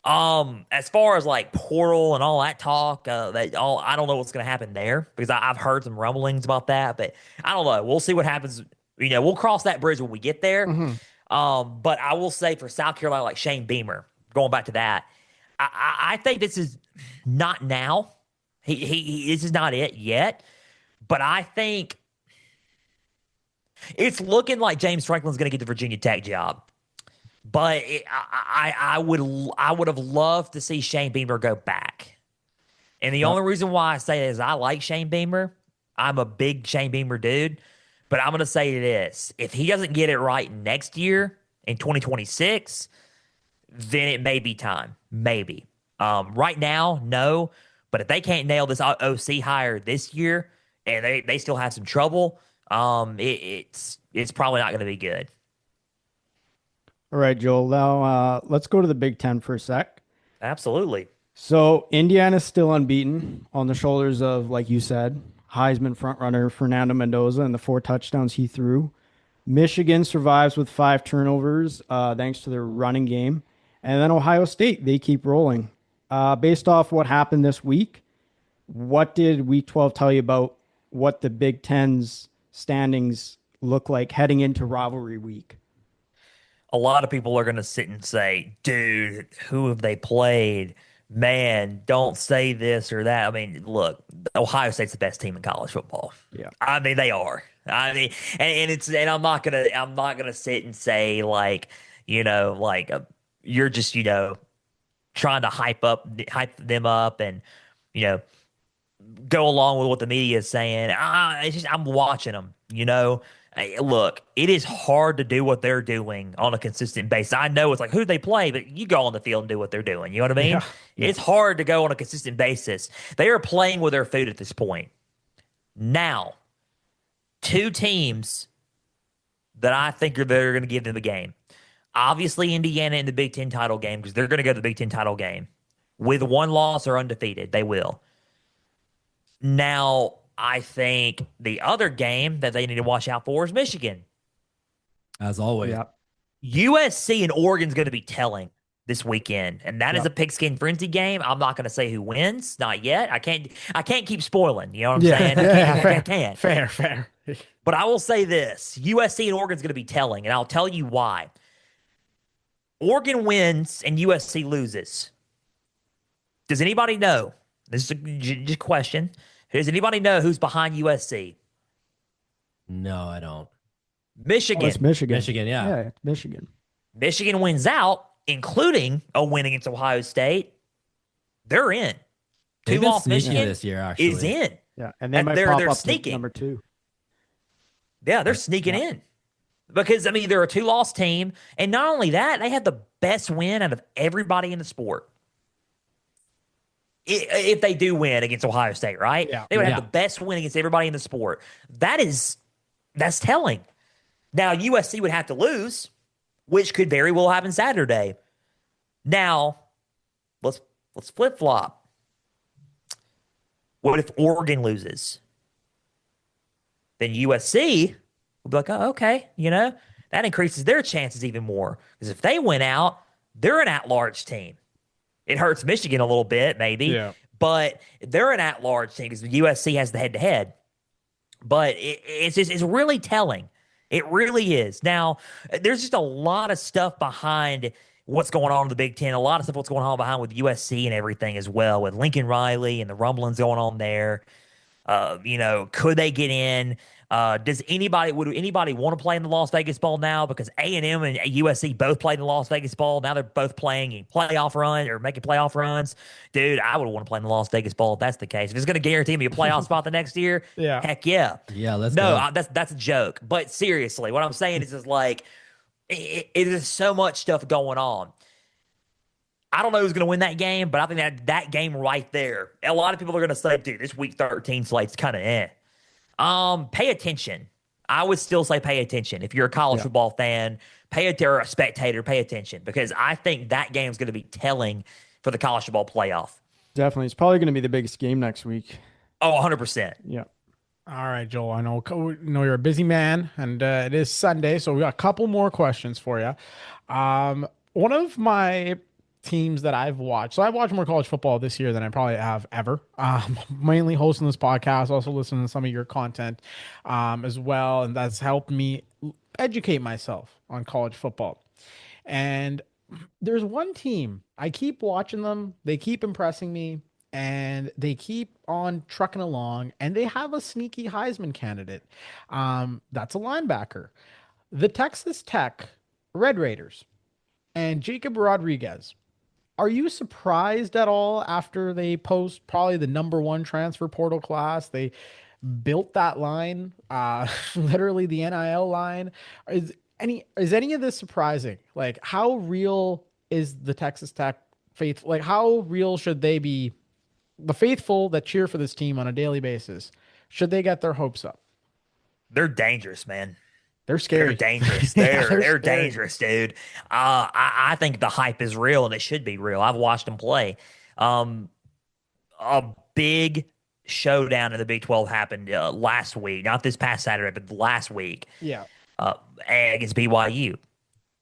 as far as like portal and all that talk, I don't know what's going to happen there because I've heard some rumblings about that, but I don't know. We'll see what happens. We'll cross that bridge when we get there. Mm-hmm. But I will say for South Carolina, like Shane Beamer, going back to that, I think this is not now. This is not it yet, but I think it's looking like James Franklin's going to get the Virginia Tech job. But I would have loved to see Shane Beamer go back. And the only reason why I say it is I like Shane Beamer. I'm a big Shane Beamer dude. But I'm going to say this. If he doesn't get it right next year in 2026, then it may be time. Maybe. Right now, no. But if they can't nail this OC hire this year and they still have some trouble, it's probably not going to be good. All right, Joel. Now let's go to the Big Ten for a sec. Absolutely. So Indiana's still unbeaten on the shoulders of, like you said, Heisman frontrunner Fernando Mendoza and the 4 touchdowns he threw. Michigan survives with 5 turnovers thanks to their running game. And then Ohio State, they keep rolling. Based off what happened this week, what did Week 12 tell you about what the Big Ten's standings look like heading into rivalry week? A lot of people are going to sit and say, dude, who have they played? Man, don't say this or that. I mean, look, Ohio State's the best team in college football. Yeah. I mean, they are. I mean, and I'm not gonna sit and say you're just, trying to hype them up and, go along with what the media is saying. I'm watching them, Look, it is hard to do what they're doing on a consistent basis. I know it's like, who they play, but you go on the field and do what they're doing. You know what I mean? Yeah. It's hard to go on a consistent basis. They are playing with their food at this point. Now, 2 teams that I think they're going to give them a game. Obviously, Indiana in the Big Ten title game because they're going to go to the Big Ten title game. With 1 loss or undefeated, they will. Now, I think the other game that they need to watch out for is Michigan. As always. Yep. USC and Oregon's going to be telling this weekend, and that is a Pigskin Frenzy game. I'm not going to say who wins, not yet. I can't keep spoiling. You know what I'm saying? I can't. Fair. But I will say this: USC and Oregon's going to be telling, and I'll tell you why. Oregon wins and USC loses. Does anybody know? This is just a question. Does anybody know who's behind USC? No, I don't. Michigan. Oh, it's Michigan. Michigan, yeah. Yeah, it's Michigan. Michigan wins out, including a win against Ohio State. They're in. They've 2-loss been Michigan this year, actually. is in. Yeah, and they might pop they're up sneaking. number 2. Yeah, they're sneaking in. Because, I mean, they're a 2-loss team. And not only that, they had the best win out of everybody in the sport. If they do win against Ohio State, right? Yeah. They would have the best win against everybody in the sport. That's telling. Now, USC would have to lose, which could very well happen Saturday. Now, let's flip-flop. What if Oregon loses? then USC will be like, oh, okay, that increases their chances even more. Because if they win out, they're an at-large team. It hurts Michigan a little bit, maybe, but they're an at-large team because USC has the head-to-head. But it's really telling. It really is. Now, there's just a lot of stuff behind what's going on in the Big Ten, a lot of stuff what's going on behind with USC and everything as well, with Lincoln Riley and the rumblings going on there. Could they get in? Would anybody want to play in the Las Vegas Bowl now? Because A&M and USC both played in the Las Vegas Bowl. Now they're both playing in playoff runs or making playoff runs. Dude, I would want to play in the Las Vegas Bowl if that's the case. If it's going to guarantee me a playoff spot the next year, heck yeah. Yeah, let's go. That's a joke. But seriously, what I'm saying is like it is so much stuff going on. I don't know who's going to win that game, but I think that game right there, a lot of people are going to say, dude, this Week 13 slate's kind of Pay attention. I would still say pay attention. If you're a college football fan, or a spectator, pay attention, because I think that game's going to be telling for the college football playoff. Definitely. It's probably going to be the biggest game next week. Oh, 100%. Yeah. All right, Joel, I know you're a busy man, and it is Sunday, so we got a couple more questions for you. One of my teams that I've watched, so I've watched more college football this year than I probably have ever. Mainly hosting this podcast, also listening to some of your content as well, and that's helped me educate myself on college football. And there's one team, I keep watching them, they keep impressing me, and they keep on trucking along, and they have a sneaky Heisman candidate. That's a linebacker. The Texas Tech Red Raiders and Jacob Rodriguez. Are you surprised at all after they post probably the number one transfer portal class? They built that line, literally the NIL line. Is any of this surprising? Like, how real is the Texas Tech faith? Like, how real should they be? The faithful that cheer for this team on a daily basis, should they get their hopes up? They're dangerous, man. They're scary. They're dangerous. They're dangerous, dude. I think the hype is real, and it should be real. I've watched them play. A big showdown in the Big 12 happened last week. Not this past Saturday, but last week. Yeah. Against BYU.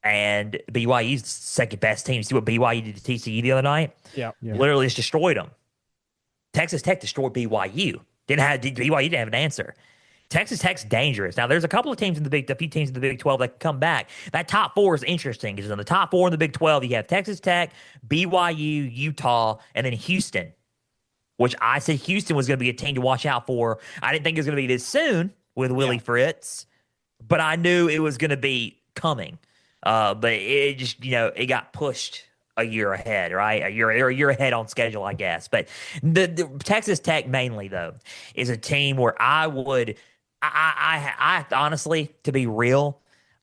And BYU's the second best team. See what BYU did to TCU the other night? Yeah. Literally just destroyed them. Texas Tech destroyed BYU. BYU didn't have an answer. Texas Tech's dangerous. Now, there's a couple of teams a few teams in the Big 12 that can come back. That top four is interesting because in the top four in the Big 12, you have Texas Tech, BYU, Utah, and then Houston, which I said Houston was going to be a team to watch out for. I didn't think it was going to be this soon with Willie Fritz, but I knew it was going to be coming. But it just, it got pushed a year ahead, right? A year ahead on schedule, I guess. But the Texas Tech mainly, though, is a team where I honestly, to be real,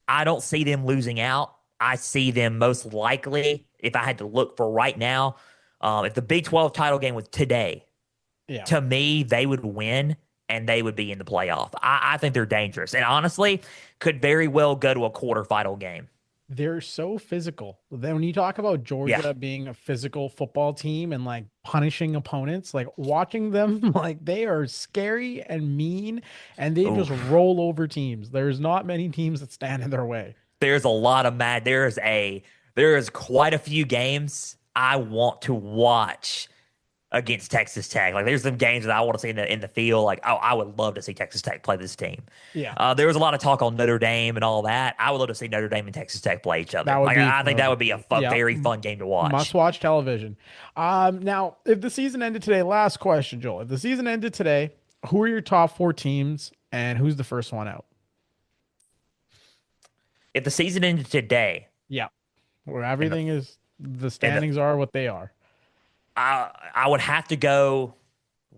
I don't see them losing out. I see them most likely, if I had to look for right now, if the Big 12 title game was today, to me, they would win and they would be in the playoff. I think they're dangerous and honestly could very well go to a quarterfinal game. They're so physical. Then when you talk about Georgia being a physical football team and like punishing opponents, like watching them, like they are scary and mean and they just roll over teams. There's not many teams that stand in their way. There's a lot of there is quite a few games I want to watch against Texas Tech. Like there's some games that I want to see in the field. Like I would love to see Texas Tech play this team. Yeah. There was a lot of talk on Notre Dame and all that. I would love to see Notre Dame and Texas Tech play each other. I think that would be a very fun game to watch. Must watch television. Now, if the season ended today, last question, Joel. If the season ended today, who are your top four teams and who's the first one out? If the season ended today. Yeah. Where everything is, the standings are what they are. I would have to go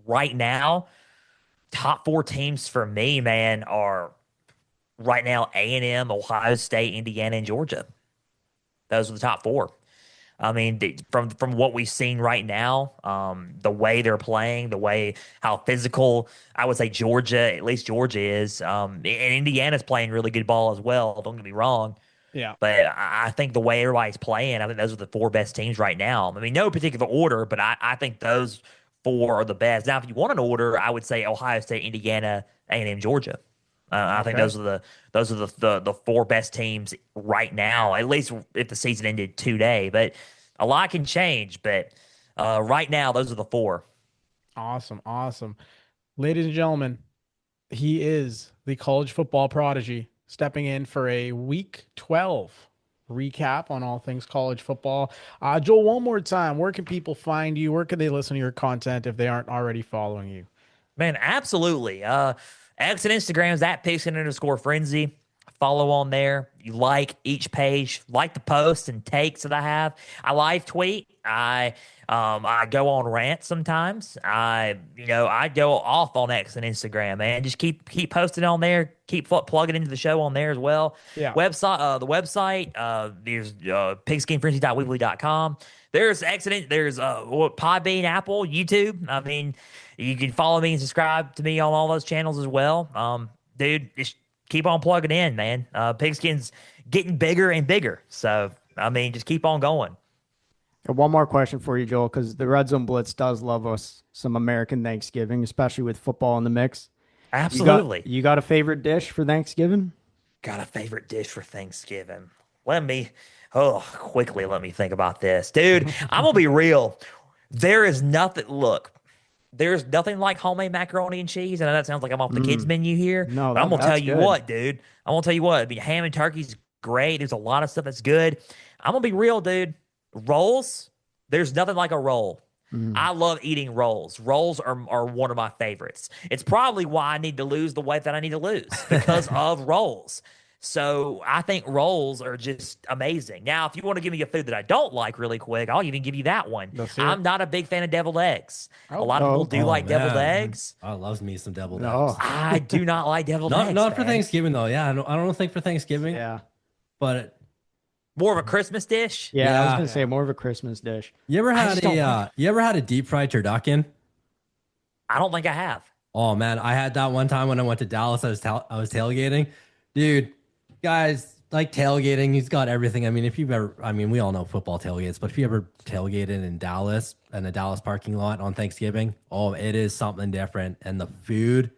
right now. Top four teams for me, man, are right now A&M, Ohio State, Indiana, and Georgia. Those are the top four. I mean, from what we've seen right now, the way they're playing, how physical, I would say at least Georgia is. And Indiana's playing really good ball as well. Don't get me wrong. Yeah. But I think the way everybody's playing, I think those are the four best teams right now. I mean, no particular order, but I think those four are the best. Now, if you want an order, I would say Ohio State, Indiana, A&M, Georgia. I think those are the four best teams right now, at least if the season ended today. But a lot can change. But right now, those are the four. Awesome. Ladies and gentlemen, he is the college football prodigy stepping in for a Week 12 recap on all things college football. Joel, one more time, where can people find you? Where can they listen to your content if they aren't already following you? Man, absolutely. X and Instagram is at Pigskin_Frenzy. Follow on there. You like each page, like the posts and takes that I have. I live tweet. I go on rants sometimes. I go off on X and Instagram, man. Just keep posting on there. Keep plugging into the show on there as well. Yeah. The website. There's pigskinfrenzy.weebly.com. There's there's Podbean, Apple, YouTube. I mean, you can follow me and subscribe to me on all those channels as well. Dude, just keep on plugging in, man. Pigskin's getting bigger and bigger. So, I mean, just keep on going. One more question for you, Joel, because the Red Zone Blitz does love us some American Thanksgiving, especially with football in the mix. Absolutely. You got a favorite dish for Thanksgiving? Got a favorite dish for Thanksgiving. Let me think about this. Dude, I'm going to be real. There's nothing like homemade macaroni and cheese. I know that sounds like I'm off the kids menu here. No, but I'm going to tell you what, dude. I'm going to tell you what. I mean, ham and turkey's great. There's a lot of stuff that's good. I'm going to be real, dude. Rolls, there's nothing like a roll. I love eating rolls. Rolls are one of my favorites. It's probably why I need to lose the weight that I need to lose, because of rolls. So I think rolls are just amazing. Now, if you want to give me a food that I don't like really quick, I'll even give you that one. I'm not a big fan of deviled eggs. A lot of people do like deviled eggs. I love me some deviled eggs. I do not like deviled eggs. Not for Thanksgiving, though. Yeah, I don't think for Thanksgiving. Yeah. But more of a Christmas dish? Yeah, I was going to say more of a Christmas dish. You ever had a deep fried turducken? I don't think I have. Oh, man. I had that one time when I went to Dallas. I was tailgating. Dude, guys, like tailgating, he's got everything. I mean, we all know football tailgates, but if you ever tailgated in Dallas, in a Dallas parking lot on Thanksgiving, it is something different. And the food,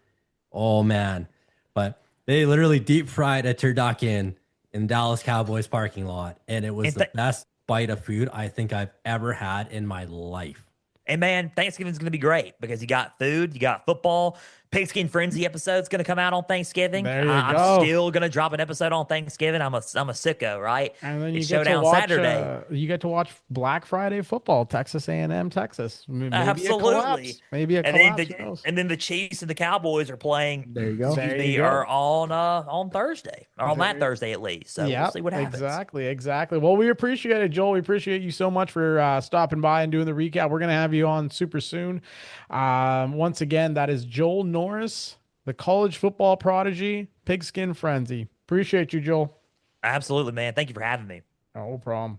oh, man. But they literally deep fried a turducken in Dallas Cowboys parking lot, and it was the best bite of food I think I've ever had in my life. And man, Thanksgiving's going to be great because you got food, you got football. Pigskin Frenzy episode's going to come out on Thanksgiving. There you go. I'm still going to drop an episode on Thanksgiving. I'm a sicko, right? And then you get to watch Saturday. You get to watch Black Friday football, Texas A&M, Texas. Maybe absolutely. Maybe a collapse. And then the Chiefs and the Cowboys are playing. There you go. Are on Thursday, or on that Thursday at least. So we'll see what happens. Exactly. Well, we appreciate it, Joel. We appreciate you so much for stopping by and doing the recap. We're going to have you on super soon. Once again, that is Joel Norris, the college football prodigy, Pigskin Frenzy. Appreciate you, Joel. Absolutely, man. Thank you for having me. No problem.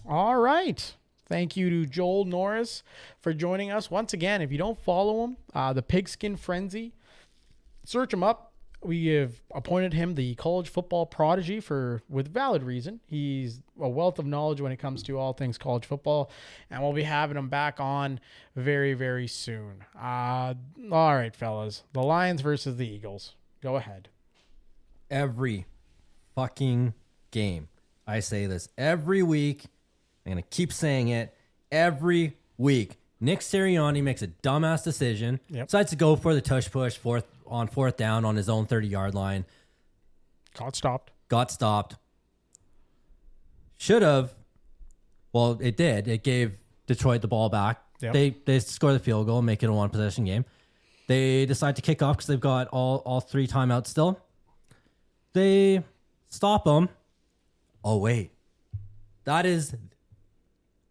All right. Thank you to Joel Norris for joining us. Once again, if you don't follow him, the Pigskin Frenzy, search him up. We have appointed him the college football prodigy with valid reason. He's a wealth of knowledge when it comes to all things college football, and we'll be having him back on very, very soon. All right, fellas. The Lions versus the Eagles. Go ahead. Every fucking game. I say this every week. I'm going to keep saying it every week. Nick Sirianni makes a dumbass decision. Decides to go for the tush push fourth down on his own 30-yard line. Got stopped. Should have. Well, it did. It gave Detroit the ball back. Yep. They score the field goal and make it a one-possession game. They decide to kick off because they've got all three timeouts still. They stop them. Oh, wait. That is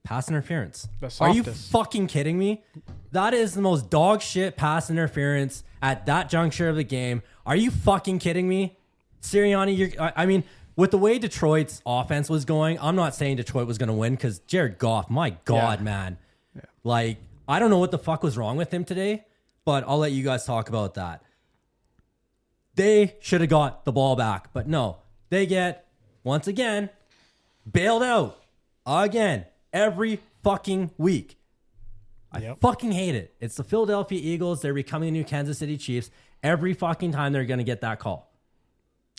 pass interference. Are you fucking kidding me? That is the most dog shit pass interference at that juncture of the game. Are you fucking kidding me? Sirianni, with the way Detroit's offense was going, I'm not saying Detroit was going to win because Jared Goff, my God, man. Yeah. Like, I don't know what the fuck was wrong with him today, but I'll let you guys talk about that. They should have got the ball back, but no. They get, once again, bailed out. Again. Every fucking week. I fucking hate it. It's the Philadelphia Eagles. They're becoming the new Kansas City Chiefs. every fucking time they're going to get that call.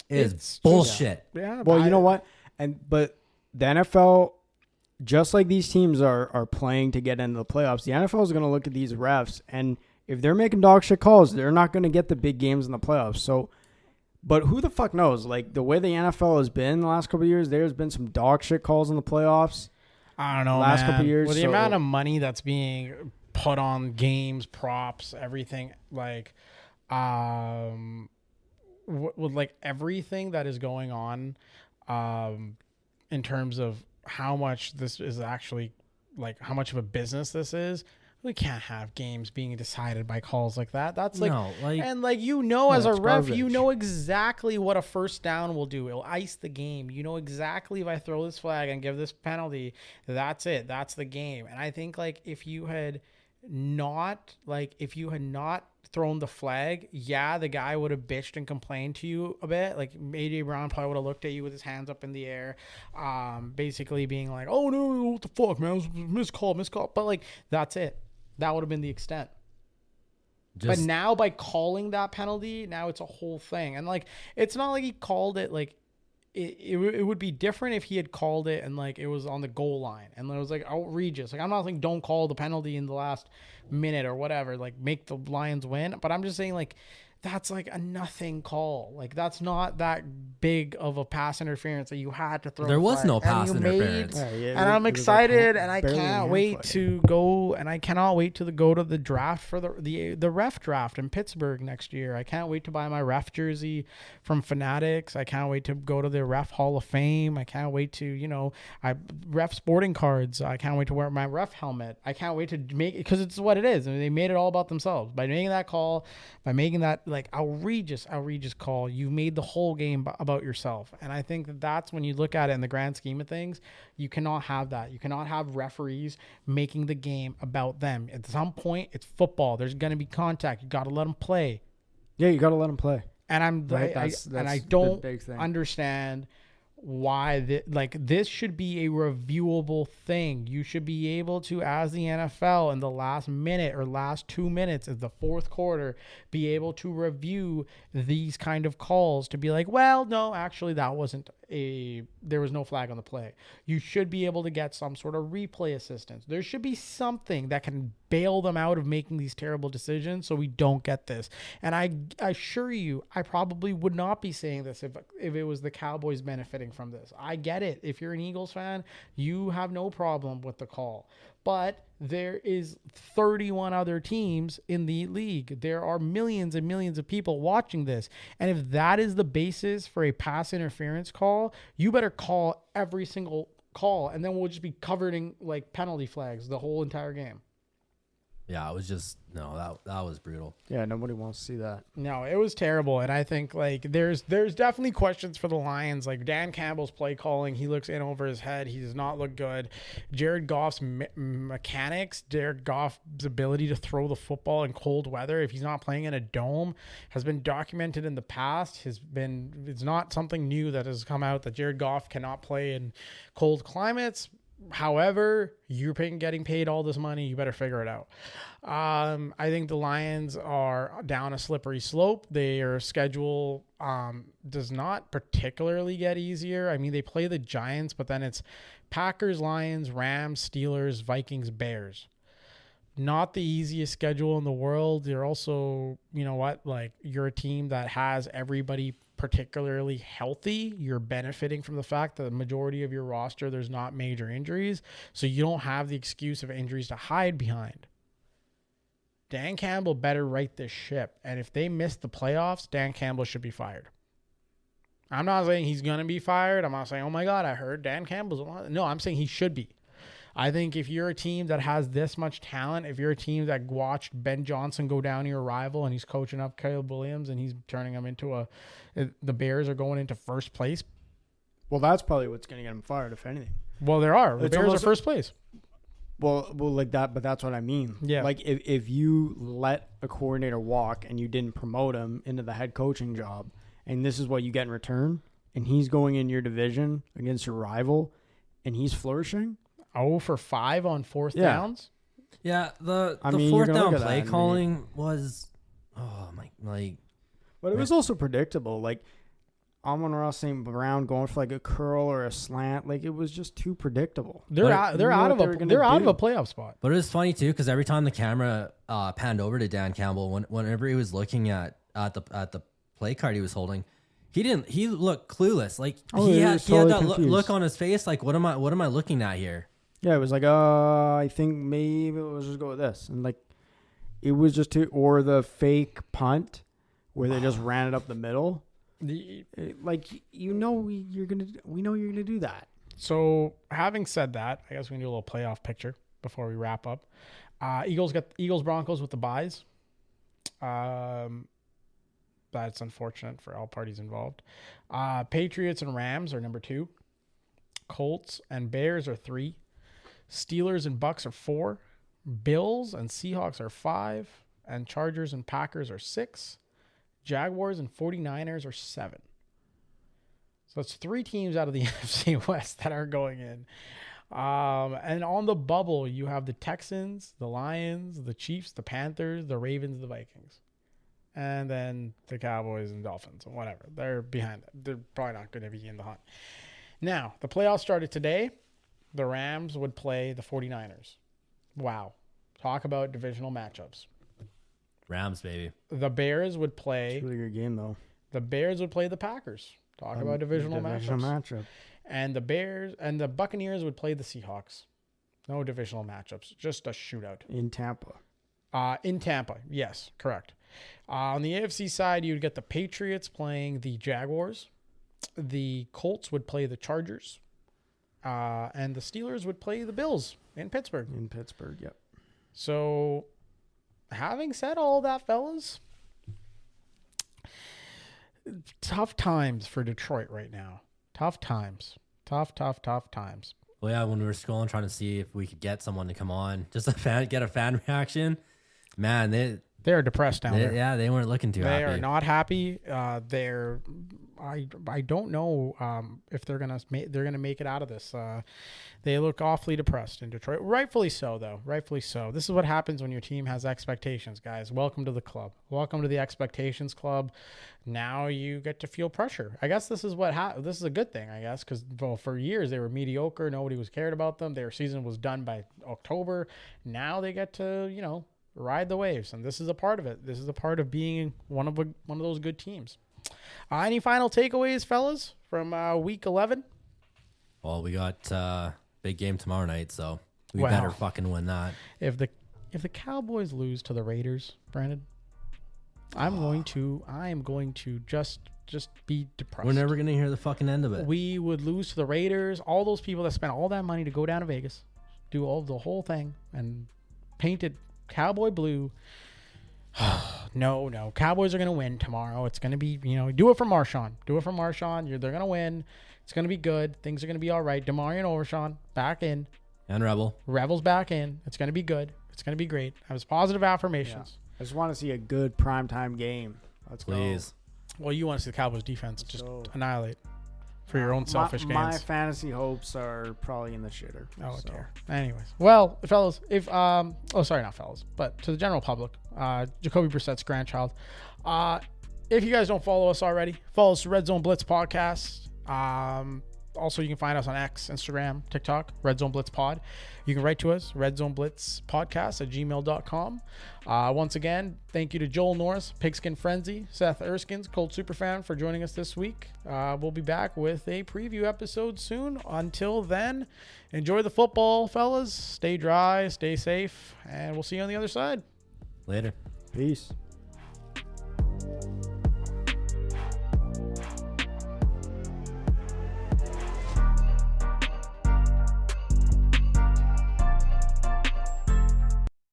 It's bullshit. Yeah. Well, you know what? But the NFL, just like these teams are playing to get into the playoffs, the NFL is going to look at these refs, and if they're making dog shit calls, they're not going to get the big games in the playoffs. So, but who the fuck knows? Like, the way the NFL has been the last couple of years, there's been some dog shit calls in the playoffs. I don't know, last couple of years. With the amount of money that's being put on games, props, everything, like, with like everything that is going on, in terms of how much this is actually, like, how much of a business this is. We can't have games being decided by calls like that. That's like, and like, as a ref, garbage. You know exactly what a first down will do. It'll ice the game. You know exactly, if I throw this flag and give this penalty, that's it. That's the game. And I think, like, if you had not thrown the flag, the guy would have bitched and complained to you a bit. Like, A.J. Brown probably would have looked at you with his hands up in the air, basically being like, oh no, what the fuck, man, it was miscall. But like, that's it. That would have been the extent. But now, by calling that penalty, now it's a whole thing. And like, it's not like he called it like it would be different if he had called it and like it was on the goal line and it was like outrageous. Like, I'm not saying don't call the penalty in the last minute or whatever, like make the Lions win. But I'm just saying, like, that's like a nothing call. Like, that's not that big of a pass interference that you had to throw. There was no pass interference. And I'm excited, and I can't wait to go. And I cannot wait to go to the draft for the ref draft in Pittsburgh next year. I can't wait to buy my ref jersey from Fanatics. I can't wait to go to the Ref Hall of Fame. I can't wait to, ref sporting cards. I can't wait to wear my ref helmet. I can't wait to make it, because it's what it is. I mean, they made it all about themselves by making that call, by making that like outrageous call. You made the whole game about yourself. And I think that's when you look at it in the grand scheme of things, you cannot have that. You cannot have referees making the game about them. At some point, it's football. There's going to be contact. You got to let them play. Yeah, you got to let them play. And I don't understand why this should be a reviewable thing. You should be able to, as the NFL, in the last minute or last 2 minutes of the fourth quarter, be able to review these kind of calls to be like, well, no, actually there was no flag on the play. You should be able to get some sort of replay assistance. There should be something that can bail them out of making these terrible decisions so we don't get this. And I assure you, I probably would not be saying this if it was the Cowboys benefiting from this. I get it. If you're an Eagles fan, you have no problem with the call. But there is 31 other teams in the league. There are millions and millions of people watching this. And if that is the basis for a pass interference call, you better call every single call, and then we'll just be covered in like penalty flags the whole entire game. Yeah, it was just that was brutal. Yeah, nobody wants to see that. No, it was terrible, and I think like there's definitely questions for the Lions. Like Dan Campbell's play calling, he looks in over his head. He does not look good. Jared Goff's mechanics, Jared Goff's ability to throw the football in cold weather, if he's not playing in a dome, has been documented in the past. It's not something new that has come out that Jared Goff cannot play in cold climates. However, you're getting paid all this money, you better figure it out. I think the Lions are down a slippery slope. Their schedule does not particularly get easier. I mean, they play the Giants, but then it's Packers, Lions, Rams, Steelers, Vikings, Bears. Not the easiest schedule in the world. You're also, you're a team that has everybody particularly healthy. You're benefiting from the fact that the majority of your roster, there's not major injuries. So you don't have the excuse of injuries to hide behind. Dan Campbell better right this ship. And if they miss the playoffs, Dan Campbell should be fired. I'm not saying he's going to be fired. I'm not saying, oh my God, I heard Dan Campbell's. No, I'm saying he should be. I think if you're a team that has this much talent, if you're a team that watched Ben Johnson go down to your rival and he's coaching up Caleb Williams and he's turning them into the Bears are going into first place. Well, that's probably what's going to get him fired, if anything. Well, there are. The Bears are first place. Well, like that, but that's what I mean. Yeah. Like if you let a coordinator walk and you didn't promote him into the head coaching job, and this is what you get in return, and he's going in your division against your rival, and he's flourishing. 0 for 5 on fourth downs. Yeah, the fourth down play calling was But it was also predictable. Like, Amon-Ra St. Brown going for like a curl or a slant, like it was just too predictable. They're out of a playoff spot. But it was funny too because every time the camera panned over to Dan Campbell, whenever he was looking at the play card he was holding, he looked clueless. Like he had that look on his face. Like what am I looking at here? Yeah, it was like I think maybe let's just go with this, and like it was just or the fake punt where they just ran it up the middle. Like we know you're gonna do that. So having said that, I guess we can do a little playoff picture before we wrap up. Eagles Broncos with the byes. That's unfortunate for all parties involved. Patriots and Rams are number 2. Colts and Bears are 3. Steelers and Bucks are 4. Bills and Seahawks are 5. And Chargers and Packers are 6. Jaguars and 49ers are 7. So that's 3 teams out of the NFC West that are going in. And on the bubble, you have the Texans, the Lions, the Chiefs, the Panthers, the Ravens, the Vikings. And then the Cowboys and Dolphins and whatever. They're behind it. They're probably not going to be in the hunt. Now, the playoffs started today. The Rams would play the 49ers. Wow. Talk about divisional matchups. Rams, baby. The Bears would play. It's a really good game, though. The Bears would play the Packers. Talk about divisional matchups. And the Bears and the Buccaneers would play the Seahawks. No divisional matchups. Just a shootout. In Tampa. In Tampa. Yes, correct. On the AFC side, you would get the Patriots playing the Jaguars. The Colts would play the Chargers. And the Steelers would play the Bills in Pittsburgh. Yep. So, having said all that, fellas, tough times for Detroit right now. Tough times. Tough times. Well, yeah, when we were scrolling trying to see if we could get someone to come on, just get a fan reaction, man, they are depressed down there. Yeah, they weren't looking too happy. They are not happy. I don't know if they're gonna make it out of this. They look awfully depressed in Detroit. Rightfully so, though. Rightfully so. This is what happens when your team has expectations, guys. Welcome to the club. Welcome to the expectations club. Now you get to feel pressure. I guess this is this is a good thing, I guess, because for years they were mediocre. Nobody was cared about them. Their season was done by October. Now they get to ride the waves, and this is a part of it. This is a part of being one of those good teams. Any final takeaways, fellas, from week 11? Well, we got big game tomorrow night, so we better fucking win that. If the Cowboys lose to the Raiders, Brandon, I am going to just be depressed. We're never gonna hear the fucking end of it. We would lose to the Raiders. All those people that spent all that money to go down to Vegas, do the whole thing, and paint it Cowboy blue. No. Cowboys are going to win tomorrow. It's going to be, do it for Marshawn. They're going to win. It's going to be good. Things are going to be all right. DeMarion Overshawn back in. And Rebel's back in. It's going to be good. It's going to be great. I have positive affirmations. Yeah. I just want to see a good primetime game. Let's Please. go. Well, you want to see the Cowboys defense annihilate for your own selfish gains. My fantasy hopes are probably in the shitter. Oh, dear. Anyways. Well, fellas, sorry, not fellas, but to the general public, Jacoby Brissett's grandchild. If you guys don't follow us already, follow us to Red Zone Blitz Podcast. Also, you can find us on X, Instagram, TikTok, Red Zone Blitz Pod. You can write to us, redzoneblitzpodcast@gmail.com. Once again, thank you to Joel Norris, Pigskin Frenzy, Seth Irskens, Colts Super Fan for joining us this week. We'll be back with a preview episode soon. Until then, enjoy the football, fellas. Stay dry, stay safe, and we'll see you on the other side. Later. Peace.